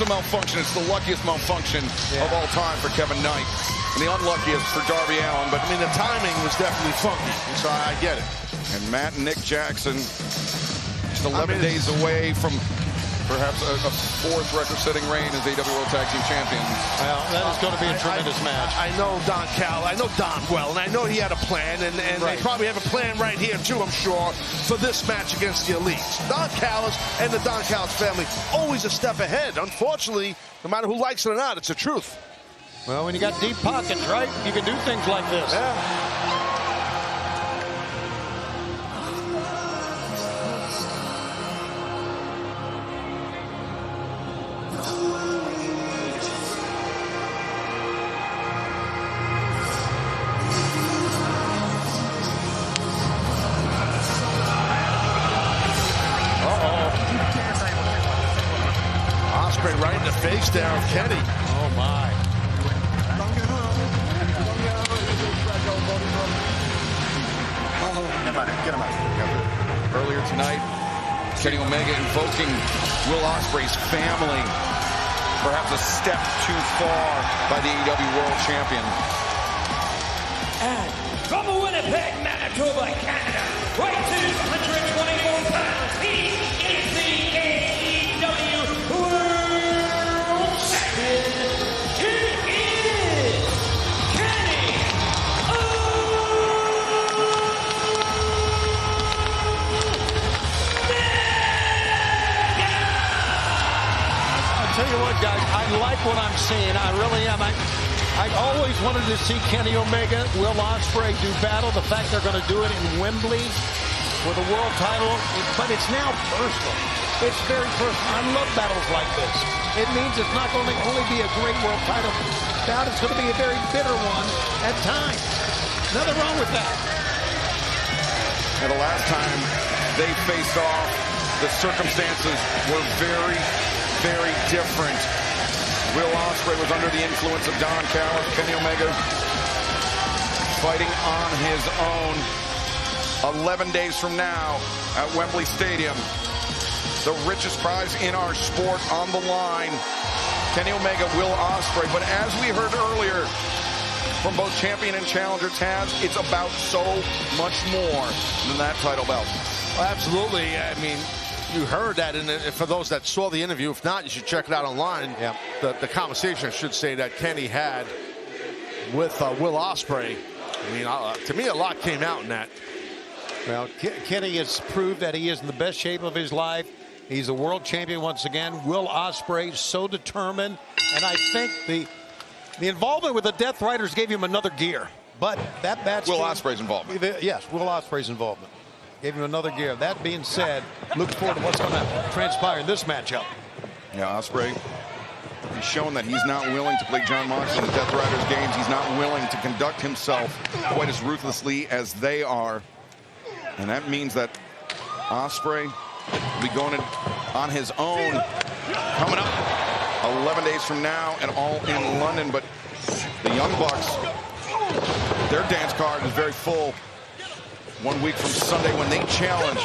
a malfunction, it's the luckiest malfunction of all time for Kevin Knight, and the unluckiest for Darby Allin. But I mean, the timing was definitely funky, so I get it. And Matt and Nick Jackson, just 11 days away from perhaps a fourth record-setting reign as AEW World Tag Team Champions. Well, that is going to be a tremendous match. I know Don Cal. I know Don well, and I know he had a plan, and they probably have a plan right here, too, I'm sure, for this match against the Elites. Don Callis and the Don Callis family always a step ahead. Unfortunately, no matter who likes it or not, it's the truth. Well, when you got deep pockets, right, you can do things like this. Yeah. Right in the face there of Kenny. Oh, my. Get him out. Earlier tonight, Kenny Omega invoking Will Ospreay's family. Perhaps a step too far by the AEW World Champion. And from Winnipeg, Manitoba, Canada, weight 224 pounds, he is the AEW World Champion. He is Kenny I'll tell you what, guys, I like what I'm seeing. I really am. I always wanted to see Kenny Omega, Will Ospreay do battle. The fact they're going to do it in Wembley for the world title, but it's now personal. It's very personal. I love battles like this. It means it's not going to only be a great world title bout, it's going to be a very bitter one at times. Nothing wrong with that. And the last time they faced off, the circumstances were very, very different. Will Ospreay was under the influence of Don Callis. Kenny Omega fighting on his own 11 days from now at Wembley Stadium. The richest prize in our sport on the line. Kenny Omega, Will Ospreay. But as we heard earlier from both champion and challenger Taz, it's about so much more than that title belt. Well, absolutely. I mean, you heard that, and for those that saw the interview, if not, you should check it out online. Yeah. The conversation, I should say, that Kenny had with Will Ospreay. I mean, to me, a lot came out in that. Well, Kenny has proved that he is in the best shape of his life. He's a world champion once again. Will Ospreay, so determined. And I think the involvement with the Death Riders gave him another gear. But that match... Will Ospreay's involvement. Yes, Will Ospreay's involvement. Gave him another gear. That being said, look forward to what's going to transpire in this matchup. Yeah, Ospreay, he's shown that he's not willing to play John Moxley in the Death Riders games. He's not willing to conduct himself quite as ruthlessly as they are. And that means that Ospreay will be going on his own coming up 11 days from now and All in London. But the Young Bucks, their dance card is very full. 1 week from Sunday when they challenge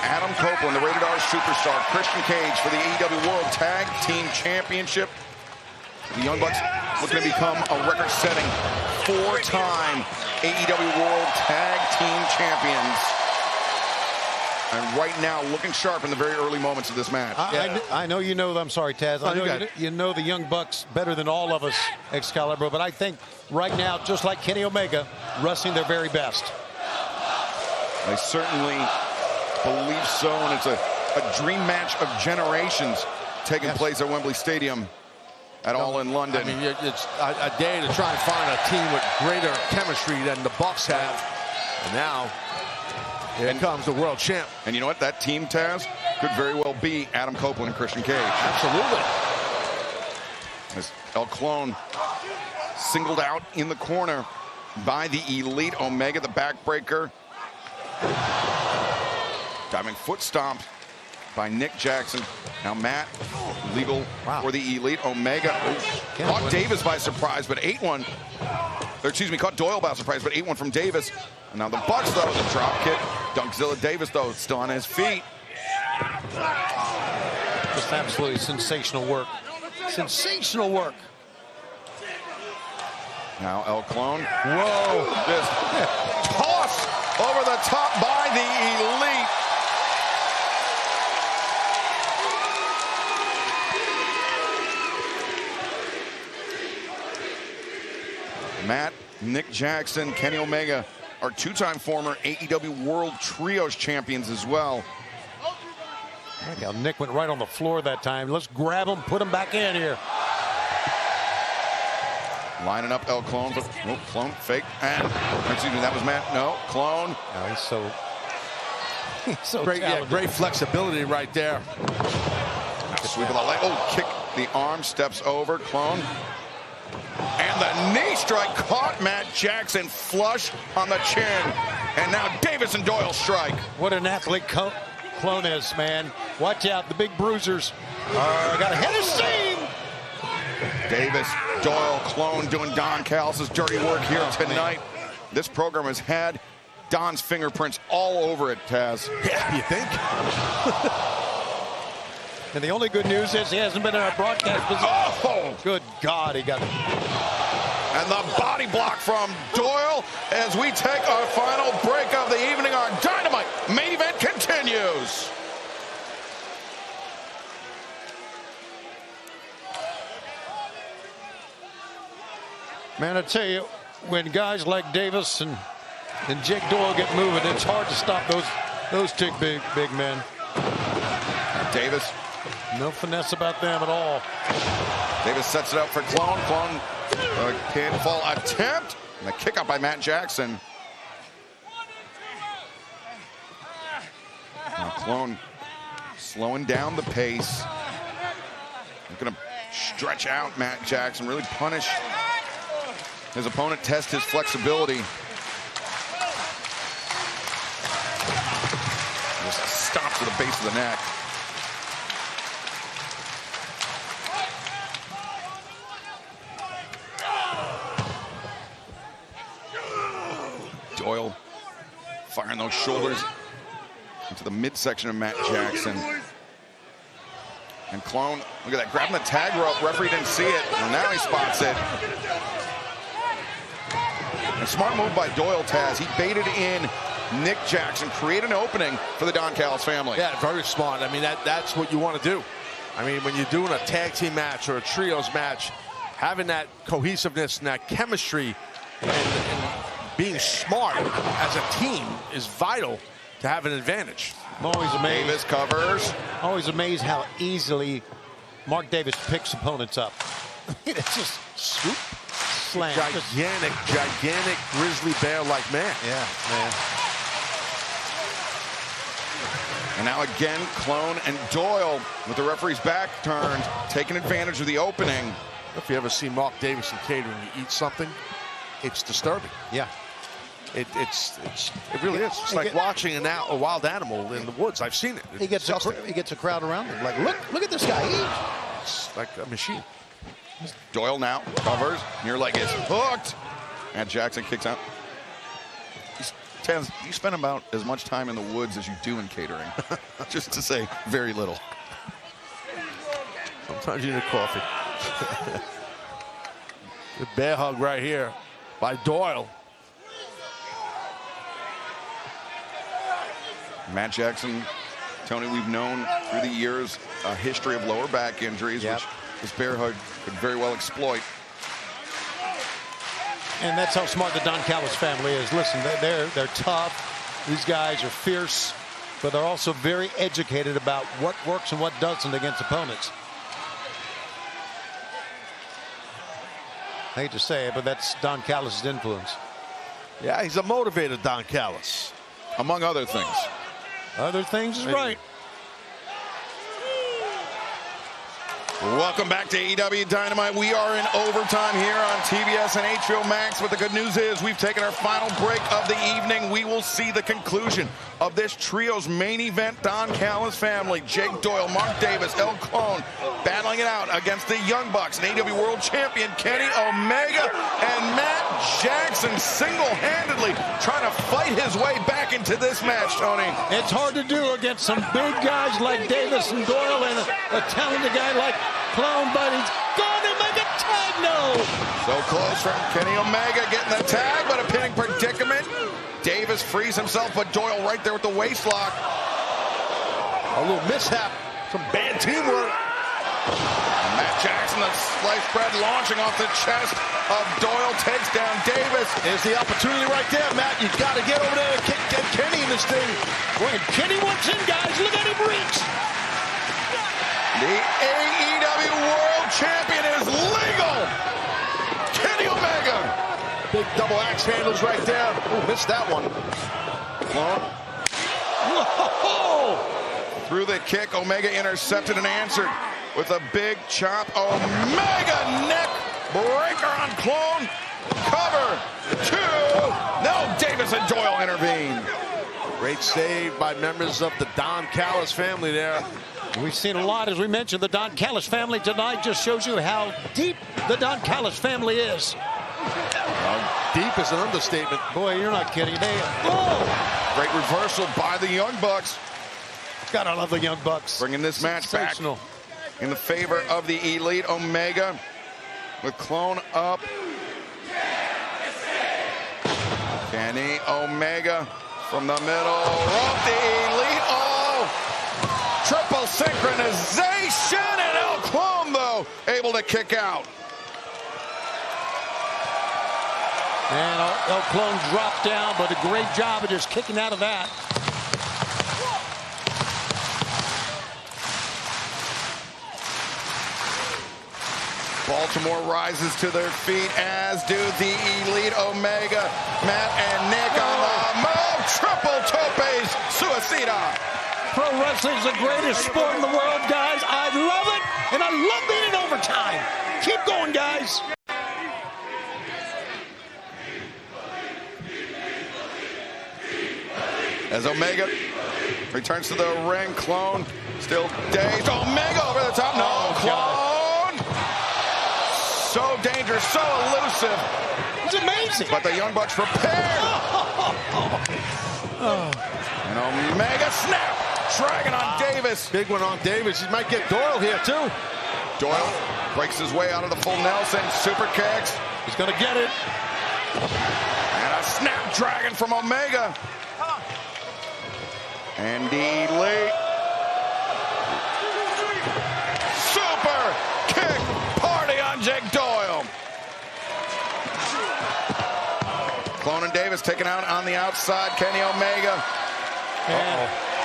Adam Copeland, the Rated R superstar, Christian Cage for the AEW World Tag Team Championship. The Young Bucks looking to become a record-setting 4-time AEW World Tag Team Champions. And right now, looking sharp in the very early moments of this match. I know you know, I'm sorry, Taz. I know you know the Young Bucks better than all of us, Excalibur, but I think right now, just like Kenny Omega, wrestling their very best. I certainly believe so, and it's a dream match of generations taking place at Wembley Stadium at All in London. I mean, it's a day to try and find a team with greater chemistry than the Bucks have. And now, here comes the world champ. And you know what? That team, Taz, could very well be Adam Copeland and Christian Cage. Absolutely. As El Clone singled out in the corner by the Elite. Omega, the backbreaker. Diving foot stomp by Nick Jackson. Now Matt, legal for the Elite. Omega caught Davis by surprise, but 8-1. Caught Doyle by surprise, but 8-1 from Davis. And now the Bucks, though, the drop kick. Dunkzilla Davis, though, still on his feet. Just absolutely sensational work. Sensational work. Now El Clone. Whoa. Just toss over the top by the Elite. Matt, Nick Jackson, Kenny Omega are two-time former AEW World Trios champions as well. Nick went right on the floor that time. Let's grab him, put him back in here. Lining up El Clone. Oh, Clone, fake. And, excuse me, that was Matt. No, Clone. No, he's so great, great flexibility right there. Sweep of the leg. Oh, kick the arm, steps over. Clone. And the knee strike caught Matt Jackson flush on the chin. And now Davis and Doyle strike. What an athlete Clone is, man. Watch out, the big bruisers got a head of steam. Davis, Doyle, Clone doing Don Callis' dirty work here tonight. This program has had Don's fingerprints all over it, Taz. Yeah, you think? And the only good news is he hasn't been in our broadcast position. Oh! Good God, he got it. And the body block from Doyle as we take our final break of the evening. Our Dynamite main event continues. Man, I tell you, when guys like Davis and Jake Doyle get moving, it's hard to stop those two big men. Davis. No finesse about them at all. Davis sets it up for Clone. Clone, pinfall attempt. And the kick out by Matt Jackson. Now Clone slowing down the pace. He's going to stretch out Matt Jackson, really punish his opponent, test his flexibility. Just stops to the base of the neck. Doyle firing those shoulders into the midsection of Matt Jackson. And Clone, look at that, grabbing the tag rope. Referee didn't see it, and now he spots it. A smart move by Doyle, Taz. He baited in Nick Jackson, created an opening for the Don Callis family. Yeah, very smart. I mean, that's what you want to do. I mean, when you're doing a tag team match or a trios match, having that cohesiveness and that chemistry and being smart as a team is vital to have an advantage. I'm always amazed. Davis covers. Always amazed how easily Mark Davis picks opponents up. It's just swoop, slam. Gigantic grizzly bear-like man. Yeah, man. And now again, Clone and Doyle with the referee's back turned, taking advantage of the opening. If you ever see Mark Davis and Cade when you eat something, it's disturbing. Yeah. It really is. It's like watching a wild animal in the woods. I've seen it. He gets a crowd around him. Like, look at this guy. It's like a machine. Doyle now covers. Near leg is hooked. And Jackson kicks out. Taz, you spend about as much time in the woods as you do in catering. Just to say very little. Sometimes you need a coffee. The bear hug right here by Doyle. Matt Jackson, Tony, we've known through the years a history of lower back injuries, which this bear hug could very well exploit. And that's how smart the Don Callis family is. Listen, they're tough. These guys are fierce, but they're also very educated about what works and what doesn't against opponents. I hate to say it, but that's Don Callis' influence. Yeah, he's a motivated Don Callis. Among other things. Other things is right. Welcome back to AEW Dynamite. We are in overtime here on TBS and HBO Max. But the good news is we've taken our final break of the evening. We will see the conclusion of this trio's main event. Don Callis family, Jake Doyle, Mark Davis, El Clone, battling it out against the Young Bucks and AEW World Champion Kenny Omega and Matt Jackson single-handedly trying to fight his way back into this match, Tony. It's hard to do against some big guys like Davis and Doyle and a talented guy like Clone, but he's going to make a tag, no. So close from Kenny Omega getting the tag, but a pinning predicament. Davis frees himself, but Doyle right there with the waist lock. A little mishap, some bad teamwork. Matt Jackson, the slice bread launching off the chest of Doyle, takes down Davis. There's the opportunity right there, Matt. You've got to get over there and get Kenny in this thing. When Kenny wants in, guys, look at him reach. The AEW World Champion is legal. Kenny Omega. Big double axe handles right there. Ooh, missed that one. Whoa! Through the kick, Omega intercepted and answered with a big chop. Omega neck breaker on Clone. Cover. 2. No, Davis and Doyle intervene. Great save by members of the Don Callis family there. We've seen a lot, as we mentioned. The Don Callis family tonight just shows you how deep the Don Callis family is. Deep is an understatement. Boy, you're not kidding. Great reversal by the Young Bucks. God, I love the Young Bucks. Bringing this match back in the favor of the Elite. Omega with Clone up. Kenny Omega from the middle. Rope the Elite. Triple synchronization, and El Clone, though, able to kick out. And El Clone dropped down, but a great job of just kicking out of that. Baltimore rises to their feet, as do the Elite. Omega, Matt, and Nick on the move. Triple topes, suicida. Pro wrestling is the greatest sport in the world, guys. I love it, and I love being in overtime. Keep going, guys. As Omega returns to the ring, Clone still dazed. Omega over the top. No, Clone. So dangerous, so elusive. It's amazing. But the Young Bucks prepared. And Omega snap. Dragging on Davis. Big one on Davis. He might get Doyle here, too. Doyle breaks his way out of the full Nelson. Super kicks. He's going to get it. And a snap dragon from Omega. And Elite. Super kick party on Jake Doyle. Clone and Davis taken out on the outside. Kenny Omega.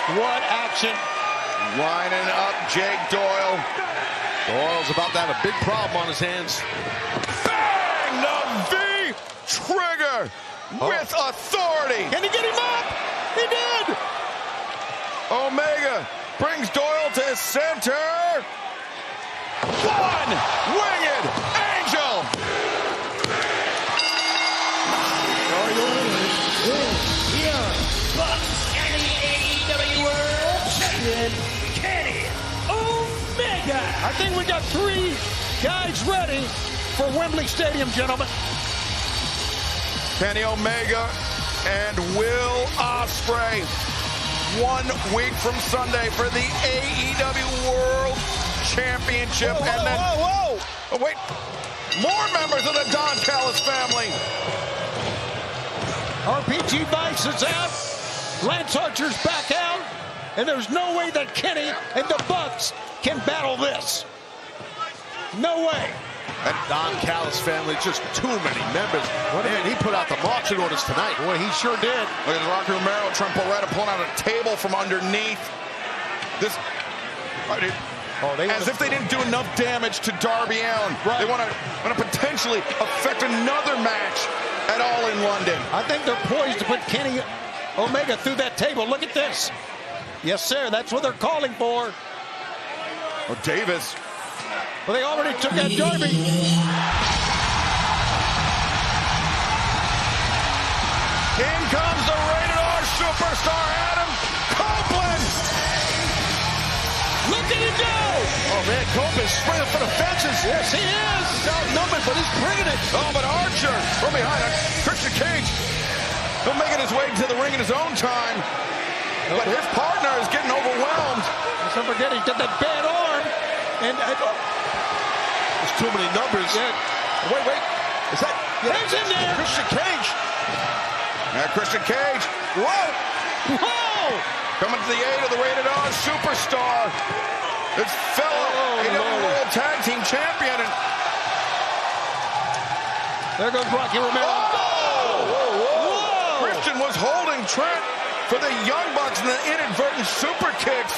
What action. Lining up Jake Doyle. Doyle's about to have a big problem on his hands. Bang! The V-trigger with authority. Can he get him up? He did. Omega brings Doyle to his center. One winged angel. I think we got 3 guys ready for Wembley Stadium, gentlemen. Kenny Omega and Will Ospreay. 1 week from Sunday for the AEW World Championship. Whoa. Oh, wait. More members of the Don Callis family. RPG Vice is out. Lance Archer's back out. And there's no way that Kenny and the Bucks can battle this. No way. And Don Callis family, just too many members. Man, he put out the marching orders tonight. Boy, he sure did. Look at Rocky Romero, Trent Beretta pulling out a table from underneath. This, as if they didn't do enough damage to Darby Allin. Right. They want to potentially affect another match at All in London. I think they're poised to put Kenny Omega through that table. Look at this. Yes, sir. That's what they're calling for. Oh, Davis. Well, they already took that Darby. In comes the Rated R superstar, Adam Copeland. Look at him go. Oh, man, Copeland's sprinting for the fences. Yes, he is. He's outnumbered, but he's bringing it. Oh, but Archer from behind it. Christian Cage. He'll make it his way to the ring in his own time. But his partner is getting overwhelmed. Let's not forget he did that bad arm. And there's too many numbers. Yeah. Wait. Is that? Yeah. He's in there. Christian Cage. Christian Cage. Whoa. Coming to the aid of the Rated R superstar. His fellow AEW World Tag Team Champion. And there goes Rocky Romero. Whoa. Christian was holding Trent for the Young Bucks and the inadvertent super kicks.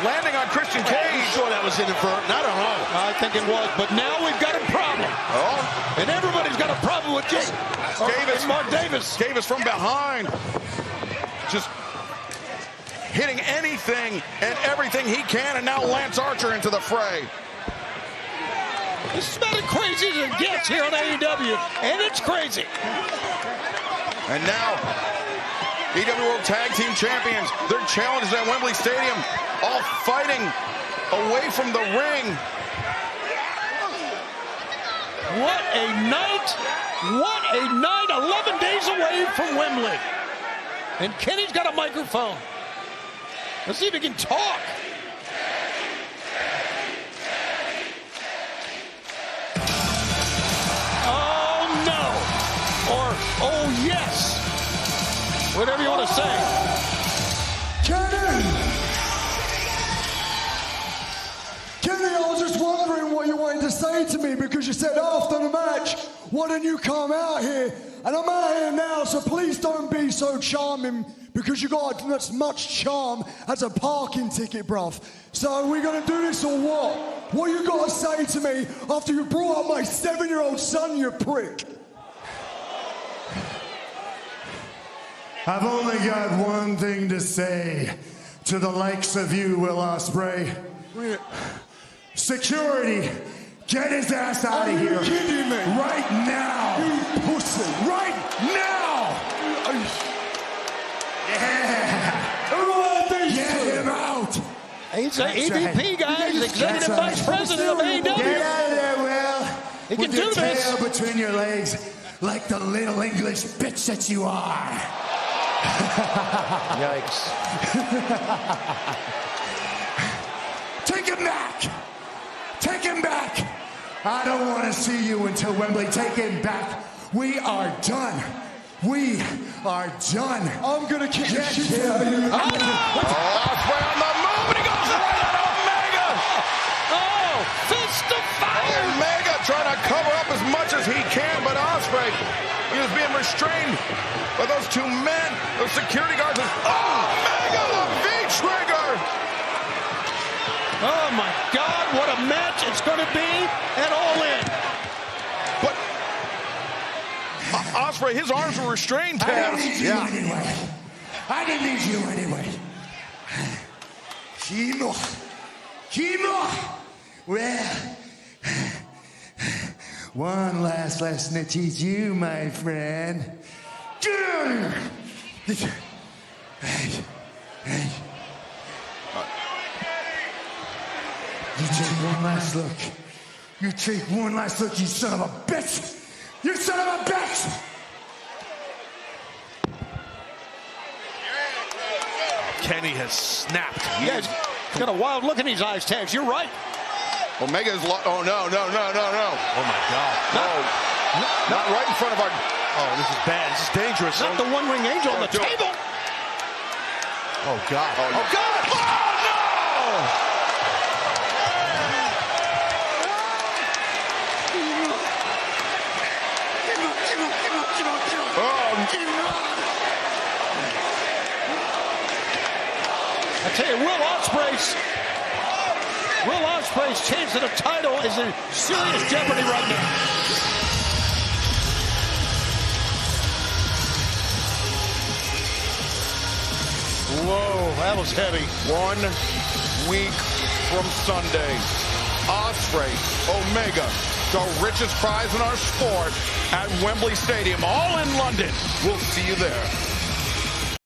Landing on Christian Cage. I'm sure that was inadvertent. I don't know. I think it was, but now we've got a problem. Oh. And everybody's got a problem with Mark Davis. Davis from behind. Just hitting anything and everything he can, and now Lance Archer into the fray. This is about as crazy as it gets here on AEW, and it's crazy. And now, AEW World Tag Team Champions, their challenges at Wembley Stadium, all fighting away from the ring. What a night! What a night! 11 days away from Wembley. And Kenny's got a microphone. Let's see if he can talk. Oh, no. Or, oh, yes. Whatever you want to say. Kenny, I was just wondering what you wanted to say to me, because you said after the match, why don't you come out here? And I'm out here now, so please don't be so charming, because you got as much charm as a parking ticket, bruv. So are we gonna do this or what? What you gotta say to me after you brought up my 7-year-old son, you prick? I've only got one thing to say to the likes of you, Will Ospreay. Security, get his ass out of here. Are you kidding me? Right now. You pussy. Right now. Yeah. Get him out. He's an EVP, guys, Executive Vice President of AEW. Get out of there, Will. He With can your do this. tail between your legs, like the little English bitch that you are. Yikes. Take him back. Take him back. I don't want to see you until Wembley. Take him back. We are done. We are done. I'm gonna kick the shit out of you. Oh, Ospreay on the move, and he goes right at Omega. Oh, fist of fire. Omega trying to cover up as much as he can, but Ospreay, he was being restrained by those two men, those security guards. Omega, the V-trigger. Oh, my God, what a match it's going to be at All In. But Ospreay, his arms were restrained, I Taz. didn't need you anyway. I didn't need you anyway. Kimo. Well, one last lesson to teach you, my friend. You take one last look. You take one last look, you son of a bitch! You son of a bitch! Kenny has snapped. Yeah, he's got a wild look in his eyes, Tags. You're right. Omega's oh no. Oh my God. Not right in front of our. Oh, this is bad. This is dangerous. Not the one-ring angel on the table. Oh God. Oh, yeah. God. Oh I tell you, Will Ospreay's chance at a title is in serious jeopardy right now. Whoa, that was heavy. 1 week from Sunday. Ospreay, Omega, the richest prize in our sport at Wembley Stadium, all in London. We'll see you there.